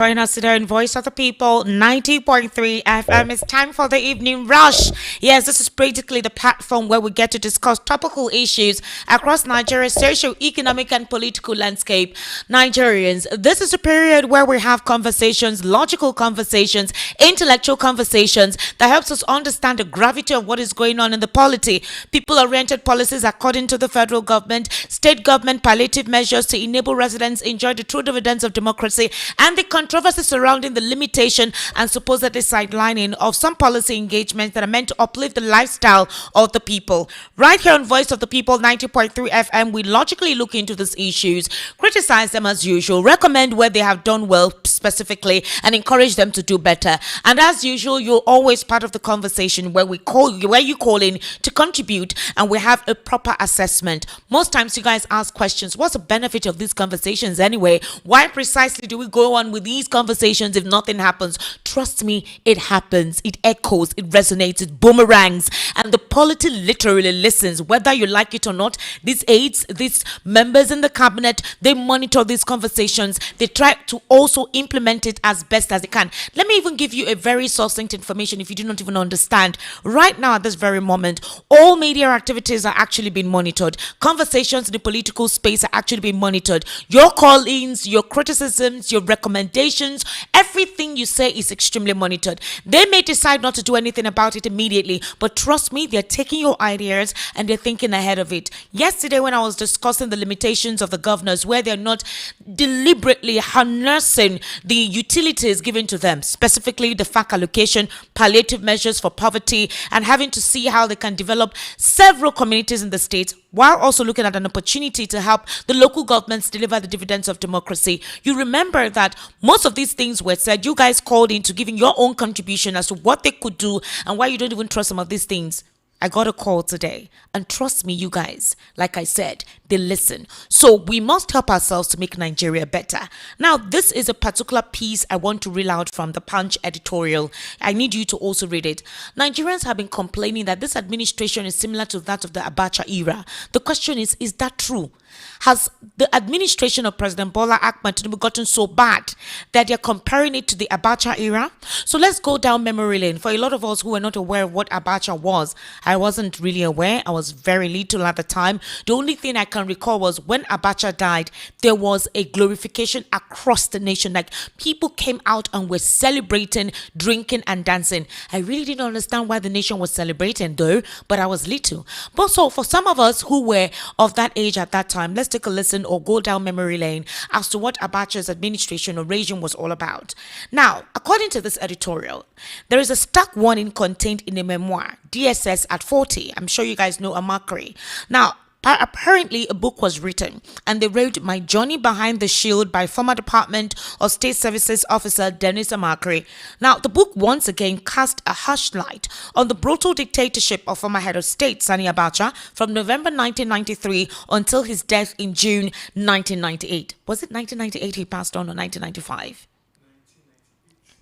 Join us today in Voice of the People 90.3 FM. It's time for the evening rush. Yes, this is practically the platform where we get to discuss topical issues across Nigeria's social, economic, and political landscape. Nigerians, this is a period where we have conversations, logical conversations, intellectual conversations that helps us understand the gravity of what is going on in the polity. People-oriented policies according to the federal government, state government palliative measures to enable residents enjoy the true dividends of democracy, and the controversy surrounding the limitation and supposedly sidelining of some policy engagements that are meant to uplift the lifestyle of the people. Right here on Voice of the People 90.3 FM, we logically look into these issues, criticize them as usual, recommend where they have done well specifically, and encourage them to do better. And as usual, you're always part of the conversation where you call in to contribute, and we have a proper assessment. Most times you guys ask questions, what's the benefit of these conversations anyway? Why precisely do we go on with these conversations if nothing happens? Trust me, it happens, it echoes, it resonates, it boomerangs, and the polity literally listens. Whether you like it or not, these aides, these members in the cabinet, they monitor these conversations. They try to also implement it as best as they can. Let me even give you a very succinct information if you do not even understand. Right now, at this very moment, all media activities are actually being monitored. Conversations in the political space are actually being monitored. Your call-ins, your criticisms, your recommendations, everything you say is extremely monitored. They may decide not to do anything about it immediately, but trust me, they're taking your ideas and they're thinking ahead of it. Yesterday, when I was discussing the limitations of the governors, where they're not deliberately harnessing the utilities given to them, specifically the FAC allocation, palliative measures for poverty, and having to see how they can develop several communities in the state, while also looking at an opportunity to help the local governments deliver the dividends of democracy. You remember that most of these things were said. You guys called in to giving your own contribution as to what they could do and why you don't even trust some of these things. I got a call today, and trust me, you guys, like I said, they listen. So we must help ourselves to make Nigeria better. Now, this is a particular piece I want to reel out from the Punch editorial. I need you to also read it. Nigerians have been complaining that this administration is similar to that of the Abacha era. The question is that true? Has the administration of President Bola Ahmed Tinubu gotten so bad that they're comparing it to the Abacha era? So let's go down memory lane. For a lot of us who are not aware of what Abacha was, I wasn't really aware. I was very little at the time. The only thing I can recall was when Abacha died, there was a glorification across the nation. Like, people came out and were celebrating, drinking and dancing. I really didn't understand why the nation was celebrating though, but I was little. But so for some of us who were of that age at that time, let's take a listen or go down memory lane as to what Abacha's administration or regime was all about. Now, according to this editorial, there is a stark warning contained in a memoir, DSS at 40. I'm sure you guys know Amakri. Now, apparently a book was written and they wrote My Journey Behind the Shield by former Department of State Services officer Dennis Amakri. Now, the book once again cast a harsh light on the brutal dictatorship of former head of state Sani Abacha from November 1993 until his death in June 1998. Was it 1998 he passed on, or 1995?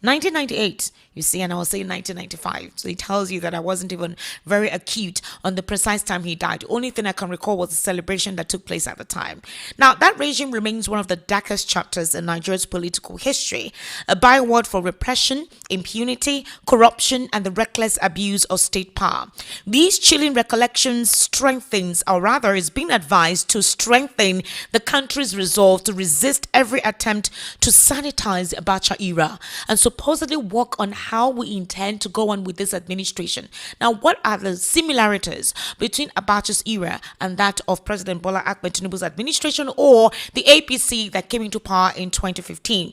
1998, you see, and I was saying 1995. So it tells you that I wasn't even very acute on the precise time he died. The only thing I can recall was the celebration that took place at the time. Now, that regime remains one of the darkest chapters in Nigeria's political history, a byword for repression, impunity, corruption, and the reckless abuse of state power. These chilling recollections strengthens, or rather is being advised to strengthen the country's resolve to resist every attempt to sanitize the Abacha era and supposedly work on how we intend to go on with this administration. Now, what are the similarities between Abacha's era and that of President Bola Ahmed Tinubu's administration, or the APC that came into power in 2015?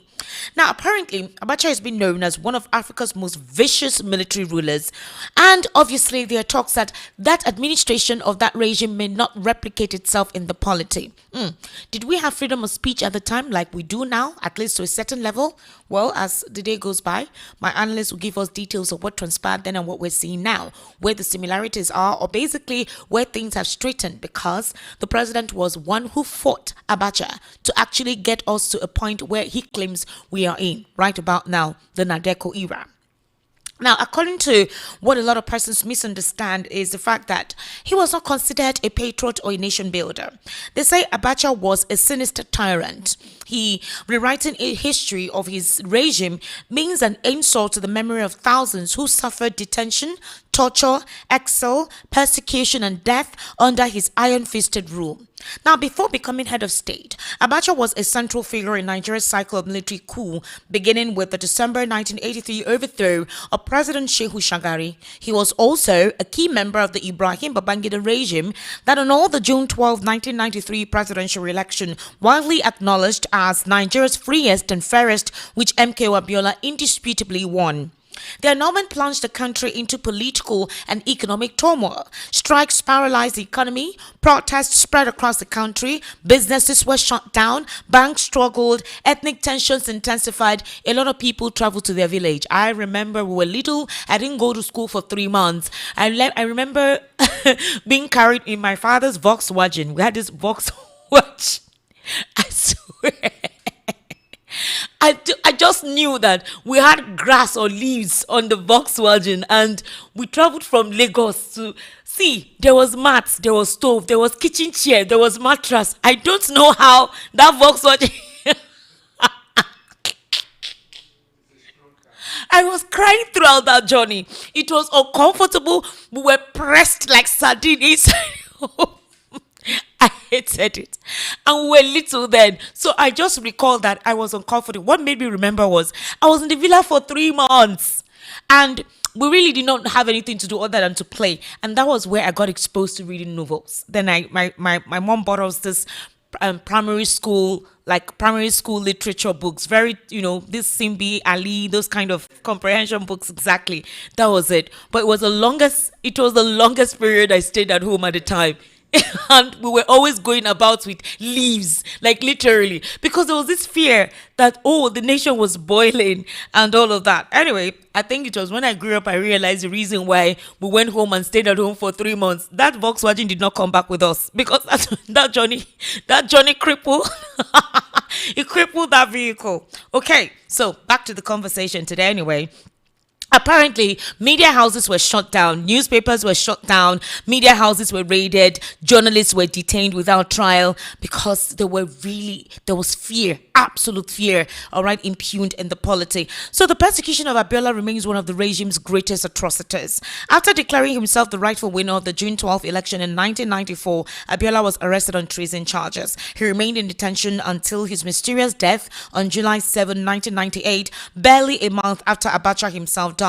Now, apparently, Abacha has been known as one of Africa's most vicious military rulers, and obviously there are talks that that administration of that regime may not replicate itself in the polity. Did we have freedom of speech at the time like we do now, at least to a certain level? Well, as the day goes by, my analysts will give us details of what transpired then and what we're seeing now, where the similarities are, or basically where things have straightened, because the president was one who fought Abacha to actually get us to a point where he claims we are in right about now, the Nadeko era. Now, according to what a lot of persons misunderstand is the fact that he was not considered a patriot or a nation builder. They say Abacha was a sinister tyrant. He, rewriting a history of his regime, means an insult to the memory of thousands who suffered detention, torture, exile, persecution, and death under his iron-fisted rule. Now, before becoming head of state, Abacha was a central figure in Nigeria's cycle of military coup, beginning with the December 1983 overthrow of President Shehu Shagari. He was also a key member of the Ibrahim Babangida regime that annulled the June 12, 1993 presidential election, widely acknowledged as Nigeria's freest and fairest, which MKO Abiola indisputably won. The annulment plunged the country into political and economic turmoil. Strikes paralyzed the economy, protests spread across the country, businesses were shut down, banks struggled, ethnic tensions intensified. A lot of people traveled to their village. I remember we were little, I didn't go to school for 3 months. I remember being carried in my father's Volkswagen. We had this Volkswagen. I swear. I just knew that we had grass or leaves on the Volkswagen and we traveled from Lagos to see. There was mats, there was stove, there was kitchen chair, there was mattress. I don't know how that Volkswagen. I was crying throughout that journey. It was uncomfortable. We were pressed like sardines. I hated it. And we were little then. So I just recall that I was uncomfortable. What made me remember was I was in the villa for 3 months. And we really did not have anything to do other than to play. And that was where I got exposed to reading novels. Then my mom bought us this primary school literature books, very, this Simbi, Ali, those kind of comprehension books. Exactly. That was it. But it was the longest period I stayed at home at the time. And we were always going about with leaves, like literally, because there was this fear that, the nation was boiling and all of that. Anyway, I think it was when I grew up I realized the reason why we went home and stayed at home for 3 months. That Volkswagen did not come back with us because that Johnny crippled. It crippled that vehicle. Okay, so back to the conversation today anyway. Apparently, media houses were shut down, newspapers were shut down, media houses were raided, journalists were detained without trial because there was fear, absolute fear, all right, impugned in the polity. So the persecution of Abiola remains one of the regime's greatest atrocities. After declaring himself the rightful winner of the June 12th election in 1994, Abiola was arrested on treason charges. He remained in detention until his mysterious death on July 7, 1998, barely a month after Abacha himself died.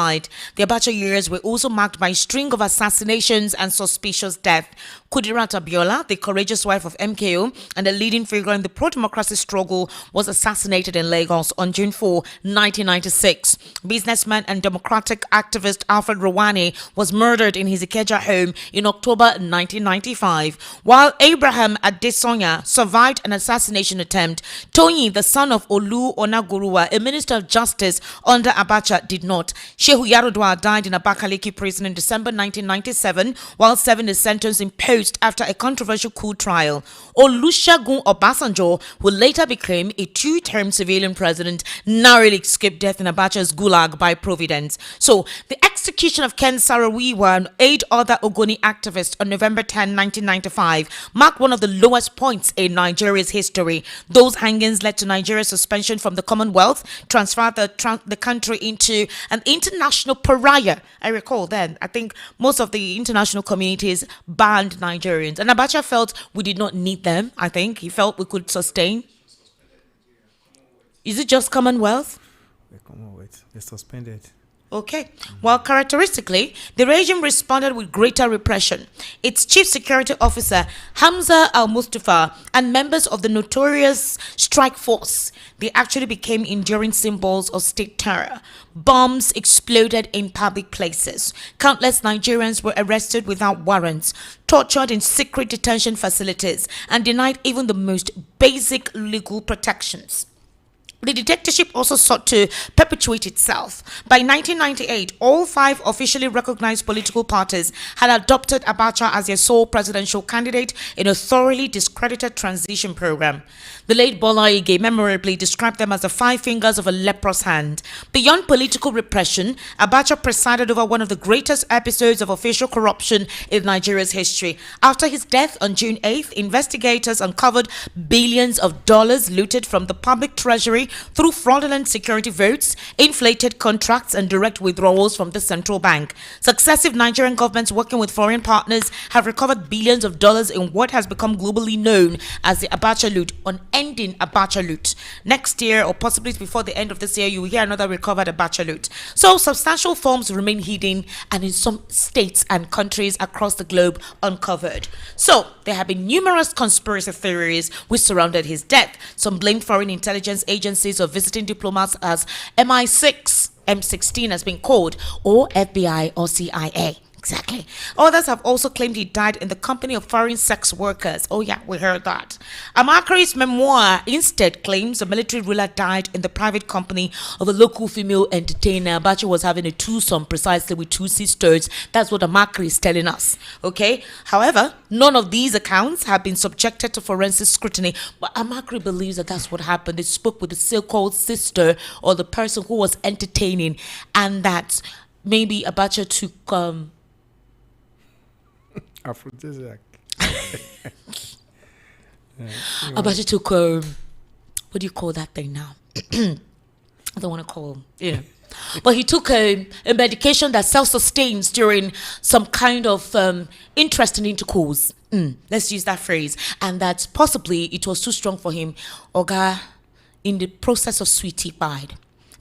The Abacha years were also marked by a string of assassinations and suspicious deaths. Kudirat Abiola, the courageous wife of MKO and a leading figure in the pro-democracy struggle, was assassinated in Lagos on June 4, 1996. Businessman and democratic activist Alfred Rwani was murdered in his Ikeja home in October 1995. While Abraham Adesonya survived an assassination attempt, Toyin, the son of Olu Onaguruwa, a minister of justice under Abacha, did not. Shehu Yarodua died in Abakaliki prison in December 1997 while serving a sentence imposed after a controversial coup trial. Olusegun Obasanjo, who later became a two-term civilian president, narrowly escaped death in Abacha's gulag by providence. So, the execution of Ken Saro-Wiwa and 8 other Ogoni activists on November 10, 1995 marked one of the lowest points in Nigeria's history. Those hangings led to Nigeria's suspension from the Commonwealth, transferred the country into an international pariah. I recall then, I think most of the international communities banned Nigerians. And Abacha felt we did not need them, I think. He felt we could sustain. Is it just Commonwealth? The Commonwealth. They suspended. Okay. Well, characteristically, the regime responded with greater repression. Its chief security officer, Hamza al-Mustafa, and members of the notorious strike force, they actually became enduring symbols of state terror. Bombs exploded in public places. Countless Nigerians were arrested without warrants, tortured in secret detention facilities, and denied even the most basic legal protections. The dictatorship also sought to perpetuate itself. By 1998, all 5 officially recognized political parties had adopted Abacha as their sole presidential candidate in a thoroughly discredited transition program. The late Bola Ige memorably described them as the 5 fingers of a leprous hand. Beyond political repression, Abacha presided over one of the greatest episodes of official corruption in Nigeria's history. After his death on June 8th, investigators uncovered billions of dollars looted from the public treasury through fraudulent security votes, inflated contracts, and direct withdrawals from the central bank. Successive Nigerian governments working with foreign partners have recovered billions of dollars in what has become globally known as the Abacha loot, unending Abacha loot. Next year, or possibly before the end of this year, you will hear another recovered Abacha loot. So substantial forms remain hidden and in some states and countries across the globe uncovered. So there have been numerous conspiracy theories which surrounded his death. Some blamed foreign intelligence agencies or visiting diplomats as MI6, M16 has been called, or FBI or CIA. Exactly. Others have also claimed he died in the company of foreign sex workers. Oh yeah, we heard that. Amakari's memoir instead claims the military ruler died in the private company of a local female entertainer. Abacha was having a twosome precisely with 2 sisters. That's what Amakari is telling us. Okay. However, none of these accounts have been subjected to forensic scrutiny. But Amakari believes that that's what happened. They spoke with the so-called sister or the person who was entertaining, and that maybe Abacha took Aphrodisiac. Abacha took what do you call that thing now? I don't want to call but he took a medication that self-sustains during some kind of interesting intercourse. Let's use that phrase. And that possibly it was too strong for him. Oga, in the process of sweetie pied.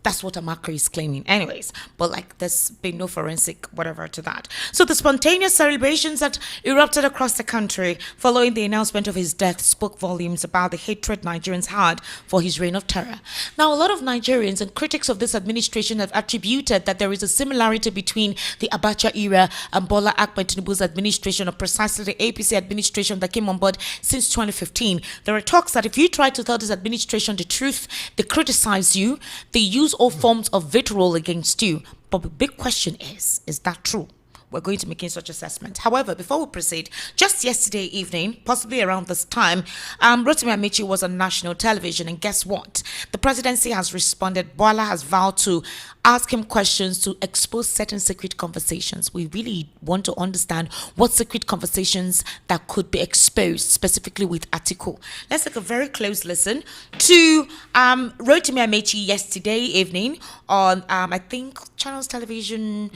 That's what Amakari is claiming. Anyways, but like there's been no forensic whatever to that. So the spontaneous celebrations that erupted across the country following the announcement of his death spoke volumes about the hatred Nigerians had for his reign of terror. Now, a lot of Nigerians and critics of this administration have attributed that there is a similarity between the Abacha era and Bola Ahmed Tinubu's administration, or precisely the APC administration that came on board since 2015. There are talks that if you try to tell this administration the truth, they criticize you, they use all forms of vitriol against you. But the big question is that true? We're going to make such assessment. However, before we proceed, just yesterday evening, possibly around this time, Rotimi Amechi was on national television, and guess what? The presidency has responded. Bola has vowed to ask him questions to expose certain secret conversations. We really want to understand what secret conversations that could be exposed, specifically with Atiku. Let's take a very close listen to Rotimi Amechi yesterday evening on, I think, Channels Television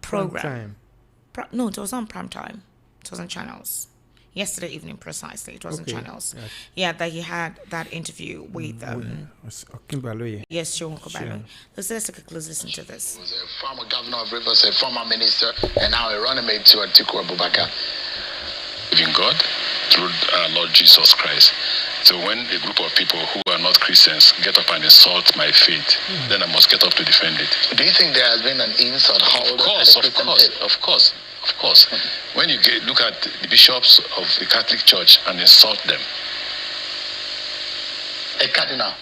program. No, it was on prime time. It was on Channels. Yesterday evening, precisely. It was on Channels. Yeah, that he had that interview with yes, Sean Kobalo. Let's take a close listen to this. He was a former governor of Rivers, a former minister, and now a running mate to Atiku Abubakar. In God, through our Lord Jesus Christ. So when a group of people who are not Christians get up and insult my faith, then I must get up to defend it. Do you think there has been an insult hurled Of course. When you look at the bishops of the Catholic Church and insult them. A cardinal.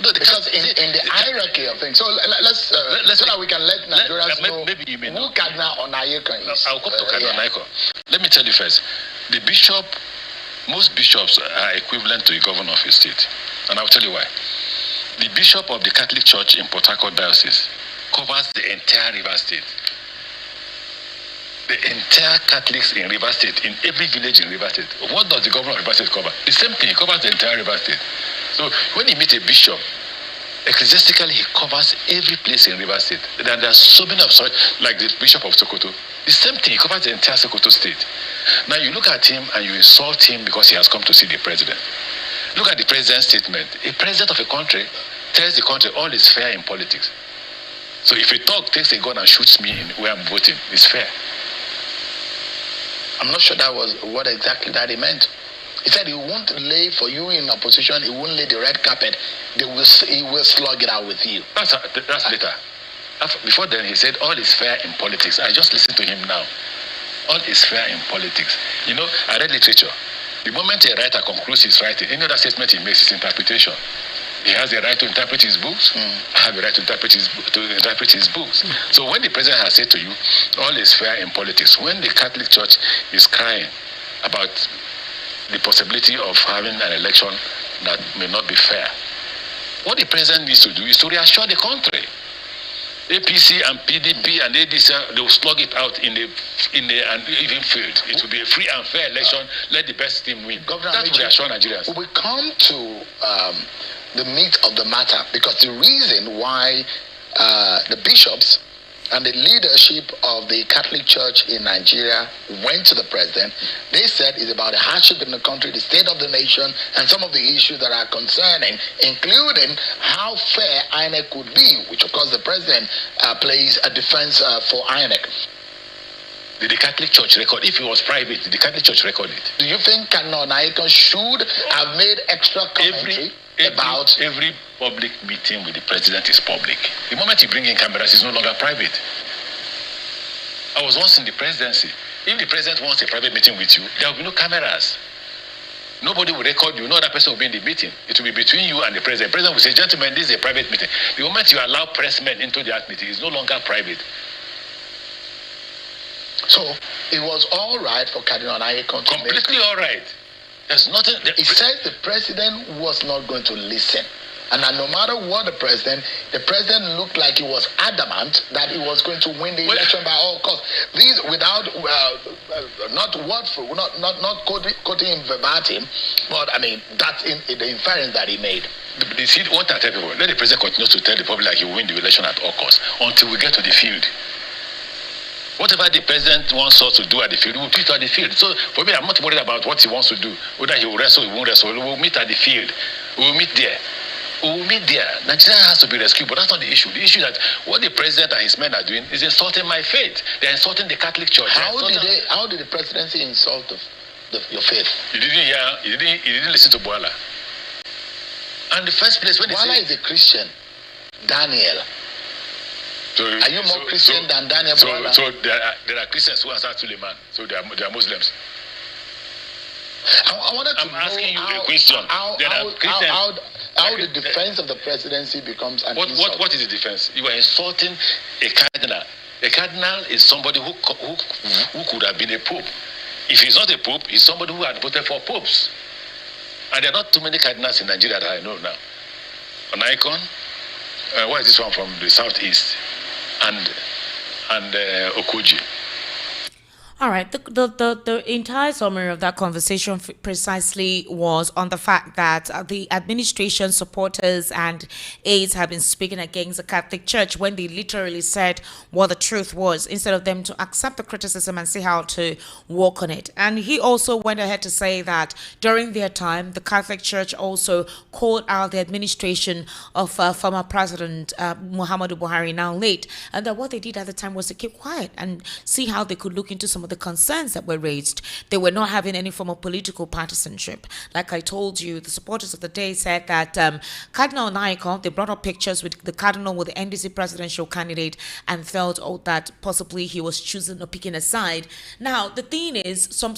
No, because in the hierarchy of things. So let's so that we can let Nigerians know maybe you may who know. Cardinal Onayekon is. I'll come to Cardinal Onayekon. Let me tell you first. The bishop, most bishops are equivalent to a governor of a state. And I'll tell you why. The bishop of the Catholic Church in Port Harcourt Diocese covers the entire River State. The entire Catholics in River State, in every village in River State. What does the governor of River State cover? The same thing, he covers the entire River State. So when you meet a bishop, ecclesiastically he covers every place in River State. There are so many of such, like the Bishop of Sokoto. The same thing, he covers the entire Sokoto state. Now you look at him and you insult him because he has come to see the president. Look at the president's statement. A president of a country tells the country all is fair in politics. So if a dog takes a gun and shoots me where I'm voting, it's fair. I'm not sure that was what exactly that he meant. He said he won't lay for you in opposition, he won't lay the red carpet, he will slug it out with you. That's later. Before then he said all is fair in politics. I just listened to him now. All is fair in politics. You know, I read literature. The moment a writer concludes his writing, any other statement he makes is interpretation. He has the right to interpret his books. I have the right to interpret his books. So when the president has said to you, all is fair in politics, when the Catholic Church is crying about the possibility of having an election that may not be fair, what the president needs to do is to reassure the country. APC and PDP and ADC, they will slug it out in an even field. It will be a free and fair election. Let the best team win. Governor, that will reassure Nigerians. We come to the meat of the matter, because the reason why the bishops and the leadership of the Catholic Church in Nigeria went to the president, they said it's about the hardship in the country, the state of the nation, and some of the issues that are concerning, including how fair INEC could be, which of course the president plays a defense for INEC. Did the Catholic Church record? If it was private, did the Catholic Church record it? Do you think Cardinal Naikon should have made extra commentary about every public meeting with the president is public? The moment you bring in cameras, it's no longer private. I was once in the presidency. If the president wants a private meeting with you, there will be no cameras. Nobody will record you. No other person will be in the meeting. It will be between you and the president. The president will say, gentlemen, this is a private meeting. The moment you allow pressmen into that meeting, it's no longer private. So it was all right for Cardinal Naikon to completely all right. There's nothing. He says the president was not going to listen. And no matter what the president looked like he was adamant that he was going to win the election by all costs. These, without not word for not quoting him verbatim, but I mean that's in the inference that he made. What I tell people, let the president continue to tell the public like he will win the election at all costs until we get to the field. Whatever the president wants us to do at the field, we'll do it at the field. So for me, I'm not worried about what he wants to do. Whether he will wrestle, he won't wrestle. We'll meet at the field. We'll meet there. We'll meet there. Nigeria has to be rescued, but that's not the issue. The issue is that what the president and his men are doing is insulting my faith. They're insulting the Catholic Church. How did the presidency insult your faith? You didn't listen to Boala. And the first place when Boala is a Christian. Daniel. So, are you more Christian than Daniel Boala? So there are Christians who answer Suleiman. So they are Muslims. I'm asking you a question. How the defense of the presidency becomes an insult. What is the defense? You are insulting a cardinal. A cardinal is somebody who could have been a pope. If he's not a pope, he's somebody who had voted for popes. And there are not too many cardinals in Nigeria that I know now. An icon. What is this one from the southeast? And Okoji. All right. The entire summary of that conversation precisely was on the fact that the administration supporters and aides have been speaking against the Catholic Church when they literally said what the truth was, instead of them to accept the criticism and see how to work on it. And he also went ahead to say that during their time, the Catholic Church also called out the administration of former President Muhammadu Buhari, now late, and that what they did at the time was to keep quiet and see how they could look into some of the concerns that were raised. They were not having any form of political partisanship. Like I told you, the supporters of the day said that Cardinal Naikon, they brought up pictures with the Cardinal with the NDC presidential candidate and felt that possibly he was choosing or picking a side. Now, the thing is, some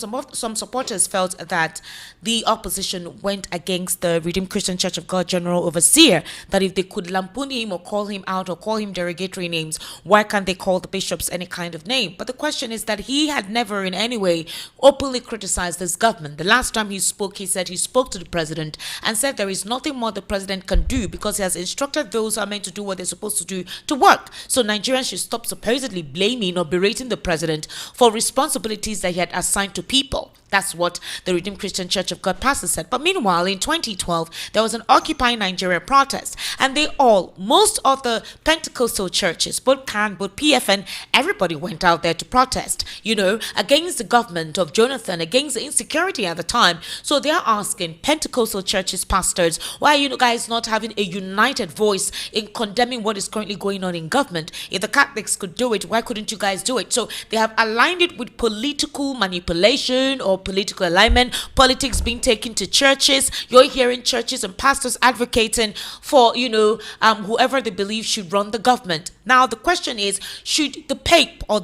supporters felt that the opposition went against the Redeemed Christian Church of God General Overseer, that if they could lampoon him or call him out or call him derogatory names, why can't they call the bishops any kind of name? But the question is that he had never in any way openly criticized this government. The last time he spoke, he said he spoke to the president and said there is nothing more the president can do because he has instructed those who are meant to do what they're supposed to do to work. So Nigerians should stop supposedly blaming or berating the president for responsibilities that he had assigned to people. That's what the Redeemed Christian Church of God pastor said. But meanwhile, in 2012, there was an Occupy Nigeria protest, and most of the Pentecostal churches, both CAN, both PFN, everybody went out there to protest, against the government of Jonathan, against the insecurity at the time. So they are asking Pentecostal churches, pastors, why are you guys not having a united voice in condemning what is currently going on in government? If the Catholics could do it, why couldn't you guys do it? So they have aligned it with political manipulation or political alignment, politics being taken to churches. You're hearing churches and pastors advocating for, whoever they believe should run the government. Now, the question is, should the Pope or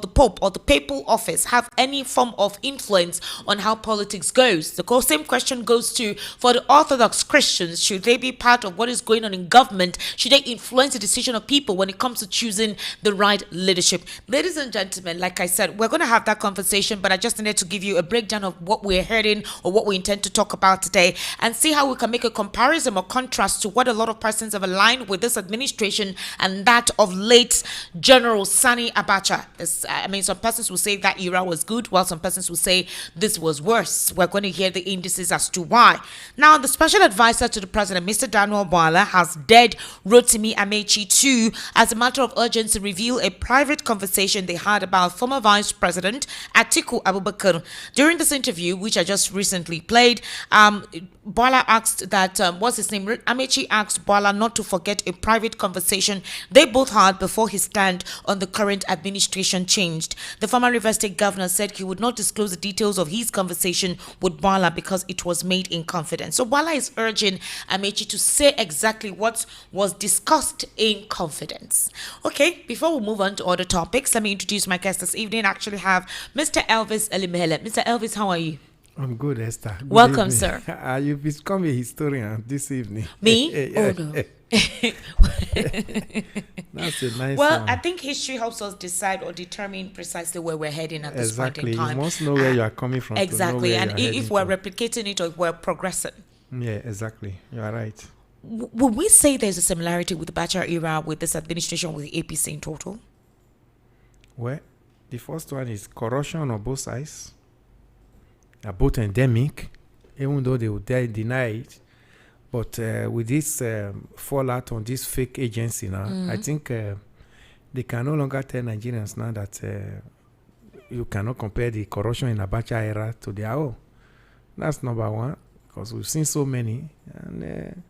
the papal office have any form of influence on how politics goes? The same question goes to, for the Orthodox Christians, should they be part of what is going on in government? Should they influence the decision of people when it comes to choosing the right leadership? Ladies and gentlemen, like I said, we're going to have that conversation, but I just needed to give you a breakdown of what we're hearing or what we intend to talk about today and see how we can make a comparison or contrast to what a lot of persons have aligned with this administration and that of late General Sani Abacha. Some persons will say that era was good, while some persons will say this was worse. We're going to hear the indices as to why. Now, the special advisor to the president, Mr. Daniel Bwala, has dared Rotimi Amechi to, as a matter of urgency, reveal a private conversation they had about former Vice President Atiku Abubakar. During this interview, which I just recently played, Bwala asked that, Amechi asked Bwala not to forget a private conversation they both had before his stand on the current administration changed. The former Rivers State governor said he would not disclose the details of his conversation with Bwala because it was made in confidence. So Bwala is urging Amechi to say exactly what was discussed in confidence. Okay, before we move on to other topics, let me introduce my guest this evening. I actually have Mr. Elvis Elimele. Mr. Elvis, how are you? I'm good, Esther. Good Welcome, evening. sir. You've become a historian this evening. Me? Oh, no. That's a nice Well, one. I think history helps us decide or determine precisely where we're heading at this point Exactly. in time. You must know where you are coming from. to know Exactly. where And you are if heading we're to. replicating it or if we're progressing. Yeah, exactly. You are right. Would we say there's a similarity with the Bachar era with this administration with the APC in total? Well, the first one is corruption on both sides. They're both endemic, even though they would deny it. But with this fallout on this fake agency now, I think they can no longer tell Nigerians now that you cannot compare the corruption in Abacha era to their own. That's number one, because we've seen so many. And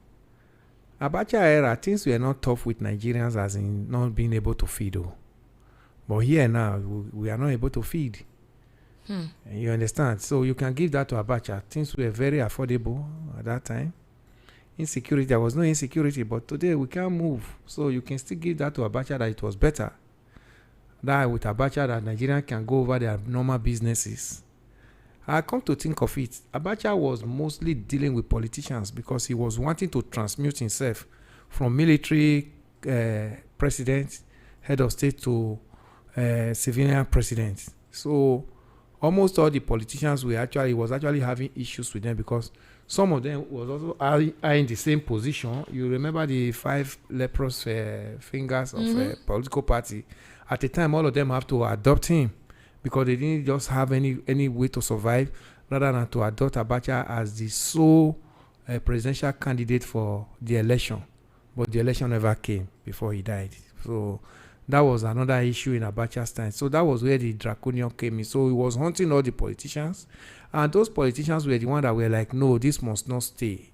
Abacha era, things were not tough with Nigerians as in not being able to feed. But here now, we are not able to feed. You understand? So you can give that to Abacha. Things were very affordable at that time. Insecurity, there was no insecurity, but today we can't move. So you can still give that to Abacha that it was better. That with Abacha that Nigeria can go over their normal businesses. I come to think of it, Abacha was mostly dealing with politicians because he was wanting to transmute himself from military president, head of state to civilian president. So almost all the politicians was actually having issues with them because some of them was also are in the same position. You remember the 5 leprous fingers of political party. At the time, all of them have to adopt him because they didn't just have any way to survive rather than to adopt Abacha as the sole presidential candidate for the election. But the election never came before he died. So that was another issue in Abacha's time. So that was where the draconian came in. So he was hunting all the politicians. And those politicians were the ones that were like, no, this must not stay.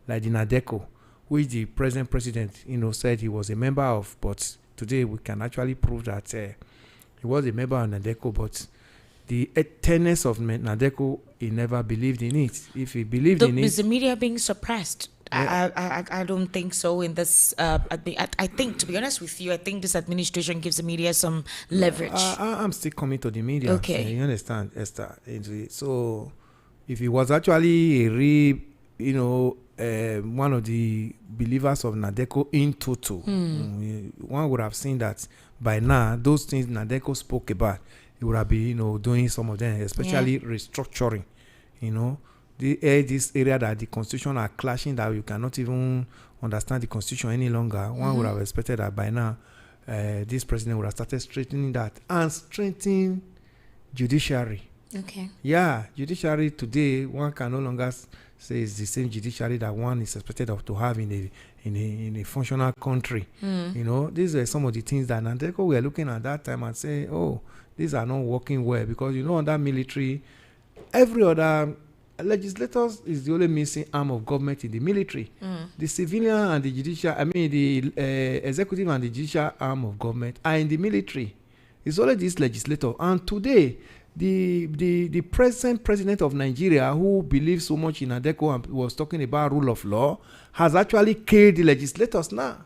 Like the NADECO, which the present president, said he was a member of. But today we can actually prove that he was a member of NADECO. But the tenets of NADECO, he never believed in it. If he believed in it... Is the media being suppressed? I don't think so in this. I think, to be honest with you, I think this administration gives the media some leverage. I'm still coming to the media. Okay. You understand, Esther? So, if he was actually a real, one of the believers of NADECO in total, one would have seen that by now, those things NADECO spoke about, he would have been, doing some of them, especially restructuring, this area that the constitution are clashing, that you cannot even understand the constitution any longer. One would have expected that by now this president would have started straightening that and strengthening judiciary. Okay. Yeah, judiciary today, one can no longer say it's the same judiciary that one is expected of to have in a functional country. These are some of the things that NADECO were looking at that time and say, oh, these are not working well because under military, every other legislators is the only missing arm of government in the military. The civilian and the judicial, the executive and the judicial arm of government are in the military. It's only this legislator. And today, the present president of Nigeria, who believes so much in Adeko and was talking about rule of law, has actually killed the legislators now.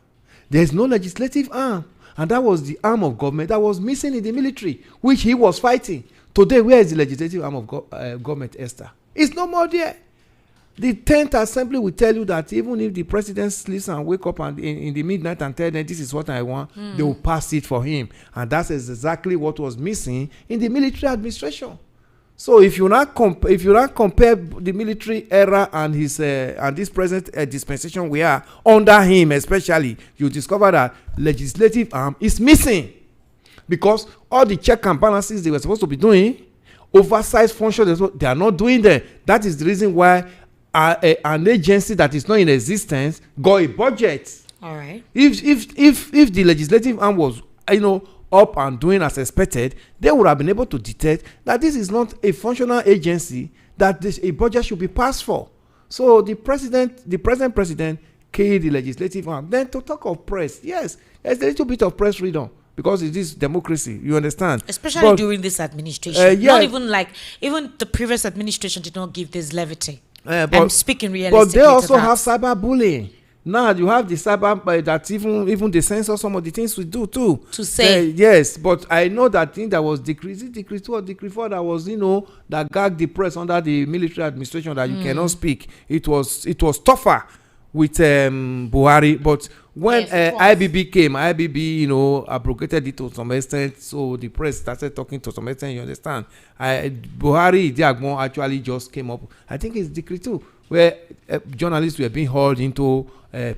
There is no legislative arm, and that was the arm of government that was missing in the military, which he was fighting. Today, where is the legislative arm of government, Esther? It's no more there. The 10th Assembly will tell you that even if the president sleeps and wake up and in the midnight and tell them this is what I want, they will pass it for him. And that's exactly what was missing in the military administration. So if you not compare the military era and his and this present dispensation we are under him, especially, you discover that legislative arm is missing, because all the check and balances they were supposed to be doing, oversized functions, they are not doing them. That is the reason why an agency that is not in existence got a budget. All right. If the legislative arm was up and doing as expected, they would have been able to detect that this is not a functional agency that a budget should be passed for. So the present president killed the legislative arm. Then to talk of press, yes, there's a little bit of press freedom, because it is democracy, you understand? Especially during this administration. Not even the previous administration did not give this levity. I'm speaking realistically. But they also have cyberbullying. Now you have the cyber that even they censor some of the things we do too. To say yes, but I know that thing that was decree 2 or decree 4 that was that gagged the press under the military administration, that you cannot speak. It was tougher with Buhari, but when IBB came, IBB abrogated it to some extent, so the press started talking to some extent, you understand. Buhari Idiagbon actually just came up, I think it's decree 2, where journalists were being hauled into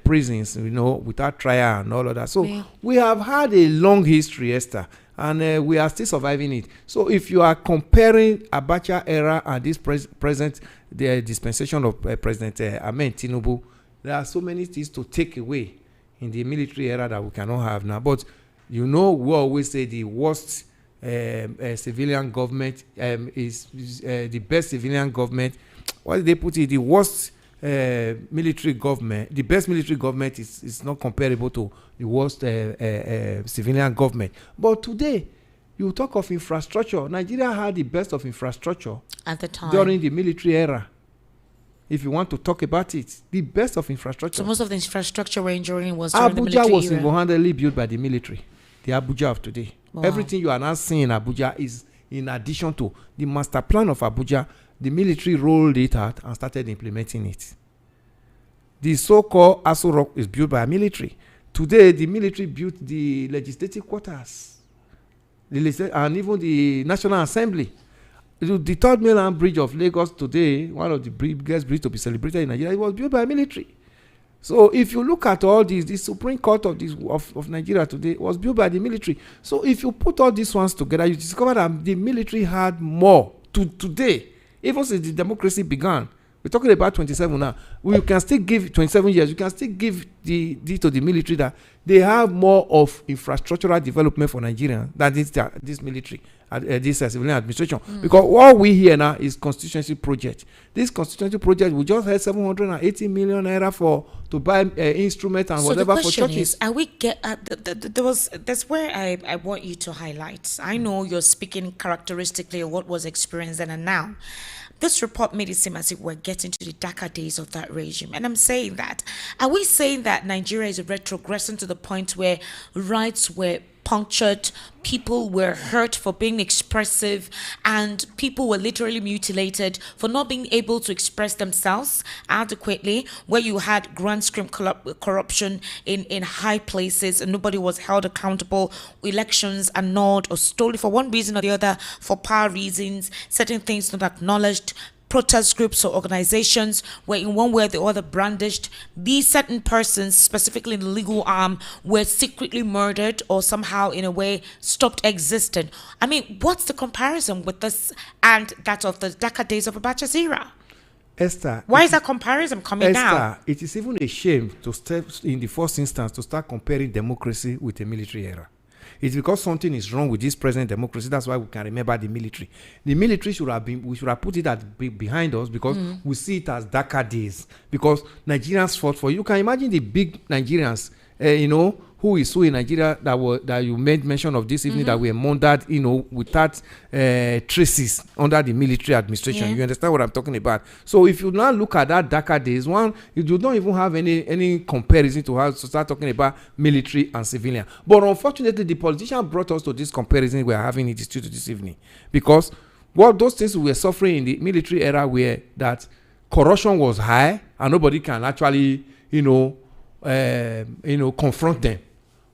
prisons, without trial and all of that. So we have had a long history, Esther, and we are still surviving it. So if you are comparing Abacha era and this present the dispensation of President Ahmed Tinubu, there are so many things to take away in the military era that we cannot have now. But we always say the worst civilian government is the best civilian government. Why did they put it? The worst military government, the best military government is not comparable to the worst civilian government. But today, you talk of infrastructure. Nigeria had the best of infrastructure at the time during the military era. If you want to talk about it, the best of infrastructure. So most of the infrastructure we're enjoying was during the military era. Abuja was single-handedly built by the military. The Abuja of today. Wow. Everything you are now seeing in Abuja is in addition to the master plan of Abuja. The military rolled it out and started implementing it. The so-called Aso Rock is built by a military. Today, the military built the legislative quarters, and even the National Assembly. The third mainland bridge of Lagos today, one of the biggest bridges to be celebrated in Nigeria, it was built by a military. So if you look at all these, the Supreme Court of Nigeria today was built by the military. So if you put all these ones together, you discover that the military had more today. Even since the democracy began, we're talking about 27 now. We can still give 27 years. We can still give the to the military that they have more of infrastructural development for Nigeria than this military, this civilian administration. Because what we hear now is constituency project. This constituency project, we just had 780 million naira to buy instruments and whatever for churches. So the question is, are we that's where I want you to highlight. I know you're speaking characteristically of what was experienced then and now. This report made it seem as if we're getting to the darker days of that regime. And I'm saying that. Are we saying that Nigeria is retrogressing to the point where rights were punctured, people were hurt for being expressive, and people were literally mutilated for not being able to express themselves adequately, where you had grand scale corruption in high places and nobody was held accountable, elections annulled or stolen for one reason or the other, for power reasons, certain things not acknowledged, protest groups or organizations were in one way or the other brandished. These certain persons, specifically in the legal arm, were secretly murdered or somehow in a way stopped existing. I mean, what's the comparison with this and that of the darker days of Abacha's era? Esther, why is that comparison coming now? It is even a shame to step in the first instance to start comparing democracy with a military era. It's because something is wrong with this present democracy. That's why we can remember the military. The military we should have put it behind us, because we see it as darker days. Because Nigerians fought for it. You can imagine the big Nigerians, who who is who in Nigeria that you made mention of this evening that were murdered, without traces under the military administration. Yeah. You understand what I'm talking about? So if you now look at that darker days, you do not even have any comparison to start talking about military and civilian. But unfortunately, the politician brought us to this comparison we are having in the studio this evening, because what those things we were suffering in the military era were that corruption was high and nobody can actually confront them.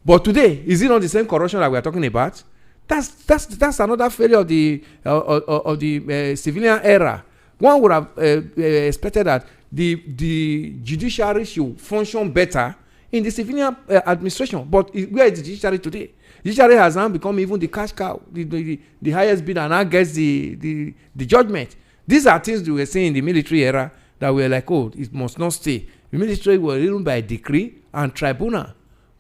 But today, is it not the same corruption that we are talking about? That's another failure of the civilian era. One would have expected that the judiciary should function better in the civilian administration. But where is the judiciary today? The judiciary has now become even the cash cow, the highest bidder, and now gets the judgment. These are things we were seeing in the military era that we were like, oh, it must not stay. The military were ruled by decree and tribunal.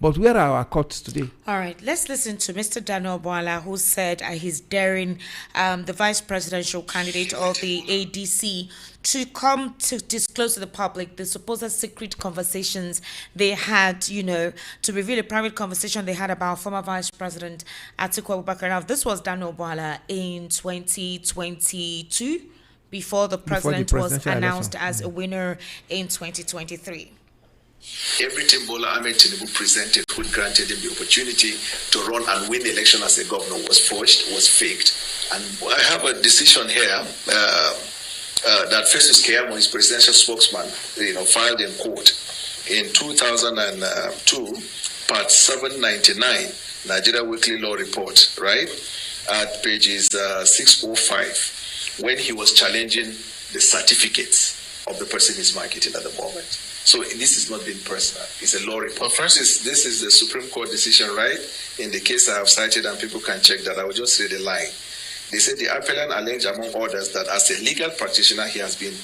But where are our courts today? All right, let's listen to Mr. Daniel Bwala, who said he's daring the vice presidential candidate of the ADC to come to disclose to the public the supposed secret conversations they had, to reveal a private conversation they had about former Vice President Atiku Abubakar. Now, this was Daniel Bwala in 2022, before the president was announced as a winner in 2023. Everything Bola Ahmed Tinubu presented, who granted him the opportunity to run and win the election as a governor, was forged, was faked. And I have a decision here that Festus Keyamo, his presidential spokesman, filed in court in 2002, part 799, Nigeria Weekly Law Report, right, at pages 605, when he was challenging the certificates of the person he's marketing at the moment. So this is not being personal. It's a law report. First, this is the Supreme Court decision, right? In the case I have cited, and people can check that. I will just read the line. They said the appellant alleged, among others, that as a legal practitioner, he has been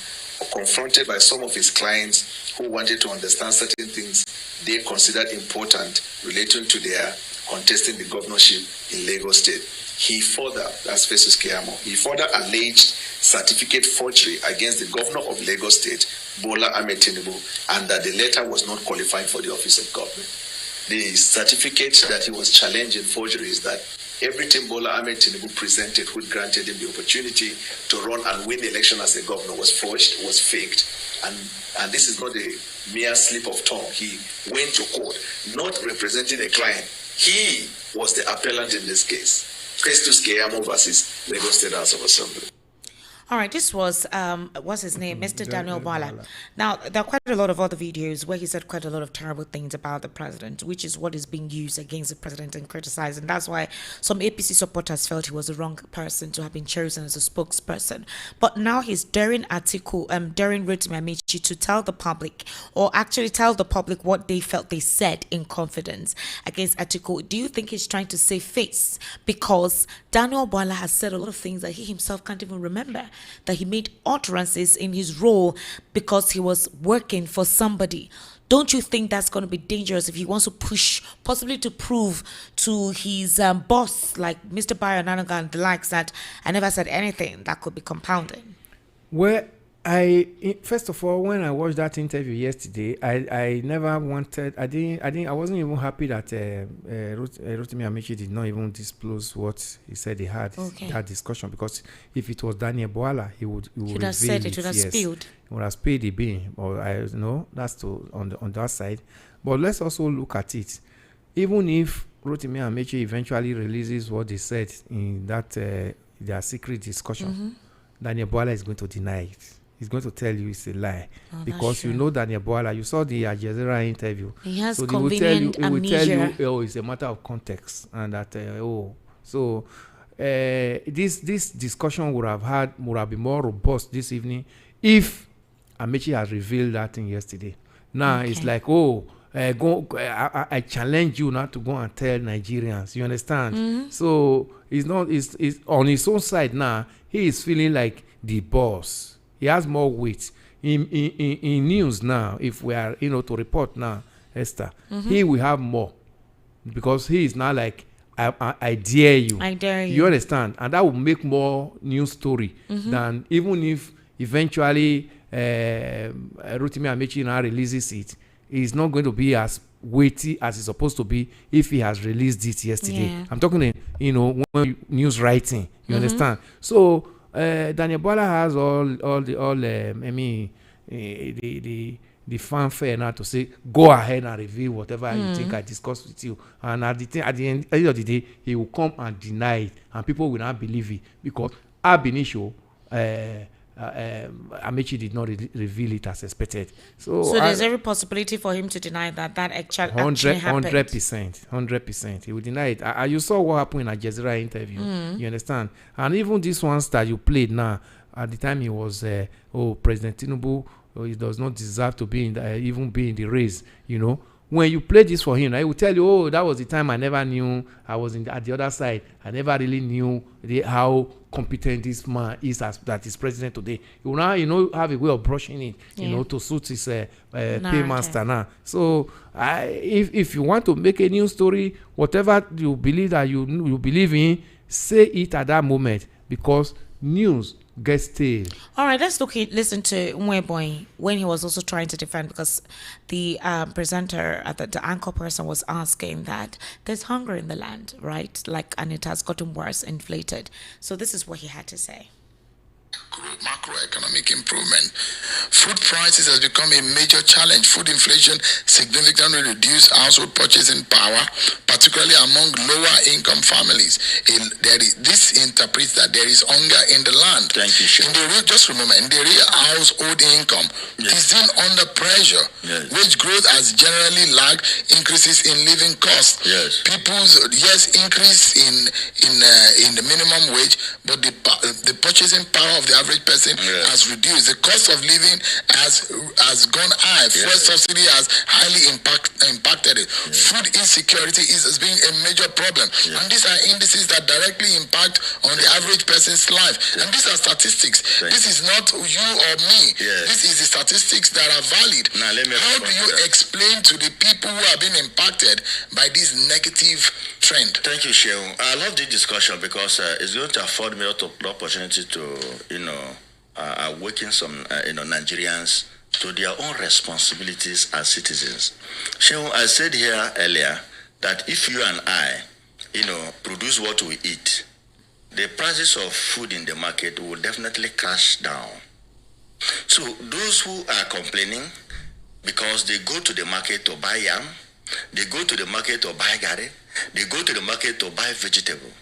confronted by some of his clients who wanted to understand certain things they considered important relating to their contesting the governorship in Lagos State. He further, that's Festus Keyamo, he further alleged certificate forgery against the governor of Lagos State, Bola Ahmed Tinubu, and that the letter was not qualifying for the office of government. The certificate that he was challenging forgery is that everything Bola Ahmed Tinubu presented, who granted him the opportunity to run and win the election as a governor, was forged, was faked. And this is not a mere slip of tongue. He went to court, not representing a client. He was the appellant in this case. Festus Keyamo versus Lagos State House of Assembly. All right, this was, what's his name? Mr. Daniel Bwala. Now, there are quite a lot of other videos where he said quite a lot of terrible things about the president, which is what is being used against the president and criticized. And that's why some APC supporters felt he was the wrong person to have been chosen as a spokesperson. But now he's daring Rotimi Amaechi to tell the public, or actually tell the public what they felt they said in confidence against Atiku. Do you think he's trying to save face? Because Daniel Bwala has said a lot of things that he himself can't even remember, that he made utterances in his role because he was working for somebody. Don't you think that's going to be dangerous if he wants to push, possibly to prove to his boss, like Mr. Bayo Nanoga and the likes, that I never said anything that could be compounding? Well, first of all, when I watched that interview yesterday, I never wanted. I wasn't even happy that Rotimi Amaechi did not even disclose what he said he had that discussion, because if it was Daniel Bwala, he would have said it. He would have spilled. He would have spilled the bean. Or that's on that side. But let's also look at it. Even if Rotimi Amaechi eventually releases what they said in that their secret discussion, Daniel Bwala is going to deny it. He's going to tell you it's a lie, because you know Daniel Bwala. You saw the Al Jazeera interview. He has convenient amnesia. He will tell you, it's a matter of context, and that this discussion would have been more robust this evening if Amaechi has revealed that thing yesterday. Now it's like, I challenge you not to go and tell Nigerians. You understand? So it's on his own side now. He is feeling like the boss. He has more weight in news now. If we are, to report now, Esther, he will have more, because he is now like, I dare you. I dare you. You understand? And that will make more news story than even if eventually Rotimi Amaechi now releases it. It's not going to be as weighty as it's supposed to be if he has released it yesterday. Yeah. I'm talking, when news writing. You understand? So Daniel Bola has all the fanfare now to say go ahead and reveal whatever you think I discussed with you, and at the end of the day he will come and deny it, and people will not believe it because ab initio Amechi did not reveal it as expected. So there's every possibility for him to deny that actually happened. 100%. He will deny it. You saw what happened in a Jazeera interview. You understand? And even this ones that you played now, at the time he was, President Tinubu, he does not deserve to be even be in the race. When you play this for him, he will tell you, that was the time I never knew. I was at the other side. I never really knew how competent this man is that is president today. You now, have a way of brushing it, to suit his paymaster now. So, if you want to make a new story, whatever you believe that you believe in, say it at that moment, because news gets stale. All right, let's listen to Nweboy when he was also trying to defend, because the presenter, the anchor person, was asking that there's hunger in the land, right? And it has gotten worse, inflated. So this is what he had to say. Macroeconomic improvement. Food prices has become a major challenge. Food inflation significantly reduced household purchasing power, particularly among lower income families. This interprets that there is hunger in the land. Thank you, sure. Just remember, in the real household income is in under pressure. Yes. Wage growth has generally lagged increases in living costs. Yes. People's increase in the minimum wage, but the purchasing power of the average person has reduced. The cost of living has gone high. Fuel subsidy has highly impacted it. Food insecurity is being a major problem. And these are indices that directly impact on the average person's life. And these are statistics. This is not you or me. This is the statistics that are valid. Now, how do you explain to the people who have been impacted by this negative trend? Thank you, Shehu. I love this discussion because it's going to afford me the opportunity to, awaken some, Nigerians to their own responsibilities as citizens. Shehu, I said here earlier that if you and I, produce what we eat, the prices of food in the market will definitely crash down. So those who are complaining because they go to the market to buy yam, they go to the market to buy garri, they go to the market to buy vegetable.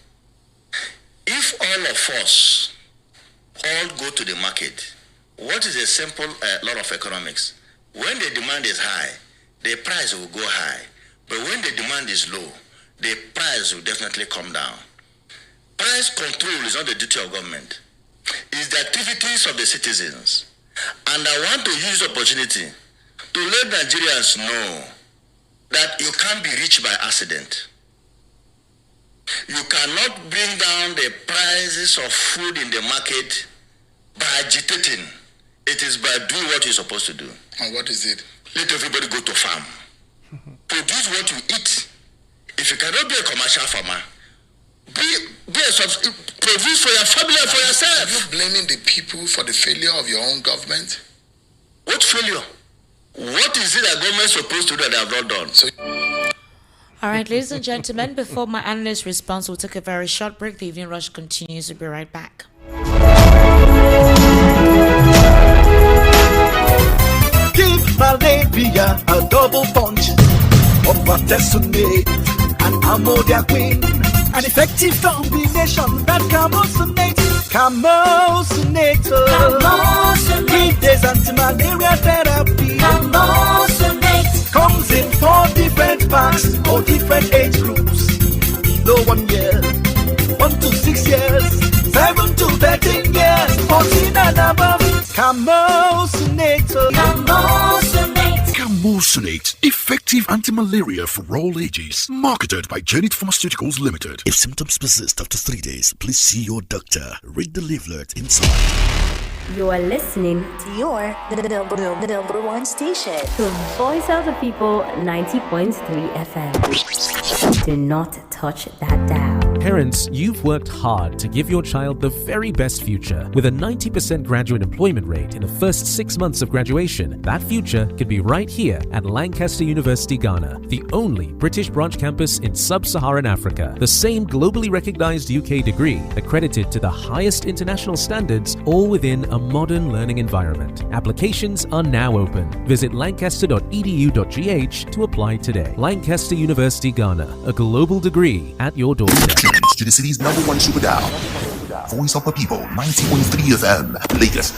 If all of us all go to the market, what is a simple law of economics? When the demand is high, the price will go high. But when the demand is low, the price will definitely come down. Price control is not the duty of government. It's the activities of the citizens. And I want to use the opportunity to let Nigerians know that you can't be rich by accident. You cannot bring down the prices of food in the market by agitating. It is by doing what you're supposed to do. And what is it? Let everybody go to farm. Produce what you eat. If you cannot be a commercial farmer, produce for your family and for yourself. Are you blaming the people for the failure of your own government? What failure? What is it that government is supposed to do that they have not done? All right, ladies and gentlemen, before my analyst response, we'll take a very short break. The Evening Rush continues. We'll be right back. Give malaria a double punch of Artesunate and Ammonia Queen. An effective combination that Camosunate. It is anti-malaria therapy. Comes in 4 different packs for different age groups. No 1 year, 1 to 6 years, 7 to 13 years, 14 and above. Camosunate. Camosunate, effective anti-malaria for all ages. Marketed by Janet Pharmaceuticals Limited. If symptoms persist after 3 days, please see your doctor. Read the leaflet inside. You are listening to your the number one station. to Voice of the People 90.3 FM. Do not touch that dial. Parents, you've worked hard to give your child the very best future. With a 90% graduate employment rate in the first 6 months of graduation, that future could be right here at Lancaster University, Ghana, the only British branch campus in sub-Saharan Africa. The same globally recognized UK degree, accredited to the highest international standards, all within a modern learning environment. Applications are now open. Visit lancaster.edu.gh to apply today. Lancaster University, Ghana, a global degree at your doorstep. To the city's #1 super dial. Voice of the People, 90.3 FM, Lagos.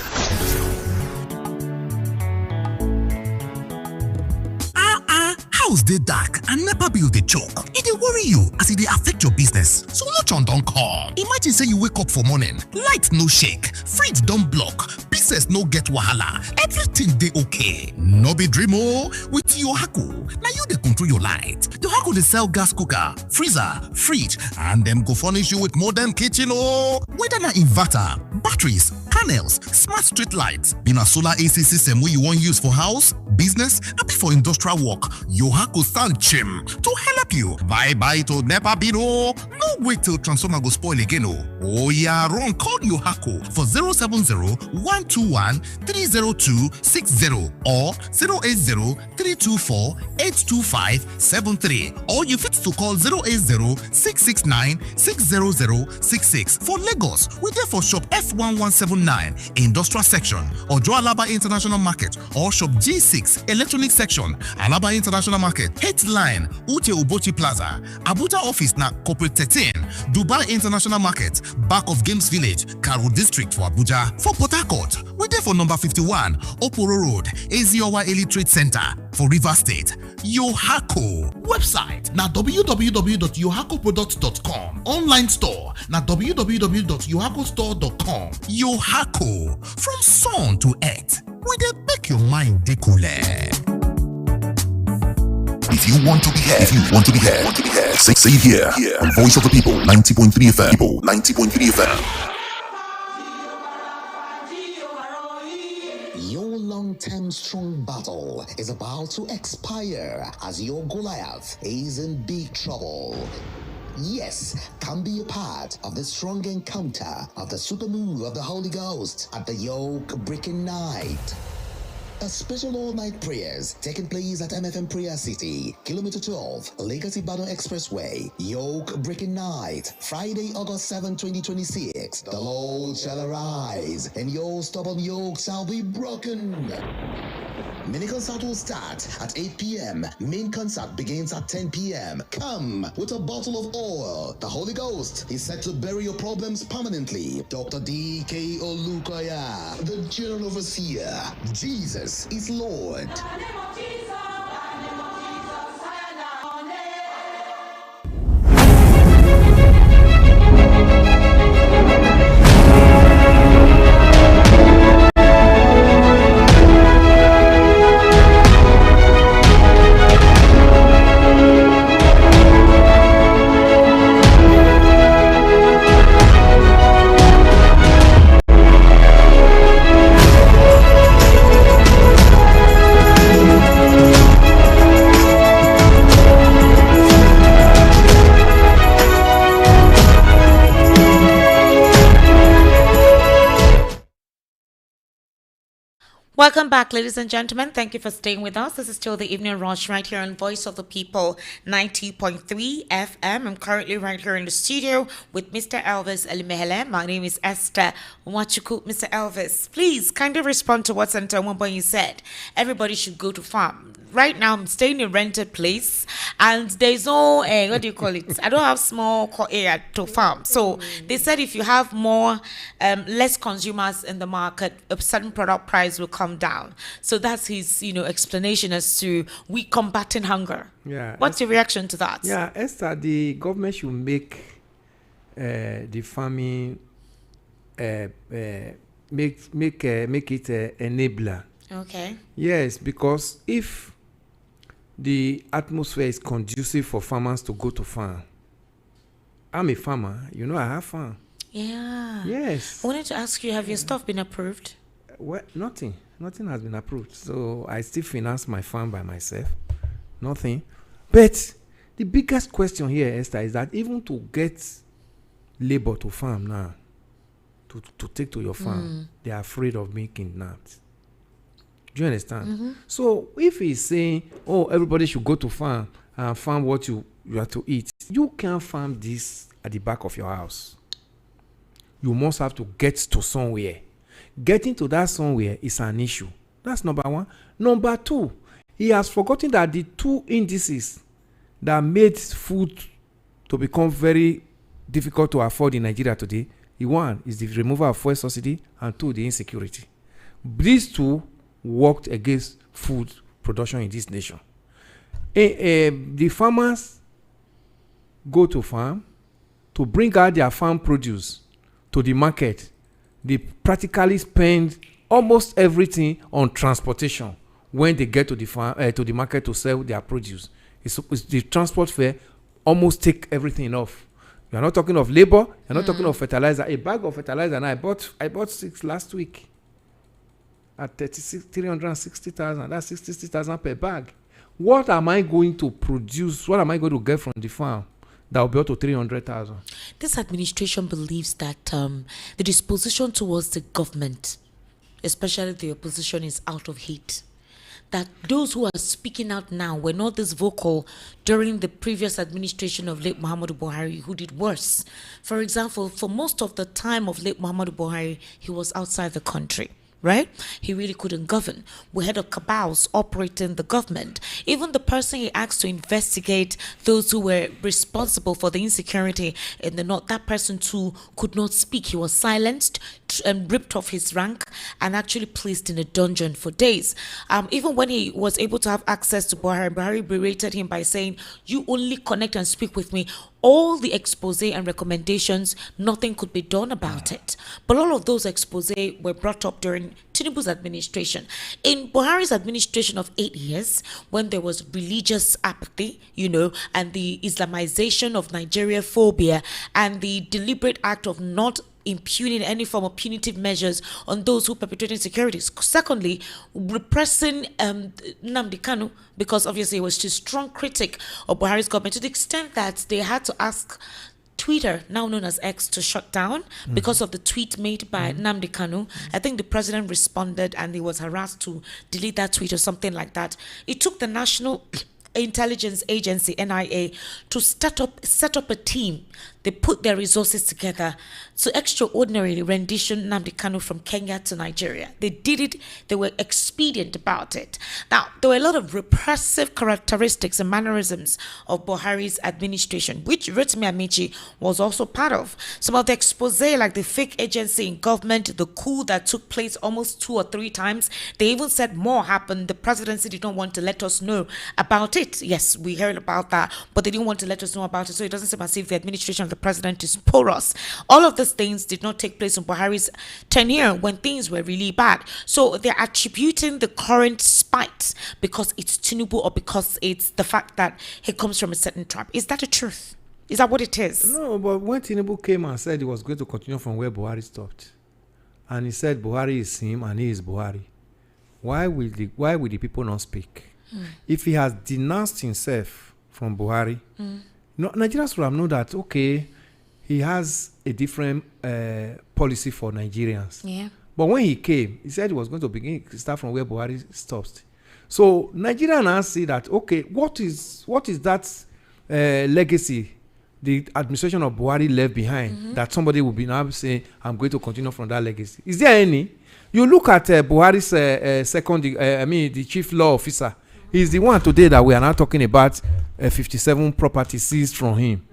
House dey dark and NEPA bill dey choke. E dey worry you as e dey affect your business. So much on don come. Imagine say you wake up for morning, light no shake, fridge don block, business no get wahala, everything dey okay. No be dream o. With Yohaku, na you dey control your light. Yohaku dey sell gas cooker, freezer, fridge, and dem go furnish you with modern kitchen o. Whether na inverter, batteries, panels, smart street lights, be na solar AC system wey you wan use for house, business, abi for industrial work, Yohaku stand chim to help you. Bye to NEPA bill o. No wait till transformer go spoil again o. Oh yeah, run call Yohaku for 070-121-30260 or 080-324-82573, or you fit to call 080-669-60066. For Lagos, we there for shop F1179 Industrial Section, or Alaba International Market, or shop G6 Electronic Section, Alaba International Market, Headline, Ute Ubochi Plaza, Abuja Office na Corporate 13, Dubai International Market, back of Games Village, Karo District for Abuja. For Port Harcourt, we there for number 51, Oporo Road, Eziowa Elite Trade Center for River State. Yohaku. Website na www.yohakuproducts.com. Online store na www.yohakustore.com. Yohaku. From sun to earth, we dey make your mind dey cool. If you want to be heard, say it here on Voice of the People, 90.3 FM. People, 90.3 FM. Your long-term strong battle is about to expire as your Goliath is in big trouble. Yes, can be a part of the strong encounter of the super move of the Holy Ghost at the yoke breaking night. A special all-night prayers taking place at MFM Prayer City, Kilometer 12, Lagos Ibadan Expressway, Yoke Breaking Night, Friday, August 7, 2026. The Lord shall arise, and your stubborn yoke shall be broken. Mini concert will start at 8 p.m. Main concert begins at 10 p.m. Come with a bottle of oil. The Holy Ghost is set to bury your problems permanently. Dr. D.K. Olukoya, the General Overseer. Jesus is Lord. Welcome back, ladies and gentlemen. Thank you for staying with us. This is still the Evening Rush right here on Voice of the People 90.3 FM. I'm currently right here in the studio with Mr. Elvis Elimehele. My name is Esther Wachuku. Mr. Elvis, please kindly respond to what Senator Wambonyi said. Everybody should go to farm. Right now, I'm staying in a rented place, and there's no, what do you call it? I don't have small area to farm. So they said if you have more, less consumers in the market, a certain product price will come down. So that's his, explanation as to we combating hunger. Yeah. What's your reaction to that? Yeah, Esther, the government should make the farming make it enabler. Okay. Yes, because if the atmosphere is conducive for farmers to go to farm, I'm a farmer, I have farm. Yeah. Yes. I wanted to ask you, have your stuff been approved? Well, nothing has been approved. So I still finance my farm by myself. Nothing. But the biggest question here, Esther, is that even to get labor to farm now, to take to your farm. They are afraid of being kidnapped. Do you understand? So if he's saying, oh, everybody should go to farm and farm what you have to eat, you can't farm this at the back of your house. You must have to get to somewhere. Getting to that somewhere is an issue. That's number one. Number two, he has forgotten that the two indices that made food to become very difficult to afford in Nigeria today, the one is the removal of fuel subsidy, and two, the insecurity. These two worked against food production in this nation. The farmers go to farm to bring out their farm produce to the market. They practically spend almost everything on transportation when they get to the farm to the market to sell their produce. It's the transport fare almost take everything off. You're not talking of labor. You're not talking of fertilizer. A bag of fertilizer, and I bought 6 last week at 360,000. That's 60,000 per bag. What am I going to produce? What am I going to get from the farm that will be up to 300,000? This administration believes that the disposition towards the government, especially the opposition, is out of hate. That those who are speaking out now were not this vocal during the previous administration of late Muhammadu Buhari, who did worse. For example, for most of the time of late Muhammadu Buhari, he was outside the country. Right? He really couldn't govern. We had a cabals operating the government. Even the person he asked to investigate those who were responsible for the insecurity in the north, that person too could not speak. He was silenced and ripped off his rank and actually placed in a dungeon for days. Even when he was able to have access to Buhari, Buhari berated him by saying, "You only connect and speak with me." All the expose and recommendations, nothing could be done about it. But all of those expose were brought up during Tinubu's administration. In Buhari's administration of 8 years, when there was religious apathy, and the Islamization of Nigeria phobia, and the deliberate act of not impugning any form of punitive measures on those who perpetrate insecurities. Secondly, repressing Nnamdi Kanu, because obviously he was a strong critic of Buhari's government, to the extent that they had to ask Twitter, now known as X, to shut down because of the tweet made by Nnamdi Kanu. I think the president responded and he was harassed to delete that tweet or something like that. It took the National Intelligence Agency, NIA, to set up a team. They put their resources together to extraordinarily rendition Nnamdi Kanu from Kenya to Nigeria. They did it. They were expedient about it. Now, there were a lot of repressive characteristics and mannerisms of Buhari's administration, which Rotimi Amici was also part of. Some of the expose, like the fake agency in government, the coup that took place almost 2 or 3 times. They even said more happened. The presidency did not want to let us know about it. Yes, we heard about that, but they didn't want to let us know about it. So it doesn't seem as if the administration of the president is porous. All of these things did not take place in Buhari's tenure when things were really bad. So they're attributing the current spite because it's Tinubu or because it's the fact that he comes from a certain tribe. Is that the truth? Is that what it is? No, but when Tinubu came and said he was going to continue from where Buhari stopped, and he said Buhari is him and he is Buhari, why will the people not speak? If he has denounced himself from Buhari, Nigerians will have known that, okay, he has a different policy for Nigerians. Yeah. But when he came, he said he was going to start from where Buhari stops. So Nigerians now see that, okay, what is that legacy the administration of Buhari left behind that somebody will be now saying, I'm going to continue from that legacy? Is there any? You look at Buhari's the chief law officer. He's the one today that we are now talking about 57 properties seized from him.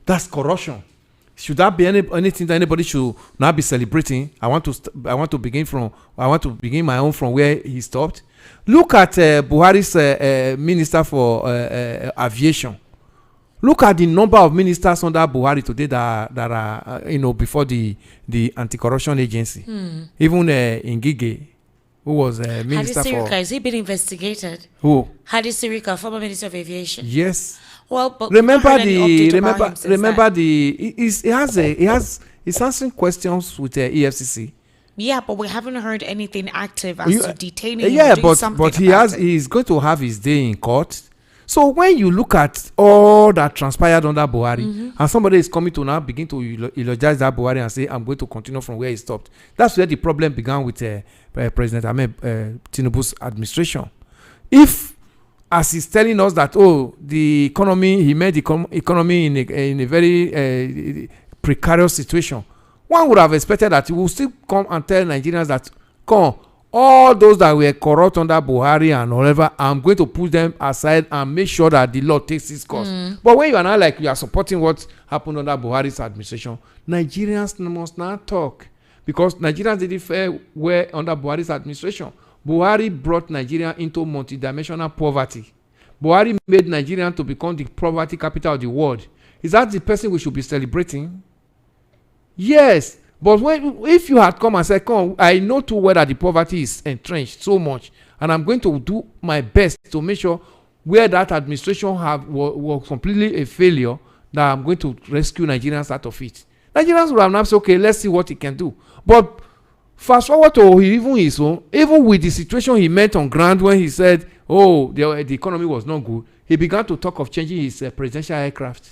That's corruption. Should that be anything that anybody should now be celebrating? I want to begin my own from where he stopped. Look at Buhari's minister for aviation. Look at the number of ministers under Buhari today that are before the anti-corruption agency. Even Ngige, who was a minister Hadi Sirika, for... is he being investigated? Who? Hadi Sirika, former Minister of Aviation. Yes. Well, but he's answering questions with EFCC. Yeah, but we haven't heard anything active as to detaining him. Yeah, or doing something but he's going to have his day in court. So when you look at all that transpired under Buhari, and somebody is coming to now begin to eulogize that Buhari and say, I'm going to continue from where he stopped. That's where the problem began with President Tinubu's administration. If, as he's telling us that, the economy, he made the economy in a very precarious situation, one would have expected that he will still come and tell Nigerians that, come, all those that were corrupt under Buhari and whatever, I'm going to put them aside and make sure that the law takes its course. But when you are now like you are supporting what happened under Buhari's administration, Nigerians must not talk, because Nigerians didn't fare well under Buhari's administration. Buhari brought Nigeria into multidimensional poverty. Buhari made Nigeria to become the poverty capital of the world. Is that the person we should be celebrating? Yes. But if you had come and said, come, I know too well that the poverty is entrenched so much, and I'm going to do my best to make sure where that administration was completely a failure, that I'm going to rescue Nigerians out of it. Nigerians would have now said, okay, let's see what he can do. But fast forward to even his own, even with the situation he met on ground when he said, the economy was not good, he began to talk of changing his presidential aircraft.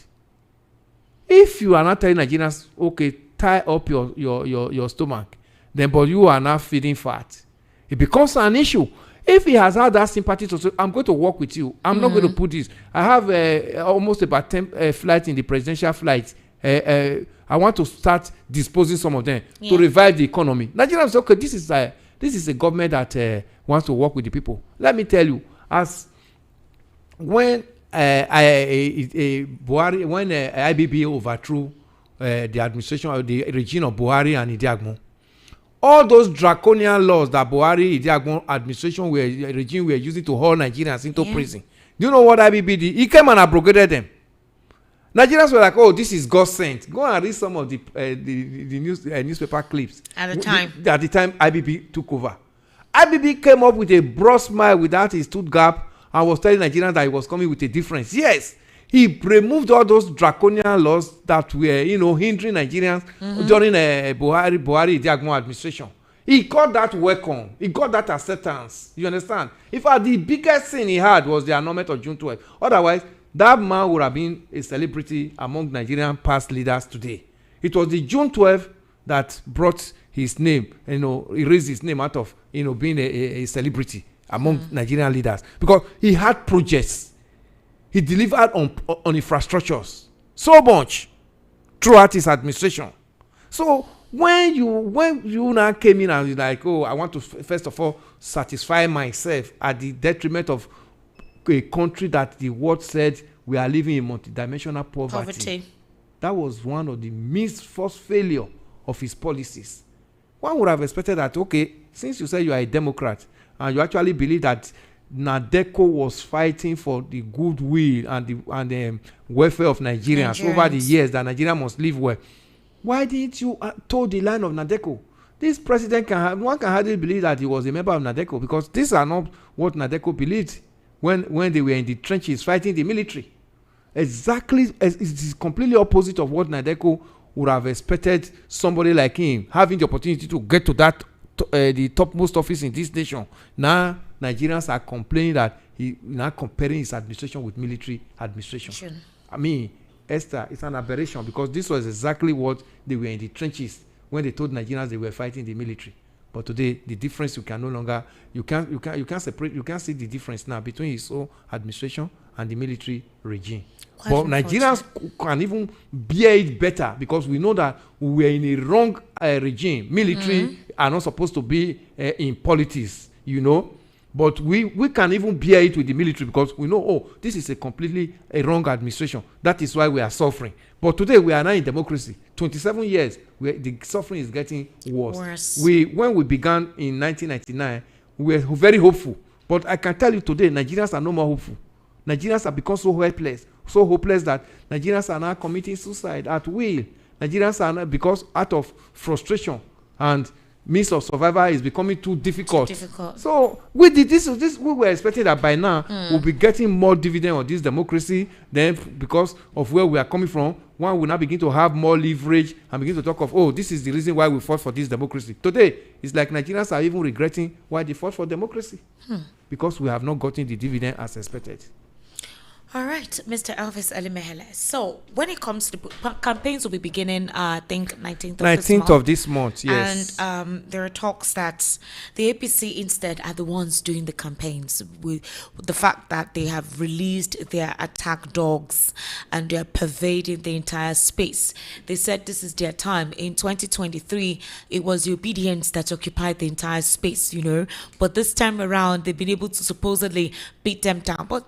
If you are not telling Nigerians, okay, tie up your stomach, then but you are not feeding fat, it becomes an issue. If he has had that sympathy to say, I'm going to work with you, I'm not going to put this, I have almost about 10 flights in the presidential flight, I want to start disposing some of them to revive the economy. Nigerians say, okay, this is a government that wants to work with the people. Let me tell you, as when Buhari, when IBB overthrew the administration of the regime of Buhari and Idiagmo, all those draconian laws that Buhari, Idiagmo administration regime were using to haul Nigerians into prison. Do you know what IBB did? He came and abrogated them. Nigerians were like, this is God sent. Go and read some of the newspaper clips. At the time IBB took over. IBB came up with a broad smile without his tooth gap and was telling Nigerians that he was coming with a difference. Yes, he removed all those draconian laws that were, hindering Nigerians during Buhari Idiagmo administration. He got that welcome. He got that acceptance. You understand? In fact, the biggest thing he had was the annulment of June 12th. Otherwise, that man would have been a celebrity among Nigerian past leaders today. It was the June 12th that brought his name, erased his name out of, being a celebrity among Nigerian leaders, because he had projects. He delivered on infrastructures so much throughout his administration. So when you now came in and you're like, I want to first of all satisfy myself at the detriment of a country that the world said we are living in multidimensional poverty. That was one of the first failure of his policies. One would have expected that, okay, since you say you are a Democrat and you actually believe that Nadeco was fighting for the goodwill and the welfare of Nigerians over the years, that Nigeria must live well, why didn't you toe the line of Nadeco? This president one can hardly believe that he was a member of Nadeco, because these are not what Nadeco believed when they were in the trenches fighting the military. Exactly, it is completely opposite of what Nadeco would have expected somebody like him having the opportunity to get to that the topmost office in this nation. Now Nigerians are complaining that he now comparing his administration with military administration. Sure. I mean, Esther, it's an aberration, because this was exactly what they were in the trenches when they told Nigerians they were fighting the military. But today, the difference you can't separate, you can't see the difference now between his own administration and the military regime. But Nigerians can even bear it better, because we know that we are in a wrong regime. Military are not supposed to be in politics, But we can even bear it with the military, because we know, this is a completely wrong administration. That is why we are suffering. But today we are now in democracy. 27 years, the suffering is getting worse. When we began in 1999, we were very hopeful. But I can tell you today, Nigerians are no more hopeful. Nigerians have become so hopeless that Nigerians are now committing suicide at will. Nigerians are now, because out of frustration and means of survival is becoming too difficult. So we were expecting that by now we'll be getting more dividend on this democracy. Then, because of where we are coming from, one will now begin to have more leverage and begin to talk of, this is the reason why we fought for this democracy. Today, it's like Nigerians are even regretting why they fought for democracy, because we have not gotten the dividend as expected. All right, Mr. Elvis Alimehele. So, when it comes to campaigns, will be beginning, I think, 19th of this 19th month. of this month, yes. And there are talks that the APC instead are the ones doing the campaigns. With the fact that they have released their attack dogs and they are pervading the entire space. They said this is their time. In 2023, it was the obedience that occupied the entire space, But this time around, they've been able to supposedly beat them down. But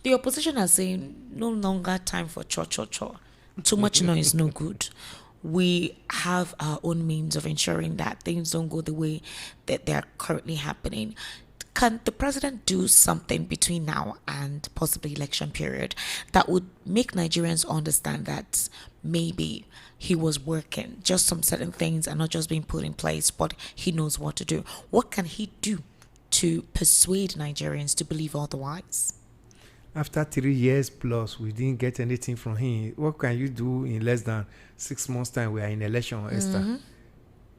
the opposition are saying no longer time for cho. Too much noise, no good. We have our own means of ensuring that things don't go the way that they're currently happening. Can the president do something between now and possibly election period that would make Nigerians understand that maybe he was working, just some certain things are not just being put in place, but he knows what to do? What can he do to persuade Nigerians to believe otherwise? After 3 years plus, we didn't get anything from him. What can you do in less than 6 months' time? We are in election, Esther.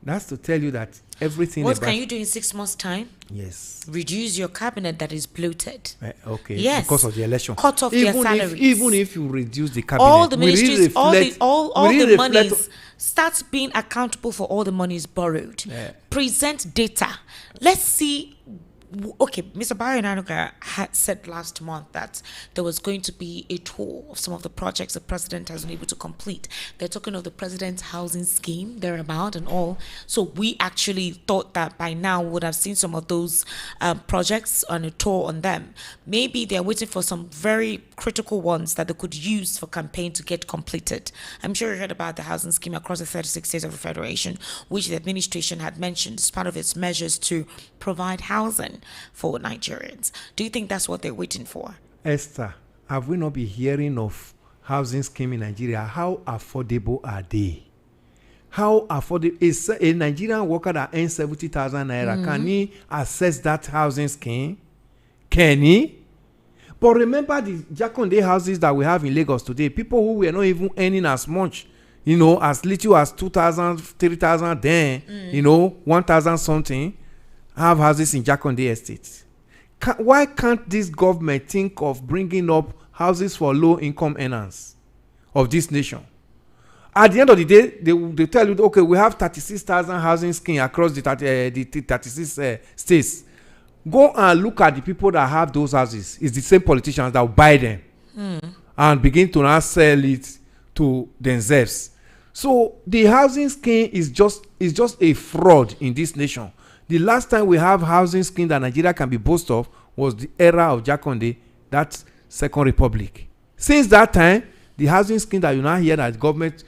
That's to tell you that everything. What can you do in 6 months' time? Yes. Reduce your cabinet that is bloated. Okay. Yes. Because of the election. Cut off their salaries. Even if you reduce the cabinet, all the ministries, all the monies, start being accountable for all the monies borrowed. Present data. Let's see. Okay, Mr. Bayo had said last month that there was going to be a tour of some of the projects the president has been able to complete. They're talking of the president's housing scheme, thereabout and all. So we actually thought that by now we would have seen some of those projects on a tour on them. Maybe they're waiting for some very critical ones that they could use for campaign to get completed. I'm sure you heard about the housing scheme across the 36 states of the Federation, which the administration had mentioned as part of its measures to provide housing for Nigerians. Do you think that's what they're waiting for? Esther, have we not been hearing of housing scheme in Nigeria? How affordable are they? How affordable is a Nigerian worker that earns 70,000 naira? Can he access that housing scheme? Can he? But remember the Jakonde houses that we have in Lagos today. People who were not even earning as much, as little as 2,000, 3,000, then 1,000 something, have houses in Jakonde estates. Why can't this government think of bringing up houses for low-income earners of this nation? At the end of the day, they tell you, okay, we have 36,000 housing scheme across the 36 states. Go and look at the people that have those houses. It's the same politicians that will buy them and begin to now sell it to themselves. So the housing scheme is just a fraud in this nation. The last time we have housing scheme that Nigeria can be boasted of was the era of Jakonde, that Second Republic. Since that time, the housing scheme that you now hear that government,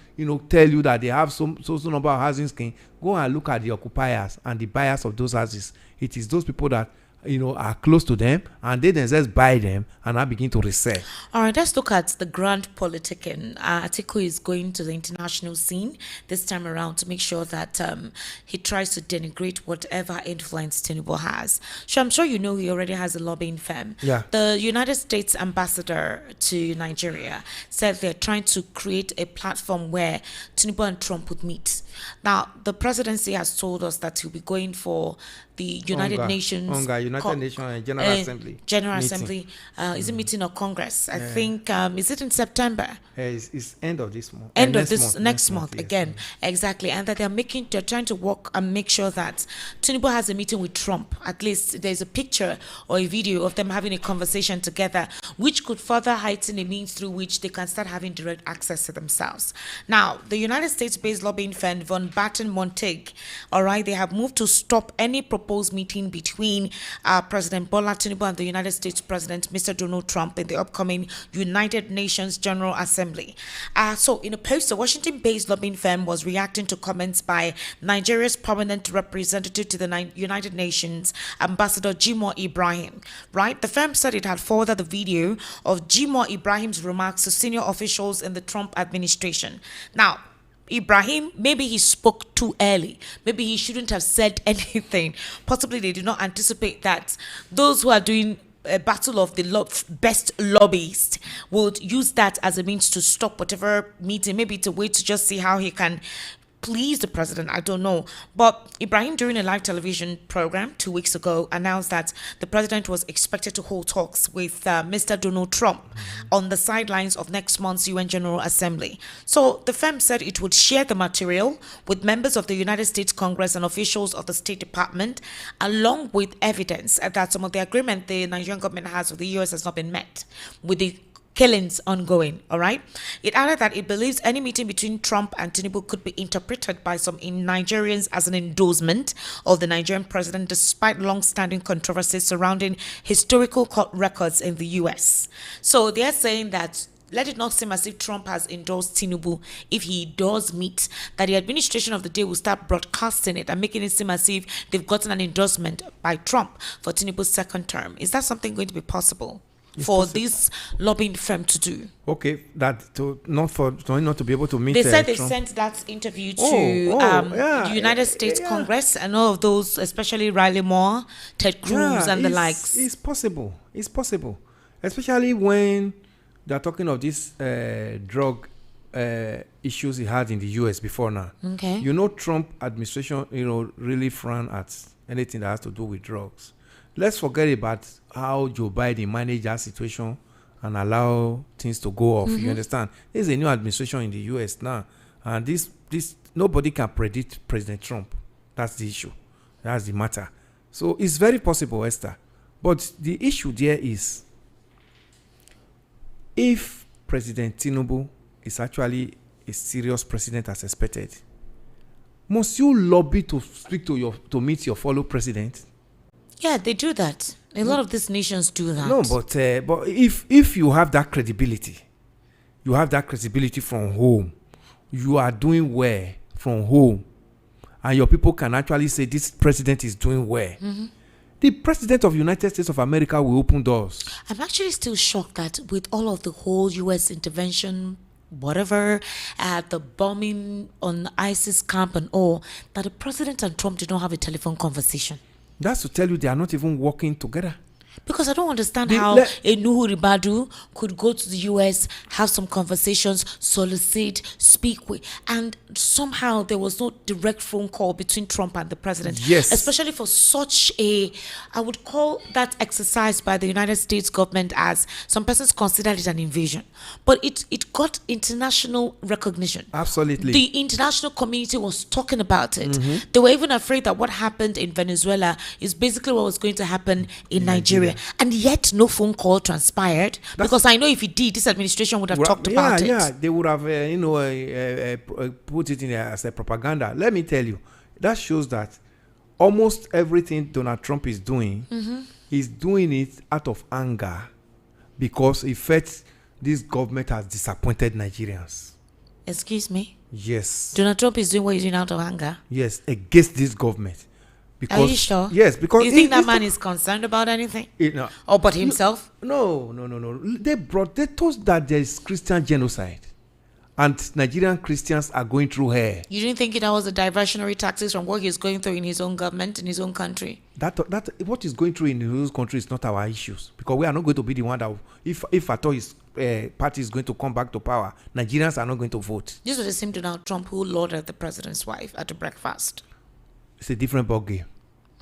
tell you that they have so number of housing scheme, go and look at the occupiers and the buyers of those houses. It is those people that are close to them, and they themselves buy them and now begin to resell. All right, let's look at the grand politicking. Atiku is going to the international scene this time around to make sure that he tries to denigrate whatever influence Tinubu has. So I'm sure he already has a lobbying firm. Yeah. The United States ambassador to Nigeria said they're trying to create a platform where Tinubu and Trump would meet. Now, the presidency has told us that he'll be going for the United Nations General Assembly. General Assembly. Is it meeting or Congress? I think, is it in September? It's end of this month. End of this next month again. Exactly. And that they're trying to work and make sure that Tinubu has a meeting with Trump. At least there's a picture or a video of them having a conversation together, which could further heighten a means through which they can start having direct access to themselves. Now, the United States-based lobbying firm Von Batten Montague, all right, they have moved to stop any proposed meeting between President Bola Tinubu and the United States President Mr. Donald Trump in the upcoming United Nations General Assembly. So in a post, the Washington-based lobbying firm was reacting to comments by Nigeria's permanent representative to the United Nations, Ambassador Jimoh Ibrahim. Right? The firm said it had forwarded the video of Jimoh Ibrahim's remarks to senior officials in the Trump administration. Now, Ibrahim, maybe he spoke too early. Maybe he shouldn't have said anything. Possibly they did not anticipate that those who are doing a battle of the best lobbyists would use that as a means to stop whatever meeting. Maybe it's a way to just see how he can please the president, I don't know. But Ibrahim, during a live television program 2 weeks ago, announced that the president was expected to hold talks with Mr. Donald Trump on the sidelines of next month's UN General Assembly. So the firm said it would share the material with members of the United States Congress and officials of the State Department, along with evidence that some of the agreement the Nigerian government has with the US has not been met with the killings ongoing. All right. It added that it believes any meeting between Trump and Tinubu could be interpreted by some Nigerians as an endorsement of the Nigerian president, despite long-standing controversies surrounding historical court records in the US. So they're saying that let it not seem as if Trump has endorsed Tinubu if he does meet, that the administration of the day will start broadcasting it and making it seem as if they've gotten an endorsement by Trump for Tinubu's second term. Is that something going to be possible for this lobbying firm to do? Okay, that to not to be able to meet. They said they Trump. sent that interview to the United States Congress and all of those, especially Riley Moore, Ted Cruz, and the likes. It's possible. It's possible, especially when they're talking of these drug issues he had in the U.S. before now. Okay. Trump administration, really frown at anything that has to do with drugs. Let's forget about how Joe Biden managed that situation and allow things to go off. You understand? There's a new administration in the U.S. now, and this nobody can predict President Trump. That's the issue. That's the matter. So it's very possible, Esther. But the issue there is, if President Tinubu is actually a serious president as expected, must you lobby to speak to meet your fellow president? Yeah, they do that. A lot of these nations do that. No, but if you have that credibility, from home, you are doing well from home, and your people can actually say this president is doing well. The president of the United States of America will open doors. I'm actually still shocked that with all of the whole U.S. intervention, whatever, the bombing on ISIS camp and all, that the president and Trump did not have a telephone conversation. That's to tell you they are not even working together. Because I don't understand how a Nuhu Ribadu could go to the US, have some conversations, solicit, speak with, and somehow there was no direct phone call between Trump and the president. Yes. Especially for such I would call that exercise by the United States government as some persons considered it an invasion. But it got international recognition. Absolutely. The international community was talking about it. They were even afraid that what happened in Venezuela is basically what was going to happen in Nigeria. And yet no phone call transpired, because I know if it did, this administration would have talked about it. Yeah, they would have put it in as a propaganda. Let me tell you, that shows that almost everything Donald Trump is doing, he's doing it out of anger, because he felt this government has disappointed Nigerians. Excuse me? Yes. Donald Trump is doing what he's doing out of anger? Yes, against this government. Because, are you sure? Yes, because you think that man is concerned about anything? No. Or but himself? No. They told that there is Christian genocide, and Nigerian Christians are going through hell. You didn't think that was a diversionary tactics from what he's going through in his own government, in his own country? That what he's going through in his own country is not our issues, because we are not going to be the one that, if at all his party is going to come back to power, Nigerians are not going to vote. This was the same Donald Trump who lauded the president's wife at a breakfast. It's a different ballgame.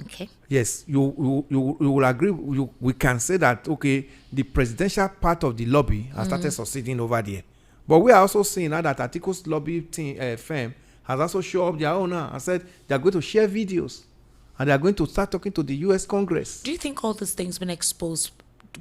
Okay. Yes, you will agree. We can say that, okay, the presidential part of the lobby has started succeeding over there. But we are also seeing now that Atiku's lobby firm has also shown up their own now and said they are going to share videos and they are going to start talking to the U.S. Congress. Do you think all these things been exposed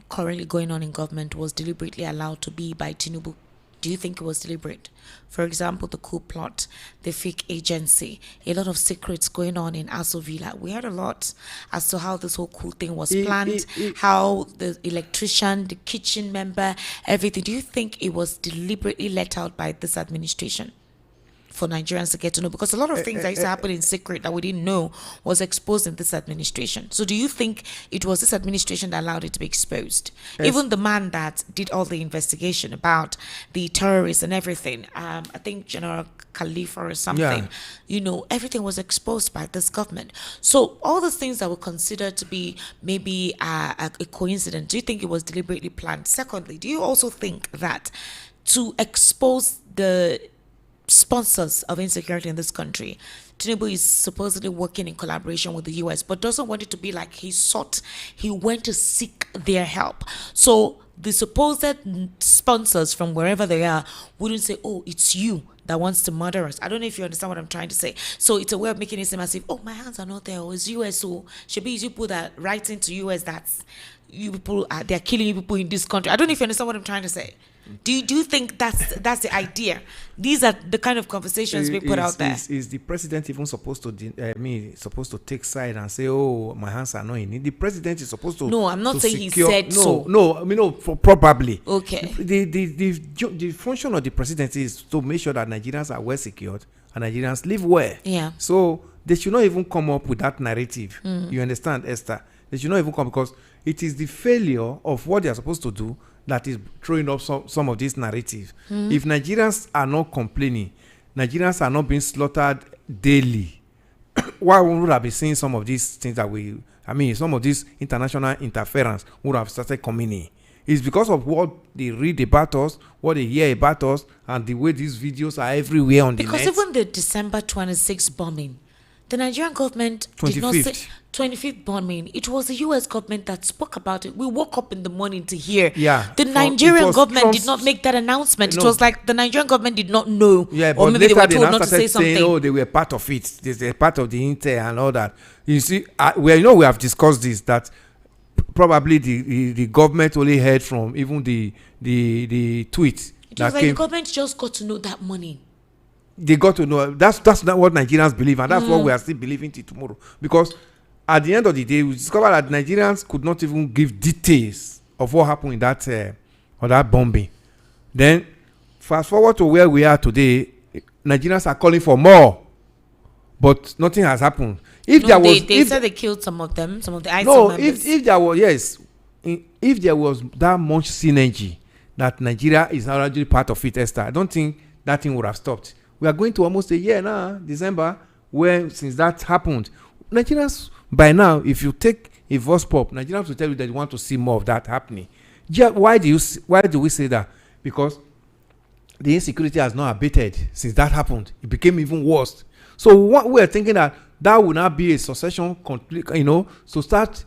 currently going on in government was deliberately allowed to be by Tinubu? Do you think it was deliberate? For example, the coup plot, the fake agency, a lot of secrets going on in Aso Villa. We heard a lot as to how this whole coup thing was planned, how the electrician, the kitchen member, everything. Do you think it was deliberately let out by this administration for Nigerians to get to know? Because a lot of things that used to happen in secret that we didn't know was exposed in this administration. So do you think it was this administration that allowed it to be exposed? Even the man that did all the investigation about the terrorists and everything, I think General Khalifa or something, everything was exposed by this government. So all the things that were considered to be maybe a coincidence, do you think it was deliberately planned? Secondly, do you also think that to expose the sponsors of insecurity in this country. Tinubu is supposedly working in collaboration with the US, but doesn't want it to be like he went to seek their help. So the supposed sponsors from wherever they are wouldn't say, oh, it's you that wants to murder us. I don't know if you understand what I'm trying to say. So it's a way of making it seem as if, oh, my hands are not there, or it's US, so should be you people that writing to US that's you people they're killing you people in this country. I don't know if you understand what I'm trying to say. Do you think that's the idea? These are the kind of conversations we put out there. Is the president even supposed to supposed to take side and say, oh, my hands are not in it? The president is supposed to. No, I'm not saying secure, he said so. No, I mean, no, probably. Okay. The function of the presidency is to make sure that Nigerians are well secured and Nigerians live well. Yeah. So they should not even come up with that narrative. You understand, Esther? They should not even come, because it is the failure of what they are supposed to do that is throwing up some of this narrative. If Nigerians are not complaining, Nigerians are not being slaughtered daily, why would have been seeing some of these things that some of this international interference would have started coming in? It's because of what they read about us, what they hear about us, and the way these videos are everywhere on the net. Because even the December 26th bombing, the Nigerian government did not say 25th bombing. It was the US government that spoke about it. We woke up in the morning to hear. Yeah. The Nigerian government did not make that announcement. No. It was like the Nigerian government did not know. Yeah, or but maybe they later were told not to say saying, something. oh, they were part of it. They're part of the intel and all that. You see, we have discussed this, that probably the government only heard from even the tweet. It was like the government just got to know that morning. They got to know. That's not what Nigerians believe, and that's what we are still believing till tomorrow. Because at the end of the day, we discovered that Nigerians could not even give details of what happened in that bombing. Then, fast forward to where we are today, Nigerians are calling for more, but nothing has happened. They said they killed some of the ISIL members. If there was that much synergy that Nigeria is already part of it, Esther, I don't think that thing would have stopped. We are going to almost a year now, December, since that happened. Nigerians, by now, if you take a voice pop, Nigerians will tell you that they want to see more of that happening. Why do we say that? Because the insecurity has not abated since that happened. It became even worse. So what we are thinking that will not be a succession, to start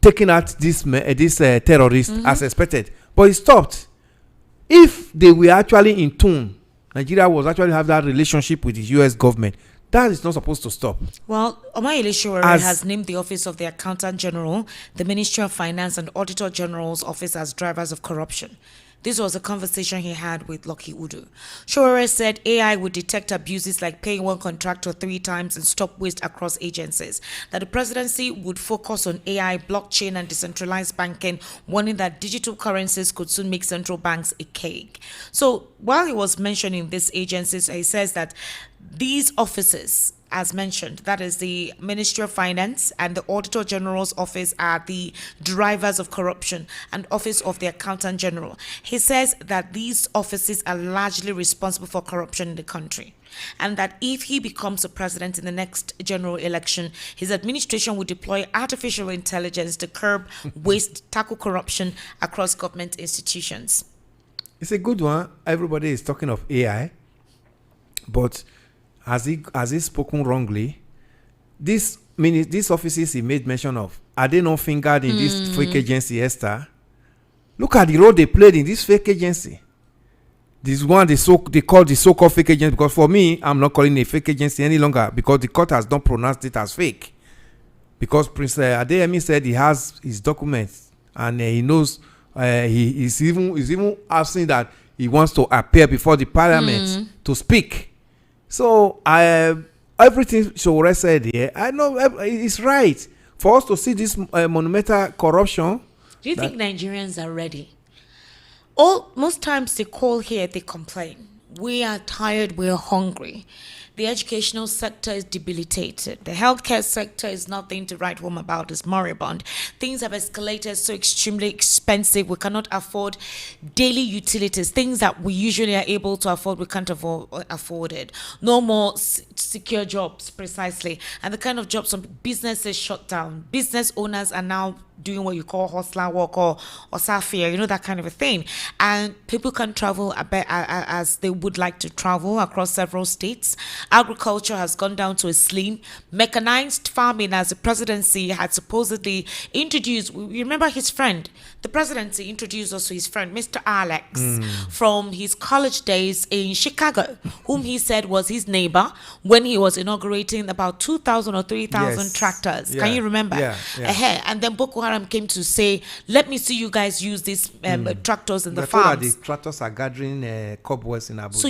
taking out this terrorists as expected. But it stopped. If they were actually in tune, Nigeria was actually have that relationship with the US government. That is not supposed to stop. Well, Omayele Sowore has named the Office of the Accountant General, the Ministry of Finance, and Auditor General's Office as drivers of corruption. This was a conversation he had with Lucky Udu. Sowore said AI would detect abuses like paying one contractor 3 times and stop waste across agencies. That the presidency would focus on AI, blockchain, and decentralized banking, warning that digital currencies could soon make central banks a cake. So while he was mentioning these agencies, he says that these offices, as mentioned, that is the Ministry of Finance and the Auditor General's Office, are the drivers of corruption, and Office of the Accountant General. He says that these offices are largely responsible for corruption in the country, and that if he becomes a president in the next general election, his administration will deploy artificial intelligence to curb waste, tackle corruption across government institutions. It's a good one. Everybody is talking of AI, but has he spoken wrongly? These offices he made mention of, are they not fingered in this fake agency, Esther? Look at the role they played in this fake agency. This one they call the so-called fake agency, because for me, I'm not calling it a fake agency any longer, because the court has not pronounced it as fake. Because Prince Adeyemi said he has his documents and he knows he is even asking that he wants to appear before the parliament to speak. So everything Sowore said here, I know it's right for us to see this monumental corruption. Do you think Nigerians are ready? Most times they call here, they complain. We are tired, we're hungry. The educational sector is debilitated. The healthcare sector is nothing to write home about, it's moribund. Things have escalated so extremely expensive, we cannot afford daily utilities. Things that we usually are able to afford, we can't afford it. No more secure jobs, precisely. And the kind of jobs some businesses shut down. Business owners are now doing what you call hustler work or safia, that kind of a thing. And people can travel as they would like to travel across several states. Agriculture has gone down to a slim. Mechanized farming, as the presidency had supposedly introduced. We remember his friend. The presidency introduced us to his friend, Mr. Alex, from his college days in Chicago, whom he said was his neighbor when he was inaugurating about 2,000 or 3,000 tractors. Can you remember? And then Boko Haram came to say, let me see you guys use these tractors in the farms. The tractors are gathering cobwebs in Abuja. So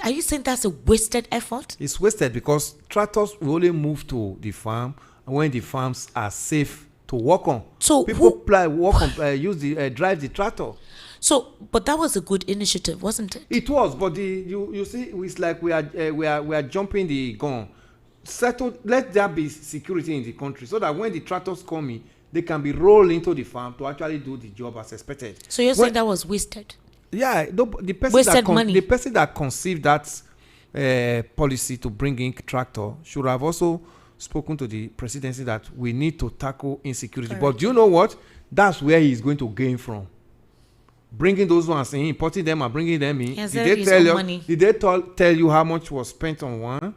are you saying that's a wasted effort? It's wasted because tractors will only move to the farm when the farms are safe to work on. So people drive the tractor. So, but that was a good initiative, wasn't it? It was, but you see, it's like we are jumping the gun. Let there be security in the country so that when the tractors come in, they can be rolled into the farm to actually do the job as expected. So you're saying that was wasted? Yeah, the person that conceived that policy to bring in tractor should have also spoken to the presidency that we need to tackle insecurity. Correct. But do you know what? That's where he's going to gain from. Bringing those ones in, importing them and bringing them in. Did they tell you how much was spent on one?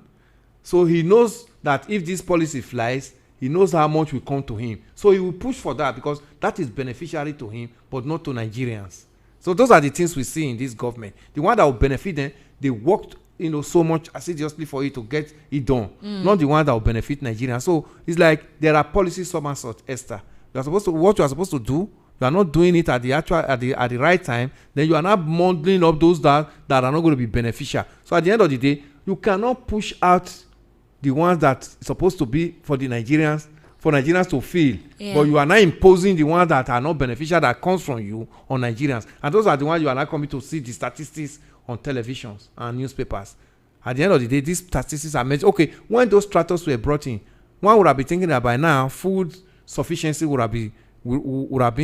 So he knows that if this policy flies, he knows how much will come to him. So he will push for that because that is beneficiary to him, but not to Nigerians. So those are the things we see in this government. The one that will benefit them, they worked so much assiduously for it to get it done. Not the one that will benefit Nigerians. So it's like there are policies sort, Esther. What you are supposed to do, you are not doing it at the right time, then you are not modeling up those that are not going to be beneficial. So at the end of the day, you cannot push out the ones that supposed to be for Nigerians to feel, but you are not imposing the ones that are not beneficial that comes from you on Nigerians, and those are the ones you are not coming to see the statistics on televisions and newspapers. At the end of the day, these statistics are meant. Okay, when those tractors were brought in, one would have been thinking that by now food sufficiency would have been what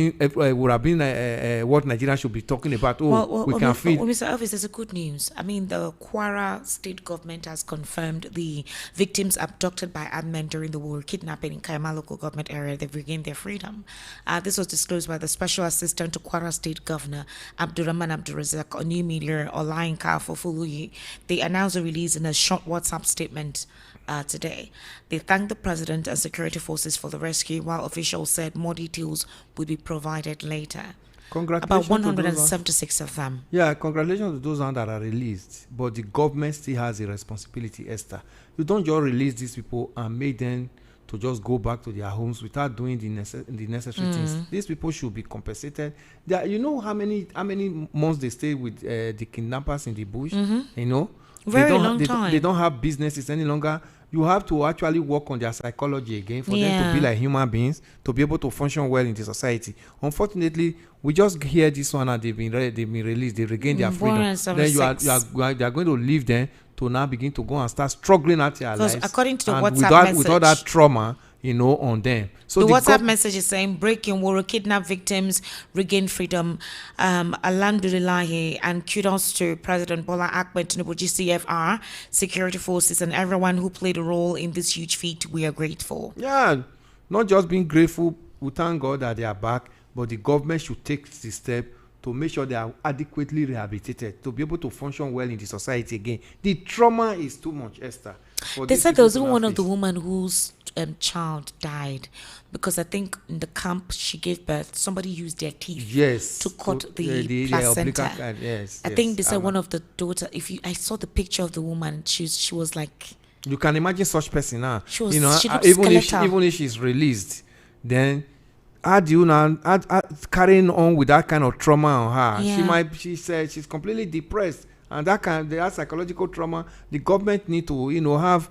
Nigeria should be talking about. We can feed. Mr. Elvis, there's a good news. I mean, the Kwara state government has confirmed the victims abducted by admin during the war kidnapping in Kaima local government area. They've regained their freedom. This was disclosed by the special assistant to Kwara state governor, Abdurrahman Abdurazak, on new media Olainka Fofuluyi. They announced the release in a short WhatsApp statement today. They thanked the president and security forces for the rescue, while officials said more details will be provided later. Congratulations. About 176 of them. Yeah, congratulations to those that are released. But the government still has a responsibility, Esther. You don't just release these people and make them to just go back to their homes without doing the necessary things. These people should be compensated. You know how many months they stay with the kidnappers in the bush? You know? Very long time. They don't have businesses any longer. You have to actually work on their psychology again for them to be like human beings, to be able to function well in the society. Unfortunately, we just hear this one and they've been released. They regain their freedom. Then you are going to leave them to now begin to go and start struggling at their lives. According to the WhatsApp message, with all that trauma, on them. So the WhatsApp message is saying, breaking Woro kidnap victims regain freedom. Alhamdulillah, and kudos to President Bola Ahmed Tinubu, GCFR, security forces, and everyone who played a role in this huge feat. We are grateful. Yeah, not just being grateful, we thank God that they are back, but the government should take the step to make sure they are adequately rehabilitated to be able to function well in the society again. The trauma is too much, Esther. They said there was even one of the women whose child died because I think in the camp she gave birth, somebody used their teeth to cut the placenta. I think they said one of the daughter. I saw the picture of the woman, she was like. You can imagine such person now. She looked even if she's released, then. Add carrying on with that kind of trauma on her. She said she's completely depressed, and that psychological trauma. The government need to have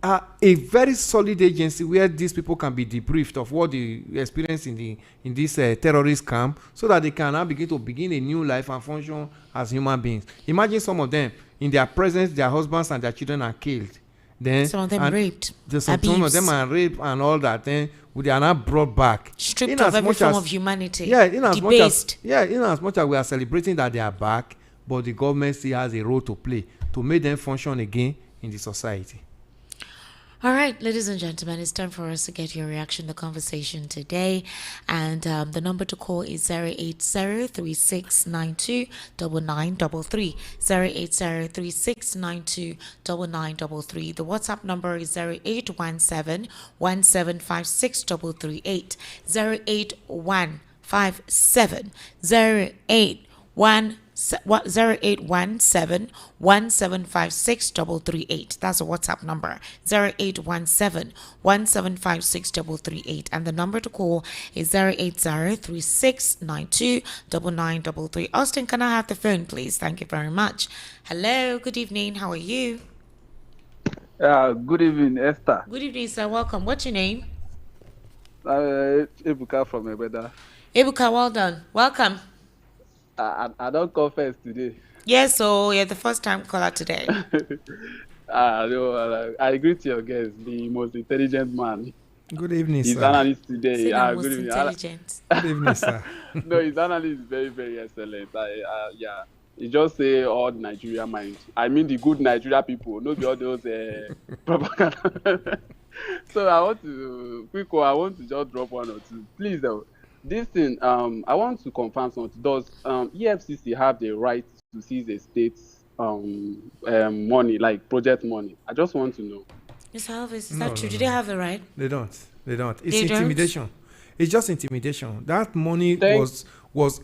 a very solid agency where these people can be debriefed of what they experience in this terrorist camp, so that they can now begin a new life and function as human beings. Imagine some of them in their presence, their husbands and their children are killed. Then some of them raped, some of them are raped and all that. Then they are not brought back, stripped of every form of humanity. In as much as we are celebrating that they are back, but the government still has a role to play to make them function again in the society. All right, ladies and gentlemen, it's time for us to get your reaction to the conversation today. And the number to call is 0803692 9933. 0803692 9933. The WhatsApp number is 0817 1756338. 0817 0817 That's the WhatsApp number. 0817 and the number to call is 0803692 Austin, can I have the phone, please? Thank you very much. Hello, good evening. How are you? Good evening, Esther. Good evening, sir. Welcome. What's your name? Ebuka from Ebeda. Ebuka, well done. Welcome. I don't confess today. Yes, so you're the first time caller today. No, I greet your guest, the most intelligent man. Good evening, his sir. Analyst today. Most good evening. Intelligent. Good evening, sir. No, his analyst is very, very excellent. Yeah. He just say all Nigeria mind. I mean the good Nigeria people, not all those propaganda. So I want to just drop one or two. Please though. This thing, I want to confirm something. Does EFCC have the right to seize a state's money, like project money? I just want to know. Mr. Alvis, is that true? Do they have the right? They don't. It's They intimidation. It's just intimidation. That money was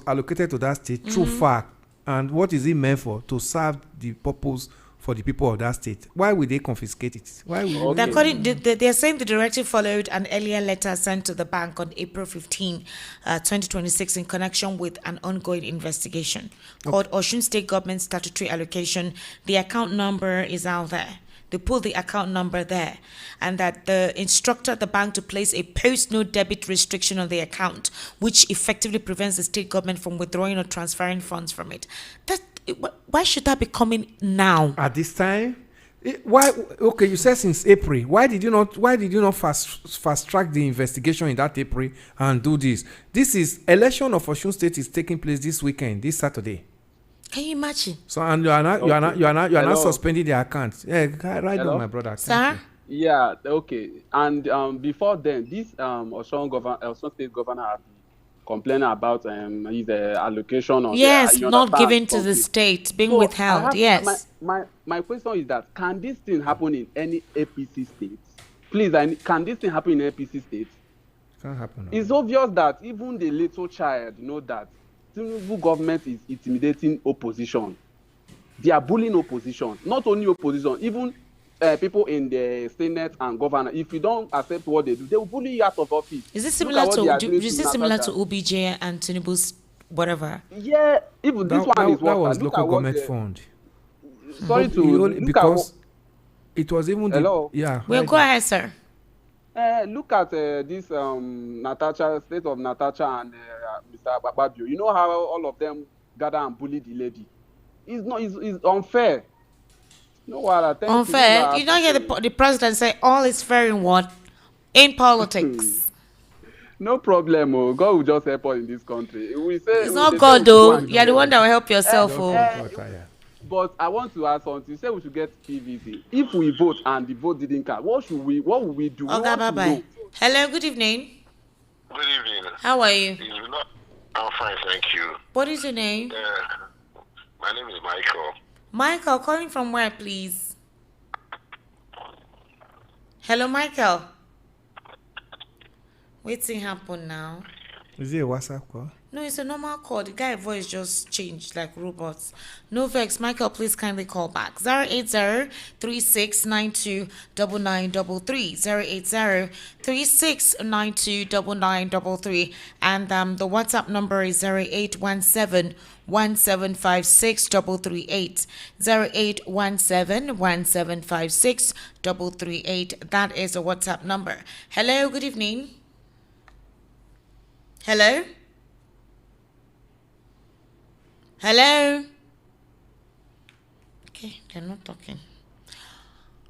allocated to that state through fact. And what is it meant for? To serve the purpose for the people of that state. Why would they confiscate it? Why would They're saying the directive followed an earlier letter sent to the bank on April 15, 2026 in connection with an ongoing investigation called Osun State Government Statutory Allocation. The account number is out there. They pulled the account number there, and that the instructed the bank to place a post-no debit restriction on the account, which effectively prevents the state government from withdrawing or transferring funds from it. Why should that be coming now? At this time? Why? Okay, you said since April. Why did you not fast track the investigation in that April and do this? This is election of Osun State is taking place this weekend, this Saturday. Can you imagine? So and you are not suspending the account. Yeah, right on, my brother. Sir? Yeah, okay. And before then, this Osun State governor had complaining about his allocation of not given to the state, being withheld. Yes. My question is that can this thing happen in any APC state? Please, can this thing happen in APC state? It can't happen. It's obvious that even the little child know that Tinubu government is intimidating opposition. They are bullying opposition. Not only opposition, even people in the Senate and governor. If you don't accept what they do, they will bully you out of office. Is this similar to OBJ and Tinubu's whatever? Yeah, even this one is that was local government fund. Sorry because it was even hello. Well, go ahead, sir. Look at this Natasha, state of Natasha and Mr. Bababio. You know how all of them gather and bully the lady. It's unfair. No, unfair. You don't hear the president say all is fair in what? In politics. No problem. God will just help us in this country. We say it's not God though. You're the one that will help yourself. But I want to ask something. You say we should get PVC. If we vote and the vote didn't count, what will we do? Okay, bye-bye. Hello, good evening. Good evening. How are you? I'm fine, thank you. What is your name? My name is Michael. Michael, calling from where, please? Hello, Michael. What's happen now? Is it a WhatsApp call? No, it's a normal call. The guy's voice just changed like robots. No vex. Michael, please kindly call back. 080-3692-9933. 080-3692-9933. And the WhatsApp number is 0817-1756338. 0817-1756338. That is the WhatsApp number. Hello, good evening. Hello? Hello? Okay, they're not talking.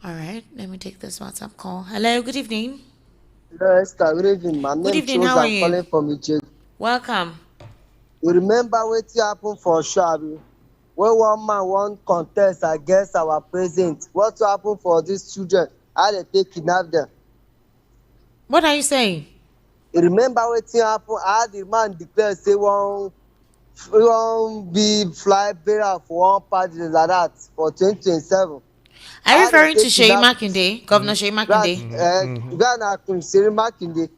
All right, let me take this WhatsApp call. Hello, good evening. Hello, Esther. Good evening. My name is how are you? calling from Ije. Welcome. You remember what happened for Shabi? When one man won contest against our president, what happened for these children? how they take kidnap them. What are you saying? Remember wetin happen? How the man declare say one be fly bearer for one party like that for 2027. Are you How they referring to take Sheyi kidnap Makinde, Governor Sheyi Makinde? Ghana Seri Makinde.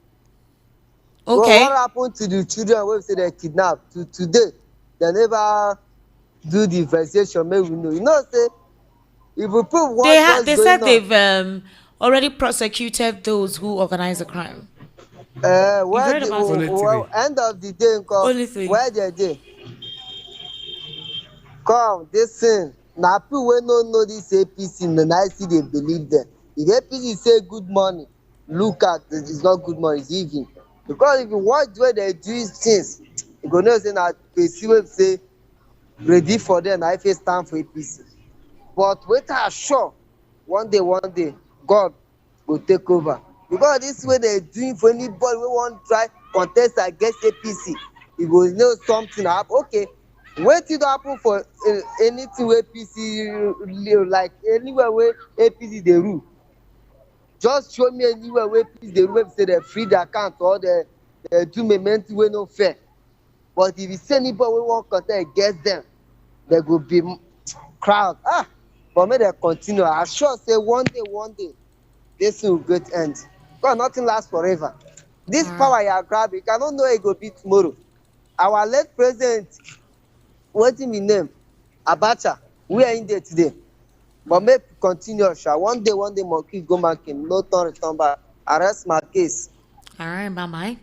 Well, Okay. what happened to the children wey say they kidnapped? To today, they never do the investigation. Make we know. You know, say if we prove what's They going said on, they've already prosecuted those who organized the crime. You've where heard the about it? well, end of the day, Only three. where they dey come this thing na people wey no know this APC na still dey believe them. If APC say good morning, look at it's not good morning, it's evening. Because if you watch the way they do things, you go know say na person wey say ready for them na if they stand for APC. But wetin I sure one day God go take over. Because this way they doing for anybody wey wan try contest against APC, you go know something happen. Okay, wetin don happen for anything wey APC like anywhere wey APC dey rule. Just show me anywhere wey APC dey rule wey be say they free the account or they do memento wey no fair. But if you see anybody wey wan contest against them, they go be crowd. But make dem continue. I sure say one day this thing will get end. Because nothing lasts forever. This power you are grabbing, you cannot know it go be tomorrow. Our late president, wetin be name? Abacha, where in there today? But make continue, sha. One day monkey go market, no turn return back. Arrest my case. All right, bye-bye.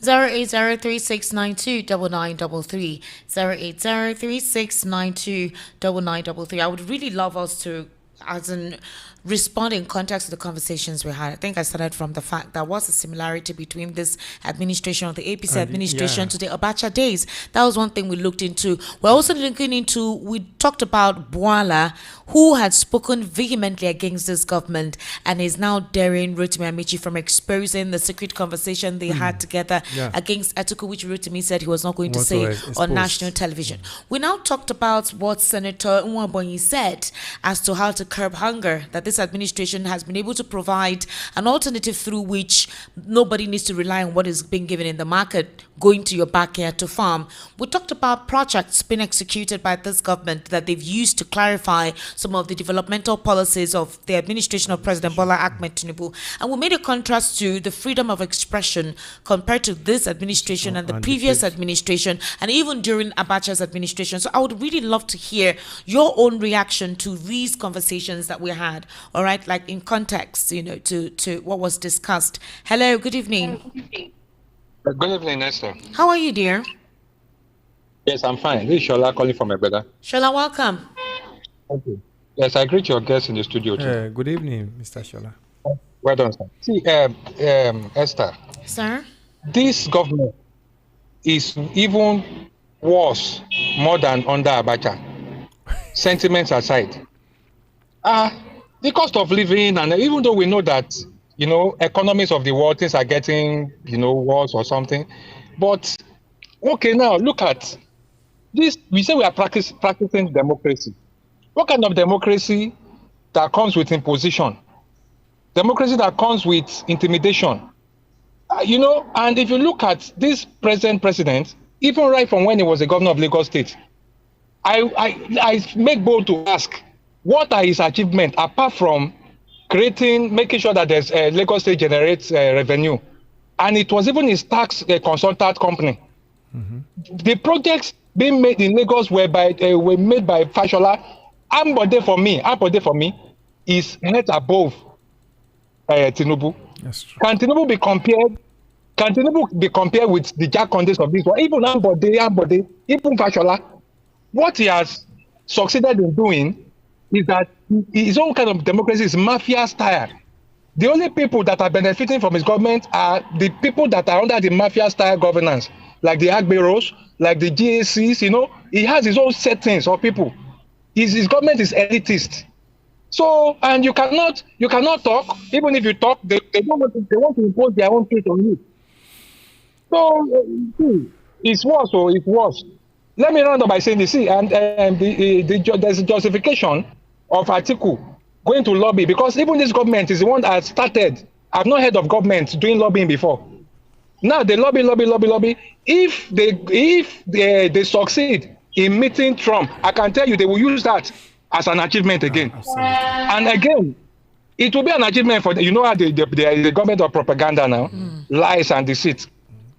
08036929933 08036929933. I would really love us to, as in, respond in context to the conversations we had. I think I started from the fact that what's the similarity between this administration of the APC administration to the Abacha days. That was one thing we looked into. We're also looking into, we talked about Bwala, who had spoken vehemently against this government and is now daring Rotimi Amici from exposing the secret conversation they had together against Atiku, which Rotimi said he was not going to say on national television. We now talked about what Senator Nwabonyi said as to how to curb hunger, that this administration has been able to provide an alternative through which nobody needs to rely on what is being given in the market, going to your backyard to farm. We talked about projects being executed by this government that they've used to clarify some of the developmental policies of the administration of President Bola Ahmed Tinubu. And we made a contrast to the freedom of expression compared to this administration and the previous administration, and even during Abacha's administration. So I would really love to hear your own reaction to these conversations that we had. All right, like in context, to what was discussed. Hello, good evening. Good evening, Esther. How are you, dear? Yes, I'm fine. This is Shola calling from my brother. Shola, welcome. Thank you. Yes, I greet your guests in the studio too. Good evening, Mr. Shola. Well done, sir. See, Esther. Sir? This government is even worse, more than under Abacha. Sentiments aside. The cost of living, and even though we know that, economies of the world, things are getting, worse or something. But, okay, now look at this. We say we are practicing democracy. What kind of democracy that comes with imposition? Democracy that comes with intimidation? And if you look at this present president, even right from when he was the governor of Lagos State, I make bold to ask, what are his achievements apart from making sure that there's Lagos State generates revenue? And it was even his tax consultant company. The projects being made in Lagos were made by Fashola. Ambode for me is net above Tinubu. Can Tinubu be compared with the Jack Condes of this one? Even Ambode, even Fashola, what he has succeeded in doing is that his own kind of democracy is mafia style. The only people that are benefiting from his government are the people that are under the mafia style governance, like the Agberos, like the GACs. He has his own settings of people. His government is elitist. So, and you cannot talk. Even if you talk, they want to impose their own truth on you. So it's worse. So it's worse. Let me round up by saying this. See, and there's a justification of Atiku going to lobby, because even this government is the one that started. I've not heard of government doing lobbying before. Now they lobby. If they succeed in meeting Trump, I can tell you they will use that as an achievement again. Absolutely. And again, it will be an achievement for you know how the government of propaganda now, lies and deceit.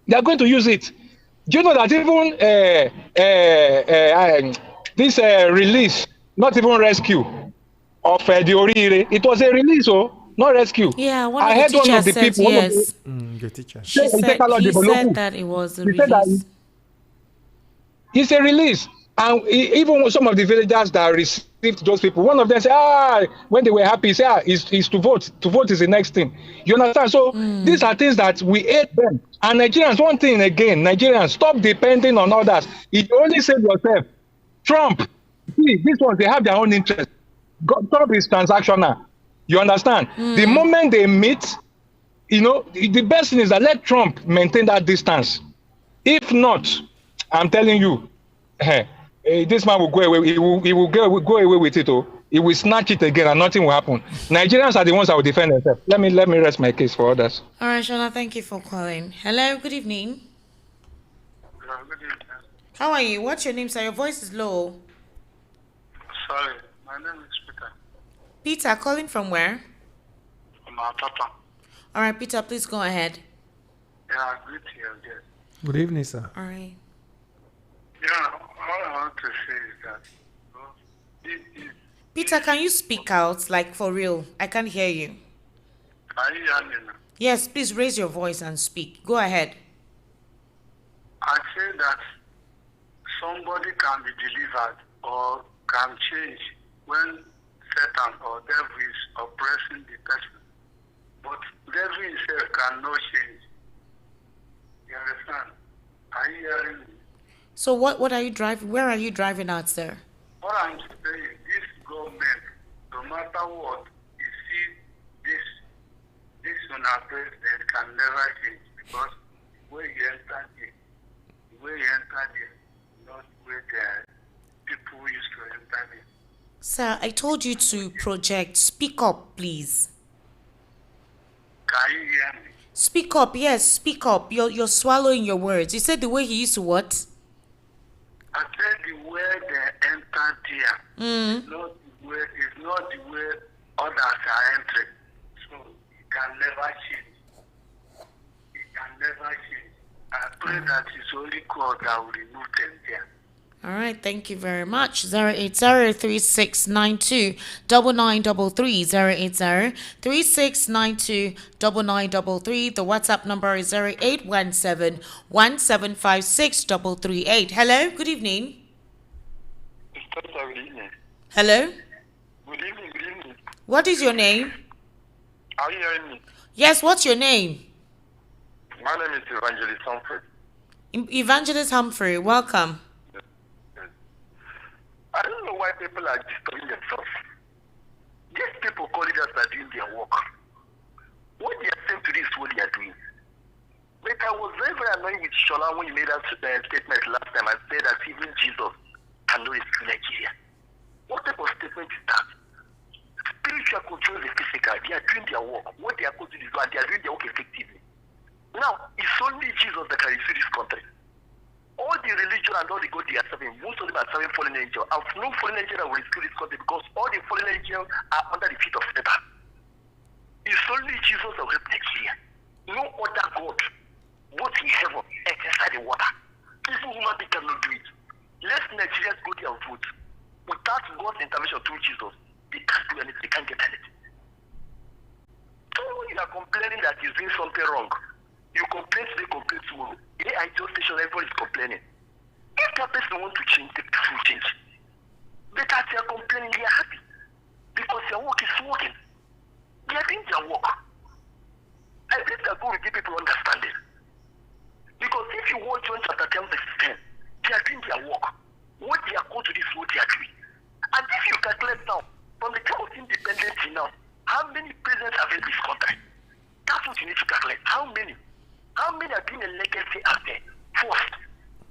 They are going to use it. Do you know that even this release, not even rescue of the Orire, it was a release, not rescue. Yeah, one of I the heard one of teachers the said people, one of yes. The teacher. He said that it was a he said that release. it's a release. And even some of the villagers that received those people, one of them said, when they were happy, say, is to vote. To vote is the next thing. You understand? So these are things that we hate them. And Nigerians, one thing again, Nigerians, stop depending on others. If you only save yourself, Trump, see, these ones, they have their own interest. Trump is transactional. You understand? The moment they meet, you know, the best thing is that let Trump maintain that distance. If not, I'm telling you, this man will go away. He will go away with it. He will snatch it again, and nothing will happen. Nigerians are the ones that will defend themselves. Let me rest my case for others. All right, Shona, thank you for calling. Hello, good evening. Good evening. How are you? What's your name, sir? Your voice is low. Sorry, my name is Peter. Peter, calling from where? From Papa. All right, Peter, please go ahead. Yeah, good to hear you. Good evening, sir. All right. Yeah, all I want to say is that Peter, can you speak out, like for real? I can't hear you. Are you hearing me now? Yes, please raise your voice and speak. Go ahead. I say that somebody can be delivered or can change when Satan or devil is oppressing the person. But devil himself cannot change. You understand? Are you hearing me? So what are you driving? Where are you driving at, sir? What I'm saying, this government, no matter what, you see this on our president can never change because where you enter there, not where the people used to enter there. Sir, I told you to project. Speak up, please. Can you hear me? Speak up, yes, speak up. You're swallowing your words. You said the way he used to what? I said the way they enter there is not the way others are entering. So it can never change. It can never change. I pray that it's only God that will remove them there. All right, thank you very much. 08036929933 08036929933. The WhatsApp number is 0817175638. Hello, good evening. Good evening. Hello. Good evening. What is your name? Are you hearing me? Yes, what's your name? My name is Evangelist Humphrey. Evangelist Humphrey, welcome. I don't know why people are disturbing themselves. These people call leaders are doing their work. What they are saying to this is what they are doing. But I was very, very annoyed with Shola when you made that statement last time and said that even Jesus cannot rescue Nigeria. What type of statement is that? Spiritual control the physical. They are doing their work. What they are going to do is they are doing their work effectively. Now, it's only Jesus that can rescue this country. All the religion and all the God they are serving, most of them are serving fallen angels. And no fallen angel that will rescue this country because all the fallen angels are under the feet of Satan. It's only Jesus that will help Nigeria. No other God, both in heaven and inside the water. Even human beings cannot do it. Let Nigerians go there and vote. Without God's intervention through Jesus, they can't do anything, they can't get anything. So when you are complaining that you're doing something wrong, you complain today, complain tomorrow. AI just station, everybody is complaining. If that person want to change, the person will change. But as they are complaining, they are happy. Because their work is working. They are doing their work. I believe that God will give people understanding. Because if you watch John chapter 10 verse 10, they are doing their work. What they are called to this is what they are doing. And if you calculate now, from the time of independence till now, how many presidents have in this country? That's what you need to calculate. How many? How many are doing a legacy out there? First,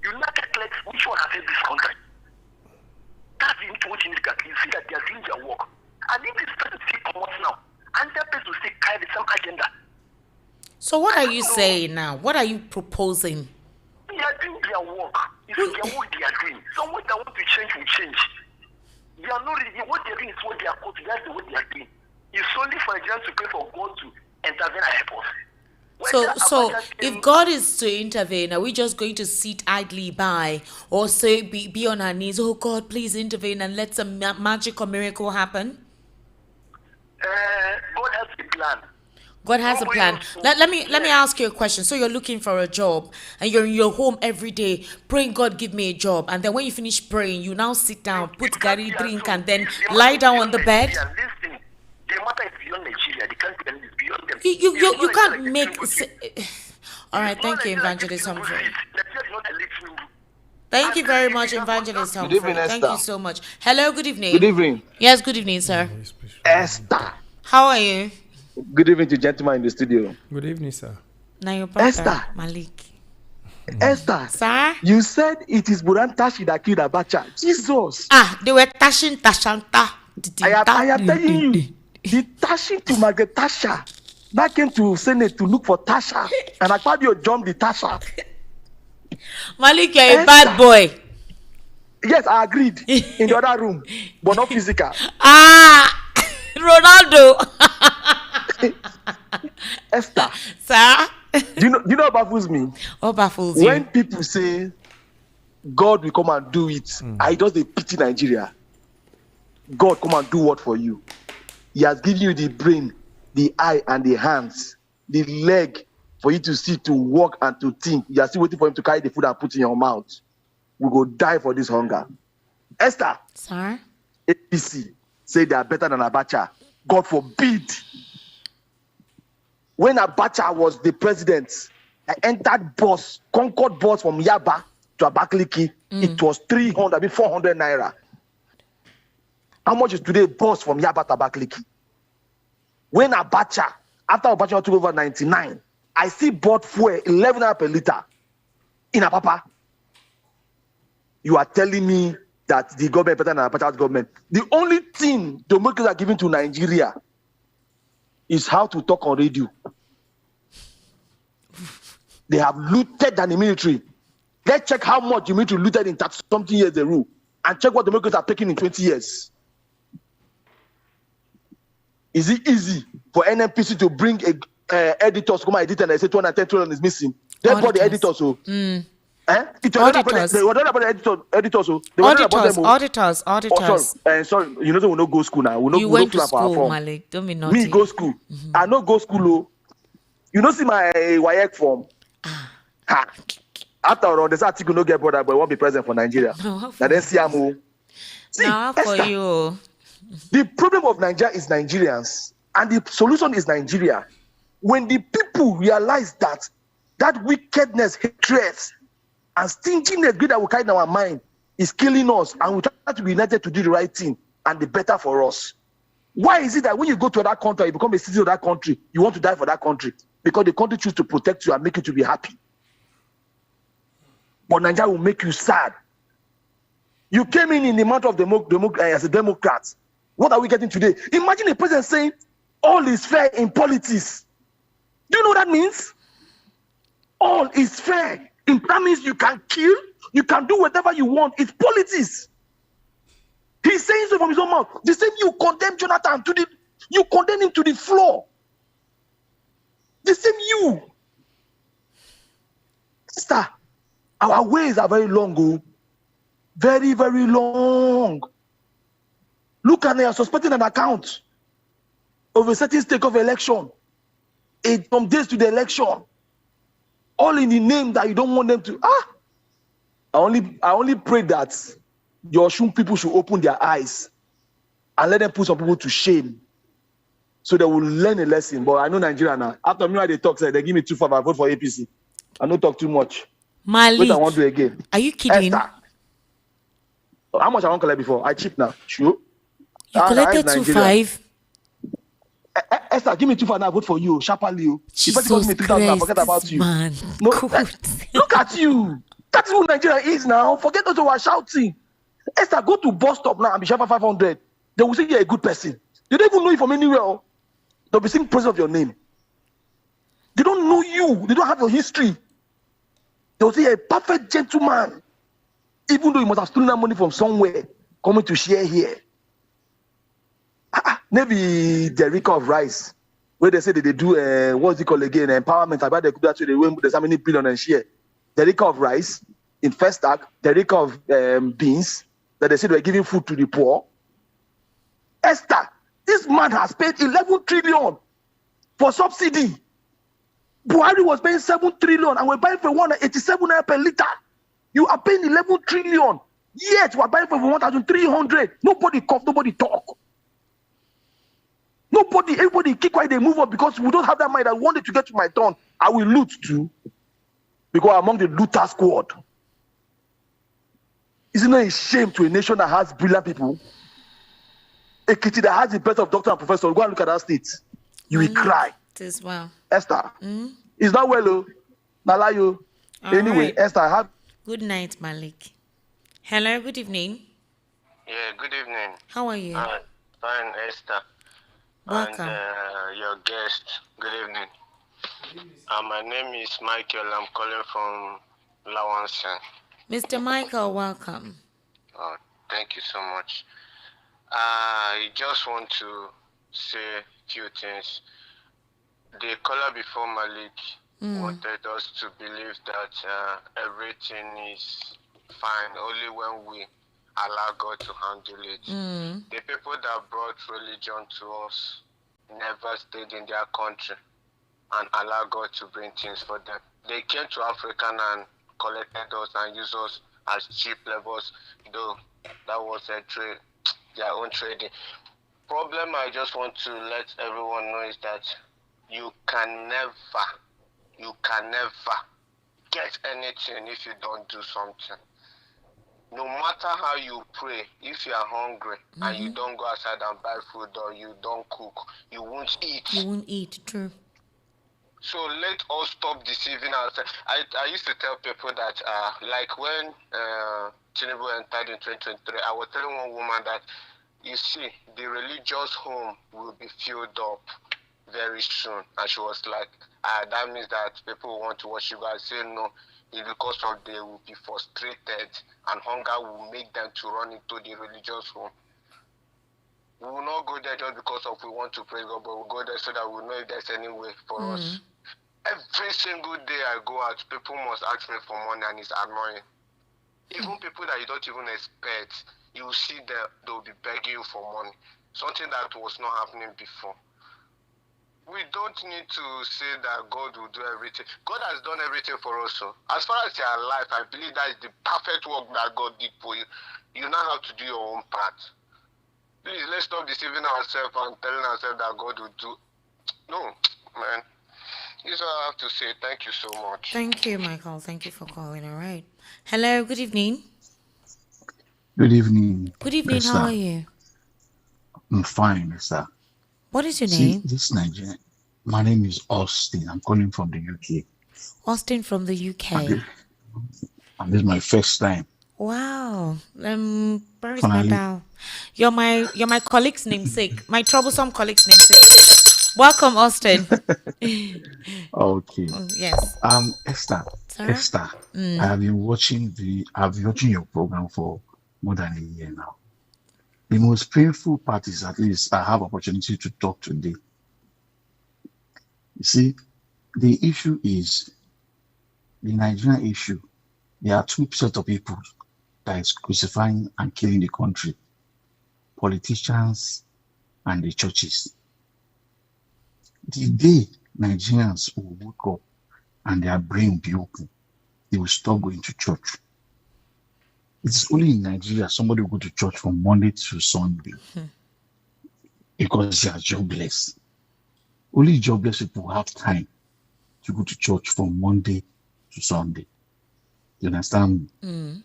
you not calculate which one has helped this country. That's the what you need to calculate. You see that they are doing their work. And if they start to see So what are you saying now? What are you proposing? They are doing their work. It's their work they are doing. Someone that want to change will change. They are not really, what they are doing is what they are quoting. That's what they are doing. It's only for Nigerians to pray for God to intervene and help us. So if God is to intervene, are we just going to sit idly by or say be on our knees? Oh God, please intervene and let some magic or miracle happen. God has a plan. God has a plan. Let me ask you a question. So you're looking for a job and you're in your home every day praying, God give me a job, and then when you finish praying, you now sit down, put gari drink, and then lie down on the bed. Listen, the matter is beyond Nigeria. The country is beyond them. You can't make. All right, thank you, Evangelist Humphrey. Thank you very much, Evangelist Humphrey. Thank you so much. Hello, good evening. Good evening. Yes, good evening, sir. Esther. How are you? Good evening to gentlemen in the studio. Good evening, sir. Now your brother, Esther. Malik. Esther. Sir? You said it is Burantashi that killed Abacha. Jesus. They were tashing Tashanta. I am telling you, the tashing to Margaret Tasha. That came to Senate to look for Tasha. And Akpabio jumped the Tasha. Malik, you're a bad boy. Yes, I agreed. In the other room, but not physical. Ronaldo. Esther. Sir? Do you know what baffles me? What baffles you? When people say God will come and do it, I just pity Nigeria. God come and do what for you? He has given you the brain, the eye, and the hands, the leg for you to see, to walk, and to think. You are still waiting for him to carry the food and put in your mouth. We go die for this hunger. Esther. Sir? APC say they are better than Abacha. God forbid. When Abacha was the president, I entered bus, Concord bus from Yaba to Abakaliki. It was 400 naira. How much is today bus from Yaba to Abakaliki? When Abacha, after Abacha took over 99, I see bought fuel 11 naira per liter in Apapa. You are telling me that the government is better than Abacha's government. The only thing the Democrats are giving to Nigeria is how to talk on radio. They have looted than the military. Let's check how much the military looted in 30-something years they rule, and check what the Democrats are taking in 20 years. Is it easy for NNPC to bring editors come and edit and they say 210 trillion is missing? They brought the editors. Auditors. Sorry, you know we no go school now. You went to school, Malik. Don't be naughty. Me go school. I no go school. You know see my WAEC form. After all, this article no get brother, but it won't be present for Nigeria. Now then see I'm for you. The problem of Nigeria is Nigerians, and the solution is Nigeria. When the people realize that wickedness, hatred, and stinginess, greed that we carry in our mind is killing us, and we try to be united to do the right thing and the better for us. Why is it that when you go to that country, you become a citizen of that country, you want to die for that country? Because the country chooses to protect you and make you to be happy. But Nigeria will make you sad. You came in the month of as a Democrat. What are we getting today? Imagine a president saying all is fair in politics. Do you know what that means? All is fair. That means you can kill, you can do whatever you want. It's politics. He's saying so from his own mouth. The same you condemn Jonathan you condemn him to the floor. The same you. Sister, our ways are very long, oh. Very, very long. Look at, they are suspecting an account of a certain stake of election. From days to the election. All in the name that you don't want them to. I only pray that your Osun people should open their eyes and let them put some people to shame, so they will learn a lesson. But I know Nigeria now. After me, they talk, say they give me 2 I vote for APC. I don't talk too much. Malik, wait, I want to do again. Are you kidding? Esther. How much I want to collect before? I cheap now. Sure. You collected 2.5. Esther, give me 2.5 now. I vote for you. Sharply, you. Jesus Christ, I forget about you. Man. No, look at you. That's who Nigeria is now. Forget those who are shouting. Esther, go to bus stop now and be sharp 500. They will say you're a good person. You don't even know you from anywhere. They'll be seeing praise of your name. They don't know you. They don't have your history. They'll say a perfect gentleman, even though you must have stolen that money from somewhere, coming to share here. Maybe the Rica of rice, where they say that they do what's it called again? Empowerment. About they could actually win there's how many billion and share. The Rica of rice in first act, the Rica of beans that they say they're giving food to the poor. Esther, this man has paid 11 trillion for subsidy. Buhari was paying 7 trillion and we're buying for 187 naira per liter. You are paying 11 trillion. Yet we're buying for 1,300. Nobody cough, nobody talk. Nobody, everybody keep quiet, they move up because we don't have that mind. I wanted to get to my turn. I will loot too. Because I'm among the looter squad. Isn't it a shame to a nation that has brilliant people? Ekiti that has the best of doctor and professor. Go and look at that state. You will cry. It is well. Esther. It's not well, oh. Nalayo. Anyway, right. Esther, I have. Good night, Malik. Hello, good evening. Yeah, good evening. How are you? Fine, Esther. Welcome. And your guest, good evening. My name is Michael. I'm calling from Lawansen. Mr. Michael, welcome. Oh, thank you so much. I just want to say a few things. The caller before Malik wanted us to believe that everything is fine only when we allow God to handle it. The people that brought religion to us never stayed in their country and allowed God to bring things for them. They came to Africa and collected us and used us as cheap levels, though that was their own trading. Problem I just want to let everyone know is that you can never get anything if you don't do something. No matter how you pray, if you are hungry and you don't go outside and buy food or you don't cook, you won't eat. You won't eat, true. So let us stop deceiving ourselves. I used to tell people that, like when Tinubu entered in 2023, I was telling one woman that, you see, the religious home will be filled up very soon. And she was like, that means that people want to worship God. I say no, it's because of they will be frustrated and hunger will make them to run into the religious home. We will not go there just because of we want to praise God, but we'll go there so that we'll know if there's any way for us. Every single day I go out, people must ask me for money and it's annoying. Even people that you don't even expect, you will see that they'll be begging you for money. Something that was not happening before. We don't need to say that God will do everything. God has done everything for us. So as far as you are alive, I believe that is the perfect work that God did for you. You now have to do your own part. Please, let's stop deceiving ourselves and telling ourselves that God will do. No, man. This is all I have to say. Thank you so much. Thank you, Michael. Thank you for calling. All right. Hello, good evening. Good evening. Good evening. Esther. How are you? I'm fine, Esther. What is your See, name? this Nigerian. My name is Austin. I'm calling from the UK. Austin from the UK. And this is my first time. Wow. Where is my Finally. bow? You're my colleague's namesake. My troublesome colleague's namesake. Welcome, Austin. Okay. Yes. Esther. Sarah? Esther. I have been watching your program for more than a year now. The most painful part is at least I have opportunity to talk today. You see, the issue is the Nigerian issue. There are two sets of people that is crucifying and killing the country. Politicians and the churches. The day Nigerians will wake up and their brain will be open, they will stop going to church. It's only in Nigeria somebody will go to church from Monday to Sunday because they are jobless. Only jobless people have time to go to church from Monday to Sunday. You understand me?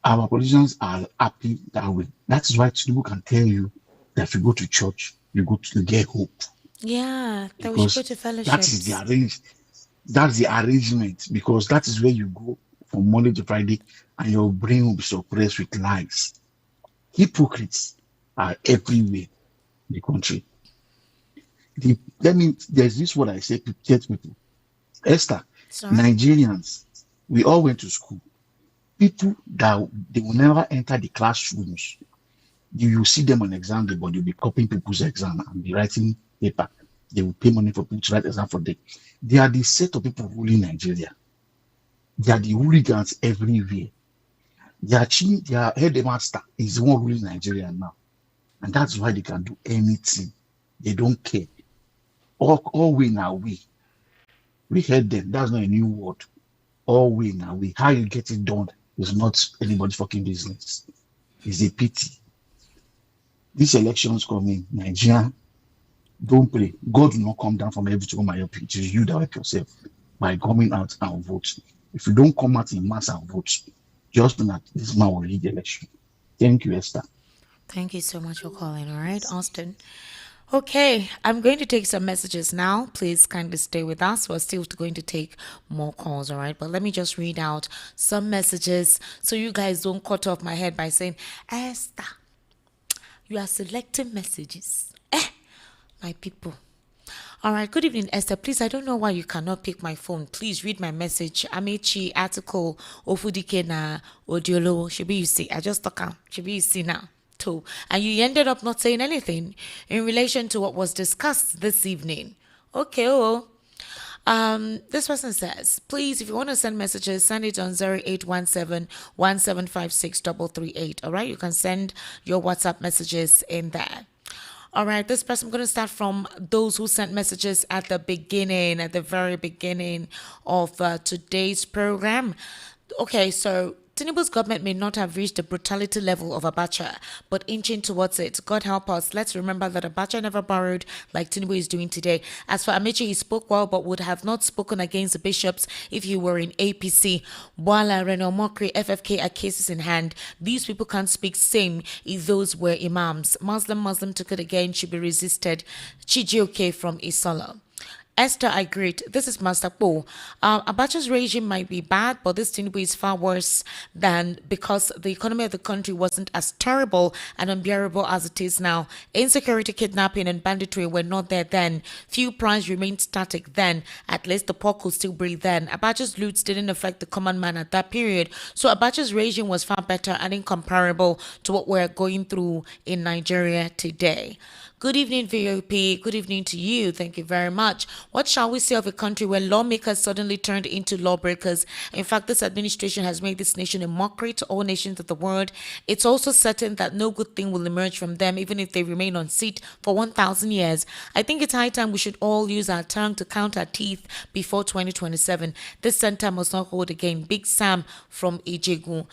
Our politicians are happy that way. That is why Tinubu can tell you that if you go to church, you get hope. Yeah, that we should go to fellowship. That's the arrangement, because that is where you go from Monday to Friday and your brain will be suppressed with lies. Hypocrites are everywhere in the country. There's this what I say to get people. Esther, Sorry. Nigerians, we all went to school. People that they will never enter the classrooms. You see them on exam day, but you'll be copying people's exam and be writing paper. They will pay money for people to write exam for them. They are the set of people ruling Nigeria. They are the hooligans everywhere. Their headmaster is the one ruling Nigeria now. And that's why they can do anything. They don't care. All way now we. We heard them. That's not a new word. All way now we. How you get it done is not anybody's fucking business. It's a pity. These elections coming, Nigeria, don't pray. God will not come down from heaven to come and help you. It is you that help yourself by coming out and vote. If you don't come out in mass and vote, just know that this man will lead the election. Thank you, Esther. Thank you so much for calling. All right, Austin. Okay, I'm going to take some messages now. Please kindly stay with us. We're still going to take more calls, all right? But let me just read out some messages so you guys don't cut off my head by saying, Esther, you are selecting messages. My people. All right, good evening, Esther. Please, I don't know why you cannot pick my phone. Please read my message. Amechi article, Ofudike na Odiolo. Should you see? I just talk out. Should you see now? Too. And you ended up not saying anything in relation to what was discussed this evening. Okay, this person says, please, if you want to send messages, send it on 0817 1756 338. All right, you can send your WhatsApp messages in there. All right, this person, I'm going to start from those who sent messages at the beginning, at the very beginning of today's program. Okay, so Tinubu's government may not have reached the brutality level of Abacha, but inching towards it. God help us. Let's remember that Abacha never borrowed like Tinubu is doing today. As for Amechi, he spoke well, but would have not spoken against the bishops if he were in APC. Boala, Reno, Mokri, FFK are cases in hand. These people can't speak same if those were imams. Muslim took it again, should be resisted. Chijioke from Isola. Esther, I agree. This is Master Po. Abacha's regime might be bad, but this Tinubu is far worse than because the economy of the country wasn't as terrible and unbearable as it is now. Insecurity, kidnapping, and banditry were not there then. Fuel price remained static then. At least the poor could still breathe then. Abacha's loots didn't affect the common man at that period. So Abacha's regime was far better and incomparable to what we're going through in Nigeria today. Good evening, VOP. Good evening to you. Thank you very much. What shall we say of a country where lawmakers suddenly turned into lawbreakers? In fact, this administration has made this nation a mockery to all nations of the world. It's also certain that no good thing will emerge from them, even if they remain on seat for 1,000 years. I think it's high time we should all use our tongue to count our teeth before 2027. This center must not hold again. Big Sam from Ejegu.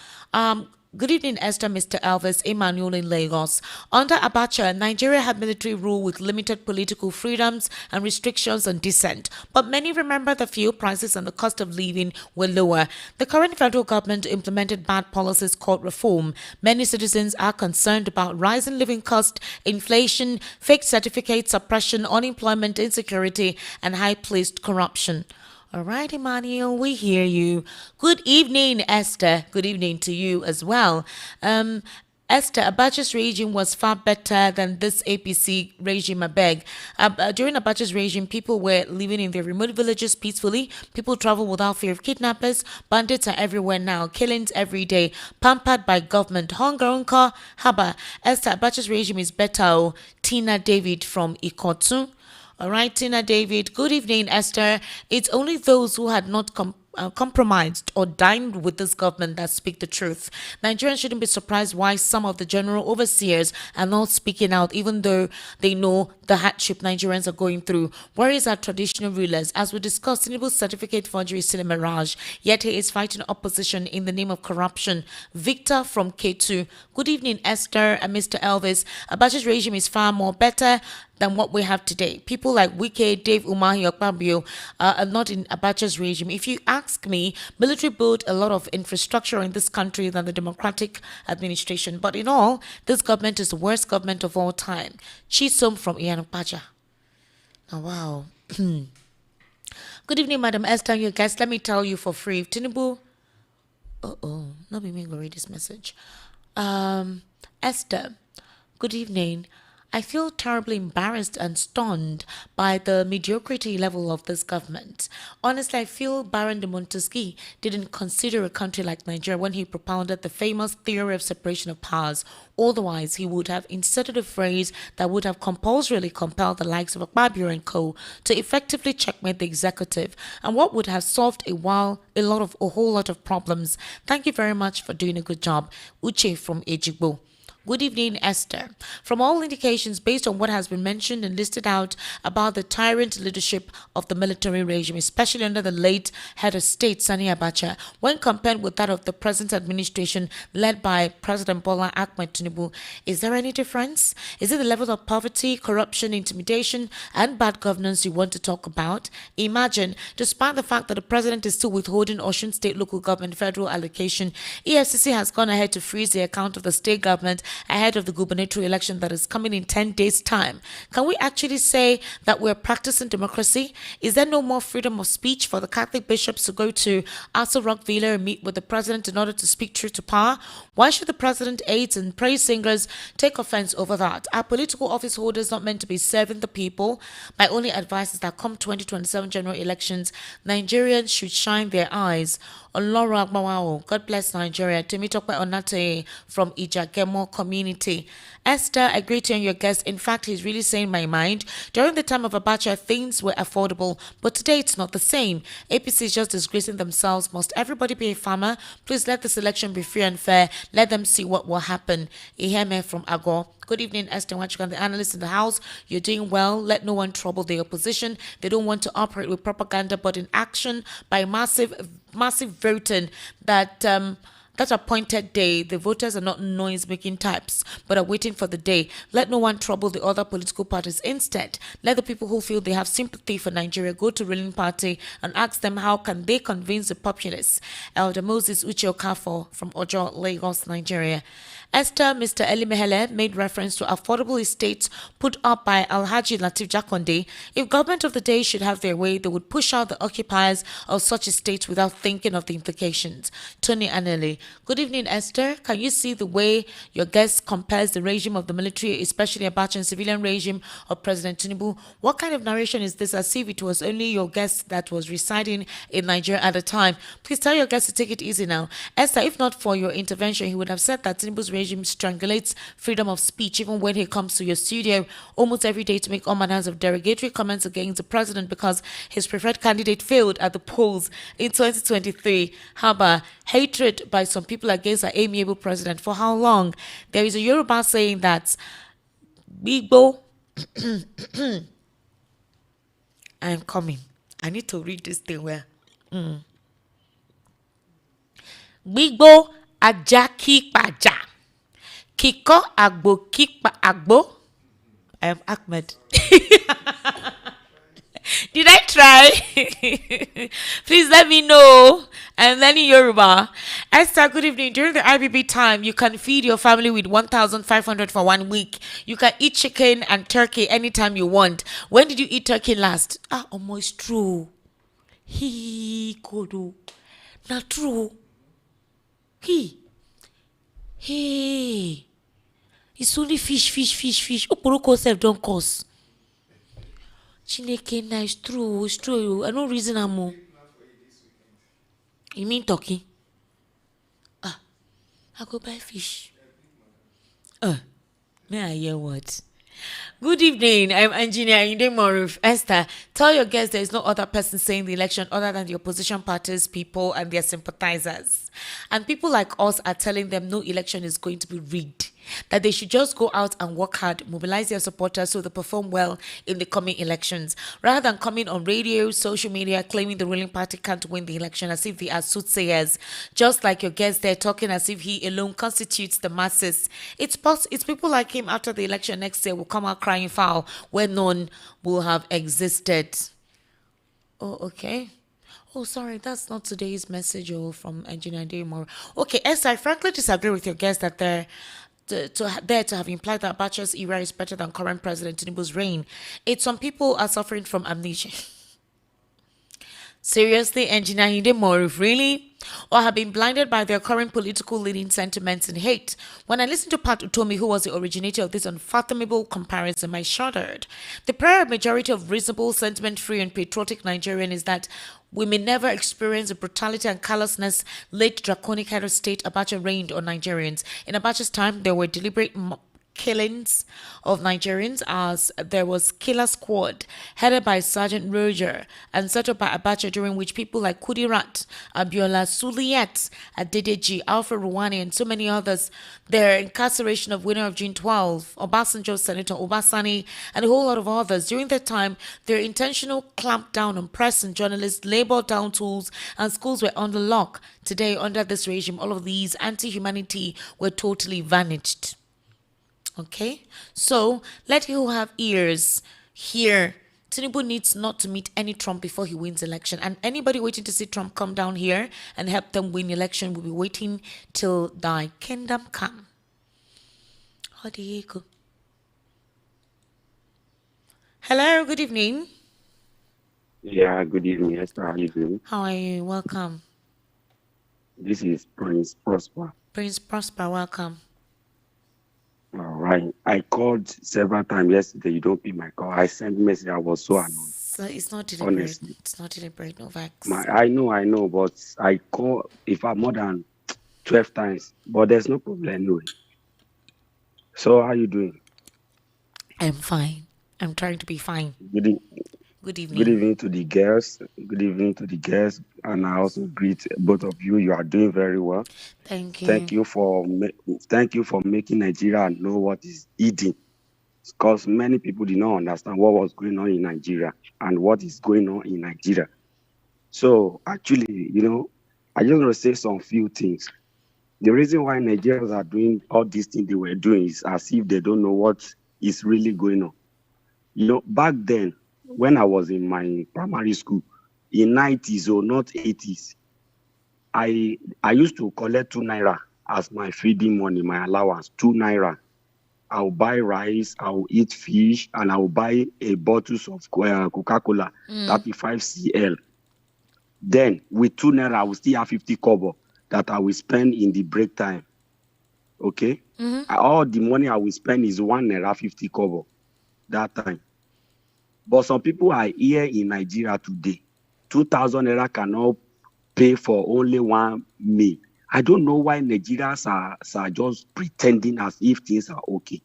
Good evening, Esther, Mr. Elvis, Emmanuel in Lagos. Under Abacha, Nigeria had military rule with limited political freedoms and restrictions on dissent. But many remember the fuel prices and the cost of living were lower. The current federal government implemented bad policies called reform. Many citizens are concerned about rising living cost, inflation, fake certificates, suppression, unemployment, insecurity, and high-placed corruption. All right, Emmanuel, we hear you. Good evening, Esther. Good evening to you as well. Esther, Abacha's regime was far better than this APC regime, I beg. During Abacha's regime, people were living in their remote villages peacefully. People travel without fear of kidnappers. Bandits are everywhere now. Killings every day. Pampered by government. Hunger, unka, haba. Esther, Abacha's regime is better. Oh. Tina David from Ikotu. All right, Tina David. Good evening, Esther. It's only those who had not compromised or dined with this government that speak the truth. Nigerians shouldn't be surprised why some of the general overseers are not speaking out, even though they know the hardship Nigerians are going through. Where is our traditional rulers? As we discussed, Tinubu's certificate forgery is still a mirage, yet he is fighting opposition in the name of corruption. Victor from K2. Good evening, Esther and Mr. Elvis. Abacha's regime is far more better than what we have today. People like Wike, Dave Umahi, Okpabio are not in Abacha's regime. If you ask me, military built a lot of infrastructure in this country than the democratic administration. But in all, this government is the worst government of all time. Chisom from Iyanokpaja. Oh, wow. Good evening, Madam Esther. You guys, let me tell you for free. If Tinubu... not be me go read this message. Esther, good evening. I feel terribly embarrassed and stunned by the mediocrity level of this government. Honestly, I feel Baron de Montesquieu didn't consider a country like Nigeria when he propounded the famous theory of separation of powers. Otherwise, he would have inserted a phrase that would have compulsorily compelled the likes of Akpabio and co. to effectively checkmate the executive, and what would have solved a whole lot of problems. Thank you very much for doing a good job. Uche from Ejigbo. Good evening, Esther. From all indications, based on what has been mentioned and listed out about the tyrant leadership of the military regime, especially under the late head of state, Sani Abacha, when compared with that of the present administration led by President Bola Ahmed Tinubu, is there any difference? Is it the level of poverty, corruption, intimidation, and bad governance you want to talk about? Imagine, despite the fact that the president is still withholding Osun State local government federal allocation, EFCC has gone ahead to freeze the account of the state government ahead of the gubernatorial election that is coming in 10 days' time. Can we actually say that we're practicing democracy? Is there no more freedom of speech for the Catholic bishops to go to Aso Rock Villa and meet with the president in order to speak truth to power? Why should the president, aides, and praise singers take offense over that? Are political office holders not meant to be serving the people? My only advice is that come 2027 general elections, Nigerians should shine their eyes on Laura Agbawawo. God bless Nigeria. Temitope Onate from Ijagemo community. Esther, I greet you and your guest. In fact, he's really saying my mind. During the time of Abacha, things were affordable, but today it's not the same. APC is just disgracing themselves. Must everybody be a farmer? Please let this election be free and fair. Let them see what will happen. Iheme from Agor. Good evening, Esther Wachukan, the analyst in the house. You're doing well. Let no one trouble the opposition. They don't want to operate with propaganda, but in action by massive voting that appointed day, the voters are not noise-making types, but are waiting for the day. Let no one trouble the other political parties. Instead, let the people who feel they have sympathy for Nigeria go to ruling party and ask them how can they convince the populace. Elder Moses Uche Okafor from Ojo, Lagos, Nigeria. Esther, Mr. Eli Mehele made reference to affordable estates put up by Alhaji Latif Jakonde. If government of the day should have their way, they would push out the occupiers of such estates without thinking of the implications. Tony Anele. Good evening, Esther. Can you see the way your guest compares the regime of the military, especially Abacha and civilian regime of President Tinubu? What kind of narration is this, as if it was only your guest that was residing in Nigeria at the time? Please tell your guest to take it easy now. Esther, if not for your intervention, he would have said that Tinubu's regime strangulates freedom of speech even when he comes to your studio almost every day to make all manners of derogatory comments against the president because his preferred candidate failed at the polls in 2023. How about hatred by some people against our amiable president? For how long? There is a Yoruba saying that Bigbo I am coming. I need to read this thing well. Bigbo Ajaki Paja. Kiko Agbo Kikpa Agbo. I am Ahmed. Did I try? Please let me know. I'm learning Yoruba. Esther, good evening. During the IBB time, you can feed your family with 1,500 for 1 week. You can eat chicken and turkey anytime you want. When did you eat turkey last? Almost true. He kodo. Not true. Hey. It's only fish. Oporoko self don't cost. Chineke, na it's true. I no reason am. You mean turkey? I go buy fish. May I hear what? Good evening. I'm Engineer Inde Moruf. Esther, tell your guests there is no other person saying the election other than the opposition parties, people, and their sympathizers. And people like us are telling them no election is going to be rigged. That they should just go out and work hard, mobilize their supporters so they perform well in the coming elections, rather than coming on radio, social media, claiming the ruling party can't win the election as if they are soothsayers. Just like your guest there talking as if he alone constitutes the masses. It's people like him after the election next year will come out crying foul where none will have existed. Oh, okay. Oh, sorry, that's not today's message from Engineer Daymore. Okay, Esther, I frankly disagree with your guest that to have implied that Abacha's era is better than current President Tinubu's reign. Some people are suffering from amnesia. Seriously, Engineer Hinde Morif, really? Or have been blinded by their current political leading sentiments and hate? When I listened to Pat Utomi, who was the originator of this unfathomable comparison, I shuddered. The prayer majority of reasonable, sentiment-free and patriotic Nigerian is that we may never experience the brutality and callousness late draconic head of state Abacha reigned on Nigerians. In Abacha's time, there were deliberate killings of Nigerians as there was killer squad headed by Sergeant Roger and set up by Abacha, during which people like Kudirat, Abiola, Suliet, Adedeji, Alpha Ruwani and so many others, their incarceration of winner of June 12, Obasanjo, Senator Obasani and a whole lot of others. During that time, their intentional clampdown on press and journalists, labor down tools and schools were under lock. Today, under this regime, all of these anti-humanity were totally vanished. Okay, so let he who have ears hear. Tinubu needs not to meet any Trump before he wins election, and anybody waiting to see Trump come down here and help them win election will be waiting till thy kingdom come. How do you go? Hello, good evening. Yeah, good evening, Esther. How are you doing? How are you? Welcome. This is Prince Prosper. Prince Prosper, welcome. All right. I called several times yesterday. You don't pick my call. I sent message. I was so annoyed. So it's not deliberate. Honestly. It's not deliberate, no vex. I know, but I call if I'm more than 12 times. But there's no problem anyway. So how are you doing? I'm fine. I'm trying to be fine. Good evening. Good evening. Good evening to the girls. Good evening to the guests. And I also greet both of you. You are doing very well. Thank you. Thank you for making Nigeria know what is eating. Because many people did not understand what was going on in Nigeria and what is going on in Nigeria. So actually, I just want to say some few things. The reason why Nigerians are doing all these things they were doing is as if they don't know what is really going on. Back then, when I was in my primary school, in 90s or not 80s, I used to collect 2 naira as my feeding money, my allowance, 2 naira. I'll buy rice, I'll eat fish, and I'll buy a bottles of Coca-Cola, 35 cl. Then, with 2 naira, I will still have 50 kobo that I will spend in the break time. Okay? All the money I will spend is 1 naira 50 kobo that time. But some people are here in Nigeria today. 2,000 naira cannot pay for only 1 meal. I don't know why Nigerians are just pretending as if things are okay.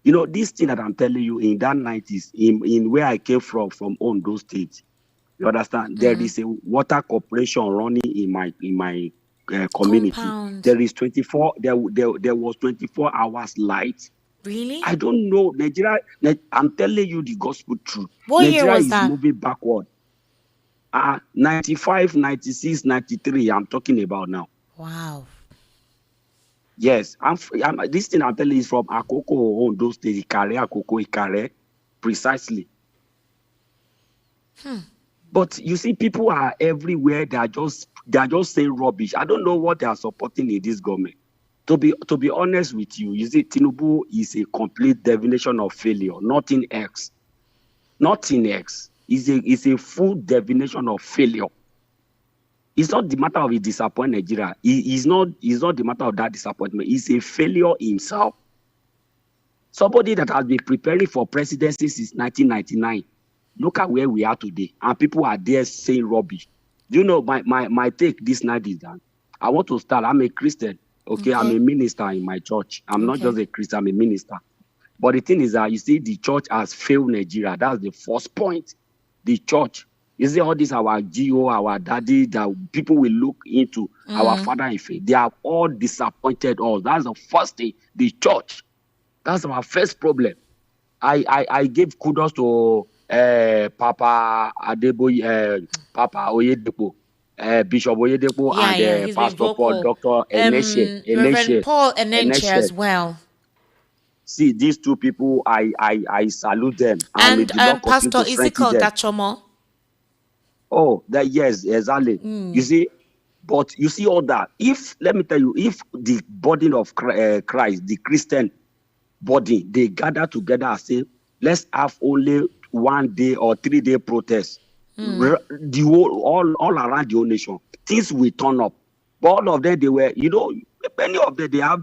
This thing that I'm telling you in that 90s, in where I came from Ondo State, you understand? There is a water corporation running in my community. Compound. There is 24. There was 24 hours light. Really? I don't know. Nigeria. I'm telling you the gospel truth. What Nigeria year was is that? moving backward. 95, 96, 93. I'm talking about now. Wow. Yes, this thing I'm telling you is from Akoko, Ondo State, Ikare, precisely. But you see, people are everywhere. They are just saying rubbish. I don't know what they are supporting in this government. To be honest with you, you see, Tinubu is a complete definition of failure. Nothing else. Nothing else. It's a full definition of failure. It's not the matter of he disappoint Nigeria. It's not the matter of that disappointment. It's a failure himself. Somebody that has been preparing for presidency since 1999. Look at where we are today. And people are there saying rubbish. Do you know my take this night is that I want to start. I'm a Christian. Okay? I'm a minister in my church. I'm not just a Christian, I'm a minister. But the thing is that you see the church has failed Nigeria. That's the first point. The church. You see all this, our GO, our daddy, that people will look into, our father in faith. They have all disappointed us. That's the first thing. The church. That's our first problem. I gave kudos to Papa Adeboye, Papa Oyedepo, Bishop Oyedepo, and Pastor Paul, Dr. Eneshe. Reverend Paul Enenche as well. See, these two people, I salute them. And Pastor Ezekiel Dachomo. Oh, yes, exactly. You see, but you see all that. Let me tell you, if the body of Christ, the Christian body, they gather together and say, let's have only 1 day or 3 day protest. the whole all around the whole nation. Things will turn up. But all of them, they were, many of them, they have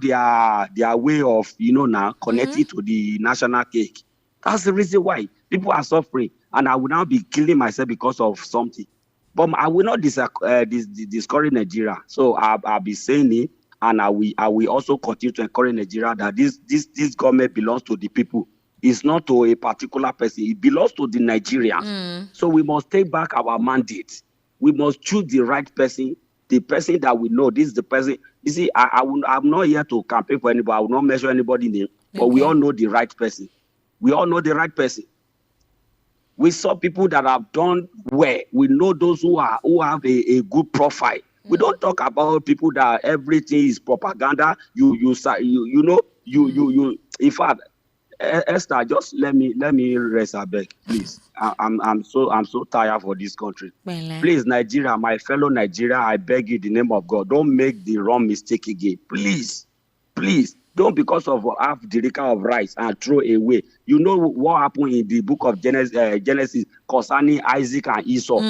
their way of, now connecting to the national cake. That's the reason why people are suffering. And I will now be killing myself because of something. But I will not discourage Nigeria. So I'll be saying it, and I will also continue to encourage Nigeria that this government belongs to the people. It's not to a particular person. It belongs to the Nigerians. So we must take back our mandate. We must choose the right person, the person that we know. This is the person. You see, I'm not here to campaign for anybody. I will not measure anybody's name, but we all know the right person. We all know the right person. We saw people that have done well. We know those who have a good profile. We don't talk about people that everything is propaganda. In fact, Esther, just let me rest a bit, please. I'm so tired for this country. Please, Nigeria, my fellow Nigeria, I beg you in the name of God, don't make the wrong mistake again. Please, don't because of half the rika of rice and throw away. You know what happened in the book of Genesis concerning Isaac and Esau.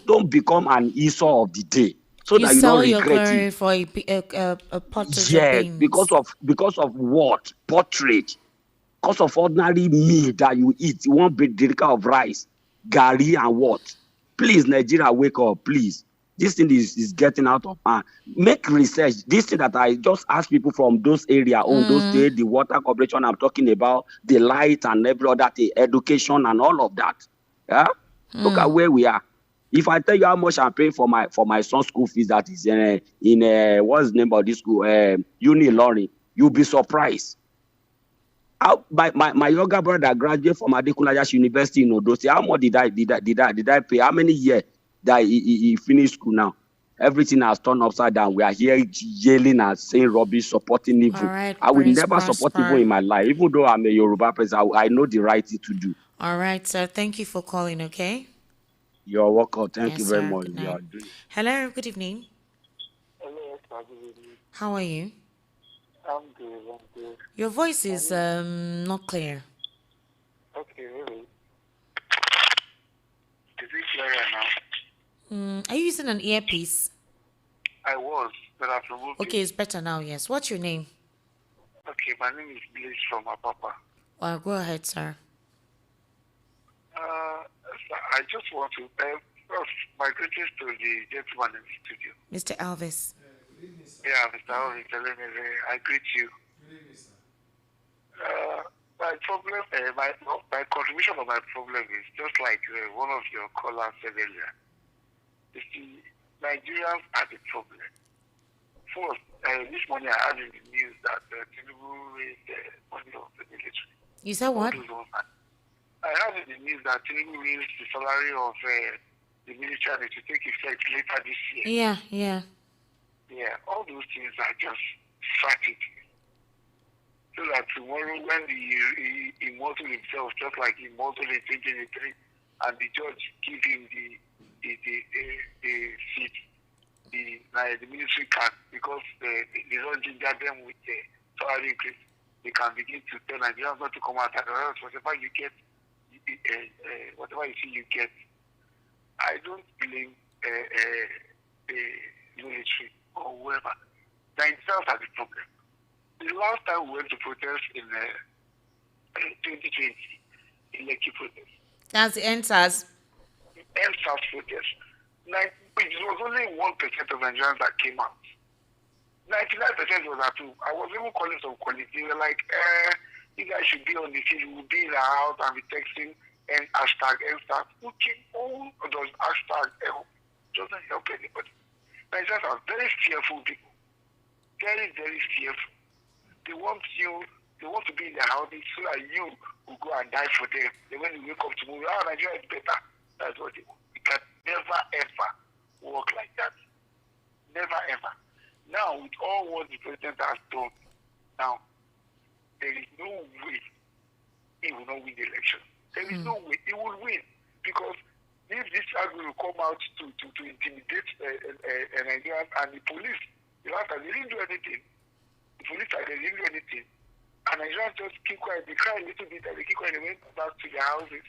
Don't become an Esau of the day, so that you sell don't your regret glory it. for a pottage of Yes, beans. because of what? Portrait. Because of ordinary meal that you eat, you want big rika of rice, gari and what? Please, Nigeria, wake up, please. This thing is getting out of hand. Make research. This thing that I just ask people from those areas, on those states, the water corporation I'm talking about, the light and every other thing, education and all of that. Yeah? Look at where we are. If I tell you how much I'm paying for my son's school fees, that is in what's the name of this school? Uni Learning, you'll be surprised. My younger brother graduated from Adekunle University in Odo State. How much did I pay? How many years that he finished school now? Everything has turned upside down. We are here yelling and saying rubbish, supporting evil. Right, I will Prince never support Prosper. evil in my life. Even though I'm a Yoruba person, I know the right thing to do. All right, sir. Thank you for calling, okay? You're welcome. Thank you Yes, very sir. much. Good You are night. doing. Hello, good evening. Hello, sir. Good evening. How are you? I'm good. Your voice is not clear. Okay, really. Is it clearer now? Are you using an earpiece? I was, but I've removed Okay, it. it's better now, yes. What's your name? Okay, my name is Blaze from Apapa. Go ahead, sir. Sir, I just want to first, my greetings to the gentleman in the studio. Mr. Elvis. Yeah, Mr. Elvis, I greet you. My problem, my contribution of my problem is just like one of your callers said earlier. You see, Nigerians are the problem. First, this morning I heard in the news that Tinubu raised the money of the military. You said what? I heard in the news that Tinubu raised the salary of the military and it will take effect later this year. Yeah. Yeah, all those things are just strategy. So that tomorrow when he immortal himself, just like he immortal in 2023, and the judge give him the seat, the military card, because they don't ginger them with the salary increase, they can begin to tell Nigerians not to come out and whatever you get, whatever you see you get. I don't blame the military or whoever. Nigerians are the problem. The last time we went to protest in 2020, electric protest. That's the NSAS. NSAS protest. It was only 1% of Nigerians that came out. 99% was at home. I was even calling some colleagues. They were like, you guys should be on the field. We'll be in the house and be texting and hashtag NSAS. Looking all those hashtag help. Doesn't help anybody. Nigerians are very fearful people. Very, very fearful. They want to be in their houses so that you will go and die for them. Then when you wake up tomorrow, Nigeria is better. That's what they want. It can never ever work like that. Never ever. Now, with all what the president has done, now, there is no way he will not win the election. There is no way he will win. Because if this argument will come out to intimidate Nigerians and the police, the last time they didn't do anything. The police they didn't do anything. And Nigerians just keep quiet. They cry a little bit and they keep quiet. They went back to their houses.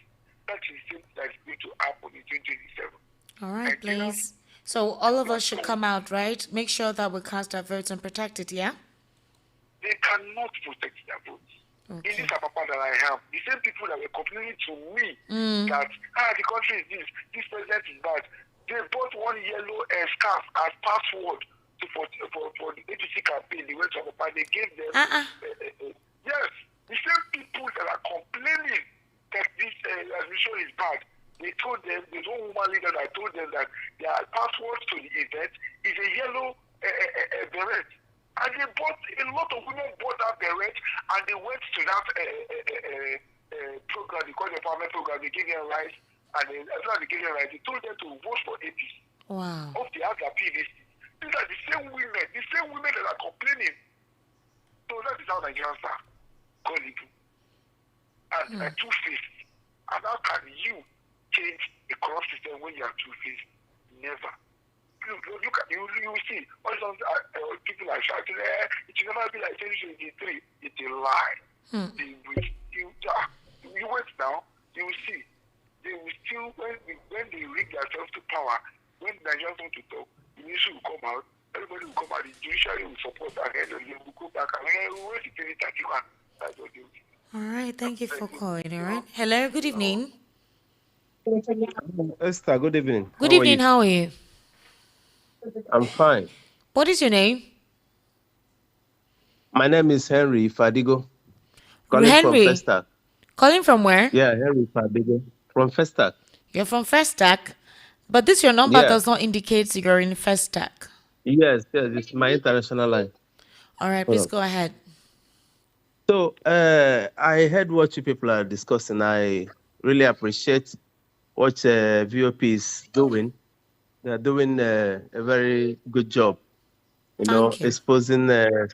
That is something that is going to happen in 2027. All right, please. So all of us should come out, right? Make sure that we cast our votes and protect it, yeah? They cannot protect their votes. Okay. In this Apapa that I have, the same people that were complaining to me that the country is this president is bad. They bought one yellow scarf as password for the APC campaign. They went to Apapa, they gave them yes, the same people that are complaining that this admission is bad. They told them, there's one woman leader that told them that their password to the event is a yellow beret. And they bought, a lot of women bought that beret and they went to that program, they call it the empowerment program, they gave them rice, and then after they gave them rice, they told them to vote for APC. Wow. Of the other PVC. These are the same women that are complaining. So that is how Nigerians are gullible and two-faced. And how can you change a corrupt system when you are two-faced? Never. Look at you see all some people are shouting, it will never be like 2023. It's a lie. You wait now, you will see. They will still when they rig themselves to power, when Nigerians want to talk, the ministry will come out, everybody will come out, the judiciary will support and then they will go back and we will wait till 2031. That's what they will do. All right, thank you for calling, all right? Hello, good evening. Esther, good evening. Good evening, how are you? I'm fine. What is your name? My name is Henry Fadigo. Calling from Henry? Festac. Calling from where? Yeah, Henry Fadigo. From Festac. You're from Festac, but your number Yeah. does not indicate you're in Festac. Yes, it's my international line. All right, please go ahead. So, I heard what you people are discussing. I really appreciate what VOP is doing. They're doing a very good job, exposing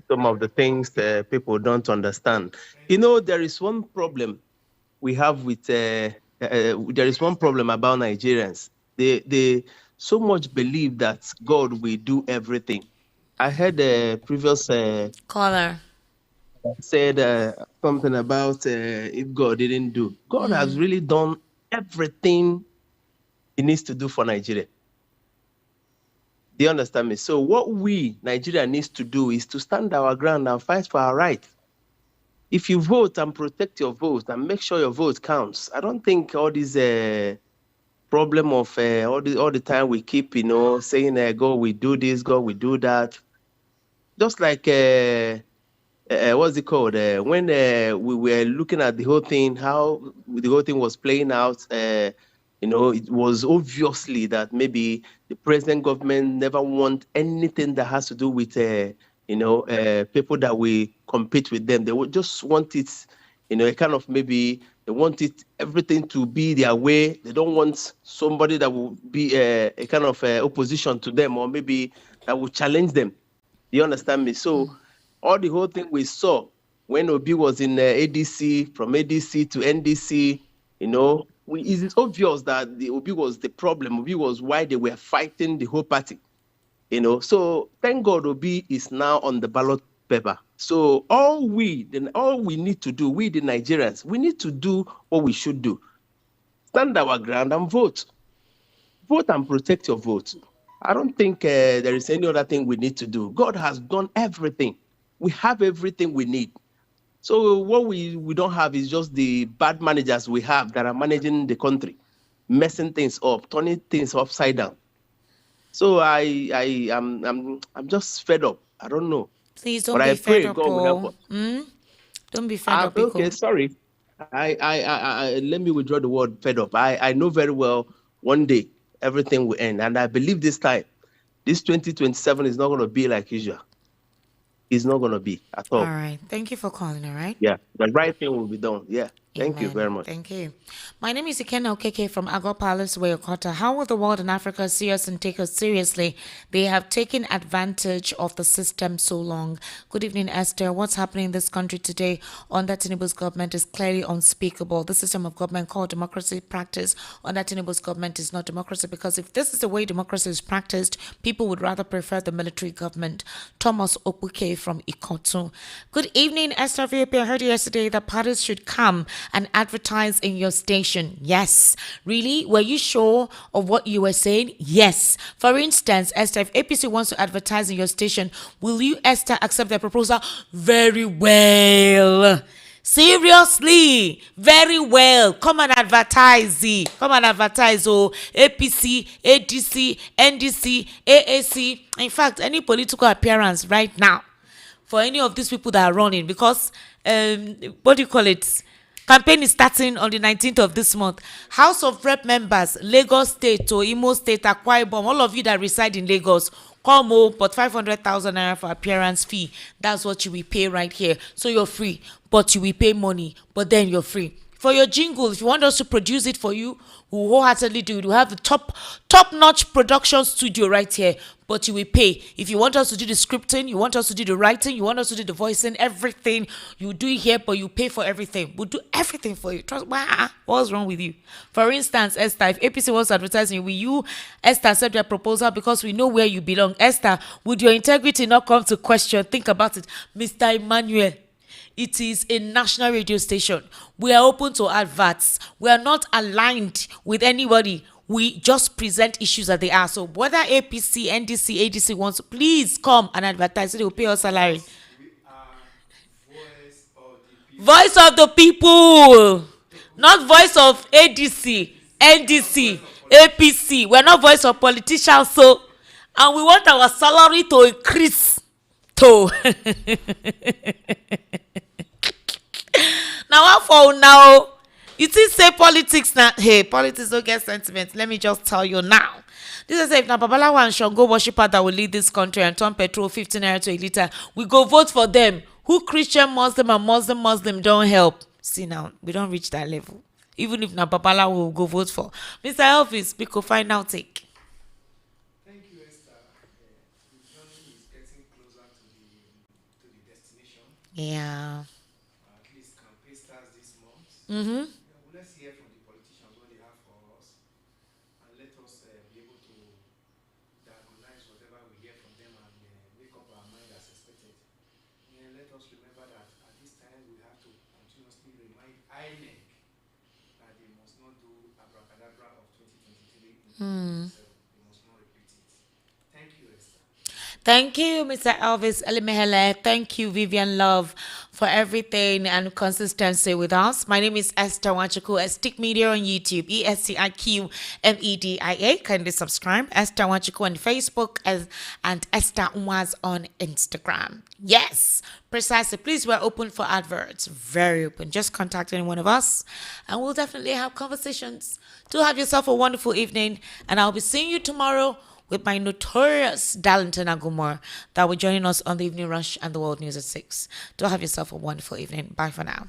some of the things people don't understand. There is one problem we have with, there is one problem about Nigerians. They so much believe that God will do everything. I heard a previous caller said something about if God didn't do. God has really done everything he needs to do for Nigeria. Do you understand me? So what we, Nigeria, needs to do is to stand our ground and fight for our rights. If you vote and protect your vote and make sure your vote counts, I don't think all this problem of all the time we keep, saying, God, we do this, God, we do that. Just like, what's it called? When we were looking at the whole thing, how the whole thing was playing out, it was obviously that maybe the present government never want anything that has to do with, people that we compete with them. They would just want it, a kind of maybe they want it everything to be their way. They don't want somebody that will be a kind of opposition to them or maybe that will challenge them. You understand me? So all the whole thing we saw when Obi was in ADC, from ADC to NDC, it's obvious that the Obi was the problem. Obi was why they were fighting the whole party. So thank God Obi is now on the ballot paper. So all we need to do, we the Nigerians, we need to do what we should do. Stand our ground and vote. Vote and protect your vote. I don't think there is any other thing we need to do. God has done everything. We have everything we need. So what we don't have is just the bad managers we have that are managing the country, messing things up, turning things upside down. So I'm just fed up. I don't know. Please don't be fed up. Don't be fed up. Okay, sorry. I let me withdraw the word fed up. I know very well one day everything will end, and I believe this time, this 2027 is not going to be like usual. It's not going to be at all. All right. Thank you for calling, all right? Yeah, the right thing will be done. Yeah. Thank you very much. Thank you. My name is Ikenna Okeke from Agro Palace, Wayokota. How will the world and Africa see us and take us seriously? They have taken advantage of the system so long. Good evening, Esther. What's happening in this country today under Tinubu's government is clearly unspeakable. The system of government called democracy practice under Tinubu's government is not democracy, because if this is the way democracy is practiced, people would rather prefer the military government. Thomas Okuke from Ikotu. Good evening, Esther VP. I heard yesterday that parties should come and advertise in your station? Yes. Really? Were you sure of what you were saying? Yes. For instance, Esther, if APC wants to advertise in your station, will you, Esther, accept their proposal? Very well. Seriously, very well. Come and advertise. Come and advertise. Oh, APC, ADC, NDC, AAC. In fact, any political appearance right now for any of these people that are running, because what do you call it? Campaign is starting on the 19th of this month. House of Rep members, Lagos State or Imo State, Akwa Ibom, all of you that reside in Lagos, come on, but 500,000 naira for appearance fee. That's what you will pay right here. So you're free, but you will pay money, but then you're free. For your jingle, if you want us to produce it for you, we'll wholeheartedly do it. We have the top-notch production studio right here, but you will pay. If you want us to do the scripting, you want us to do the writing, you want us to do the voicing, everything, you do it here, but you pay for everything. We'll do everything for you. Trust. What's wrong with you? For instance, Esther, if APC wants advertising, will you, Esther, accept your proposal because we know where you belong? Esther, would your integrity not come to question? Think about it. Mr. Emmanuel, it is a national radio station. We are open to adverts. We are not aligned with anybody. We just present issues that they are. So whether APC, NDC, ADC wants to, please come and advertise. They will pay your salary. Voice of the people. Not voice of ADC, NDC, APC. We're not voice of politicians. So, and we want our salary to increase. To. Now what for now? You still say politics now? Hey, politics don't get sentiment. Let me just tell you now. This is if na Babalawo and Shango worshiper that will lead this country and turn petrol 15 naira to a liter. We go vote for them. Who Christian, Muslim, and Muslim don't help. See now, we don't reach that level. Even if na Babalawo will go vote for. Mr. Elvis, we could find out take. Thank you, Esther. The journey is getting closer to the destination. Yeah. At least campaign starts this month. Mm-hmm. Well, let's hear from the politicians what they have for us, and let us be able to diagnose whatever we hear from them and make up our mind as expected. And let us remember that at this time we have to continuously remind INEC that they must not do abracadabra of 2023 in 2027. They must not repeat it. Thank you, Esther. Thank you, Mr. Elvis Elimehele. Thank you, Vivian Love, for everything and consistency with us. My name is Esther Wanchuku, Stick Media on YouTube, ESTIQMEDIA. Kindly subscribe. Esther Wanchuku on Facebook and Esther Nwaz on Instagram. Yes, precisely. Please, we're open for adverts. Very open. Just contact any one of us and we'll definitely have conversations. Do have yourself a wonderful evening, and I'll be seeing you tomorrow with my notorious Darlington Agumor that will join us on the Evening Rush and the World News at 6. Do have yourself a wonderful evening. Bye for now.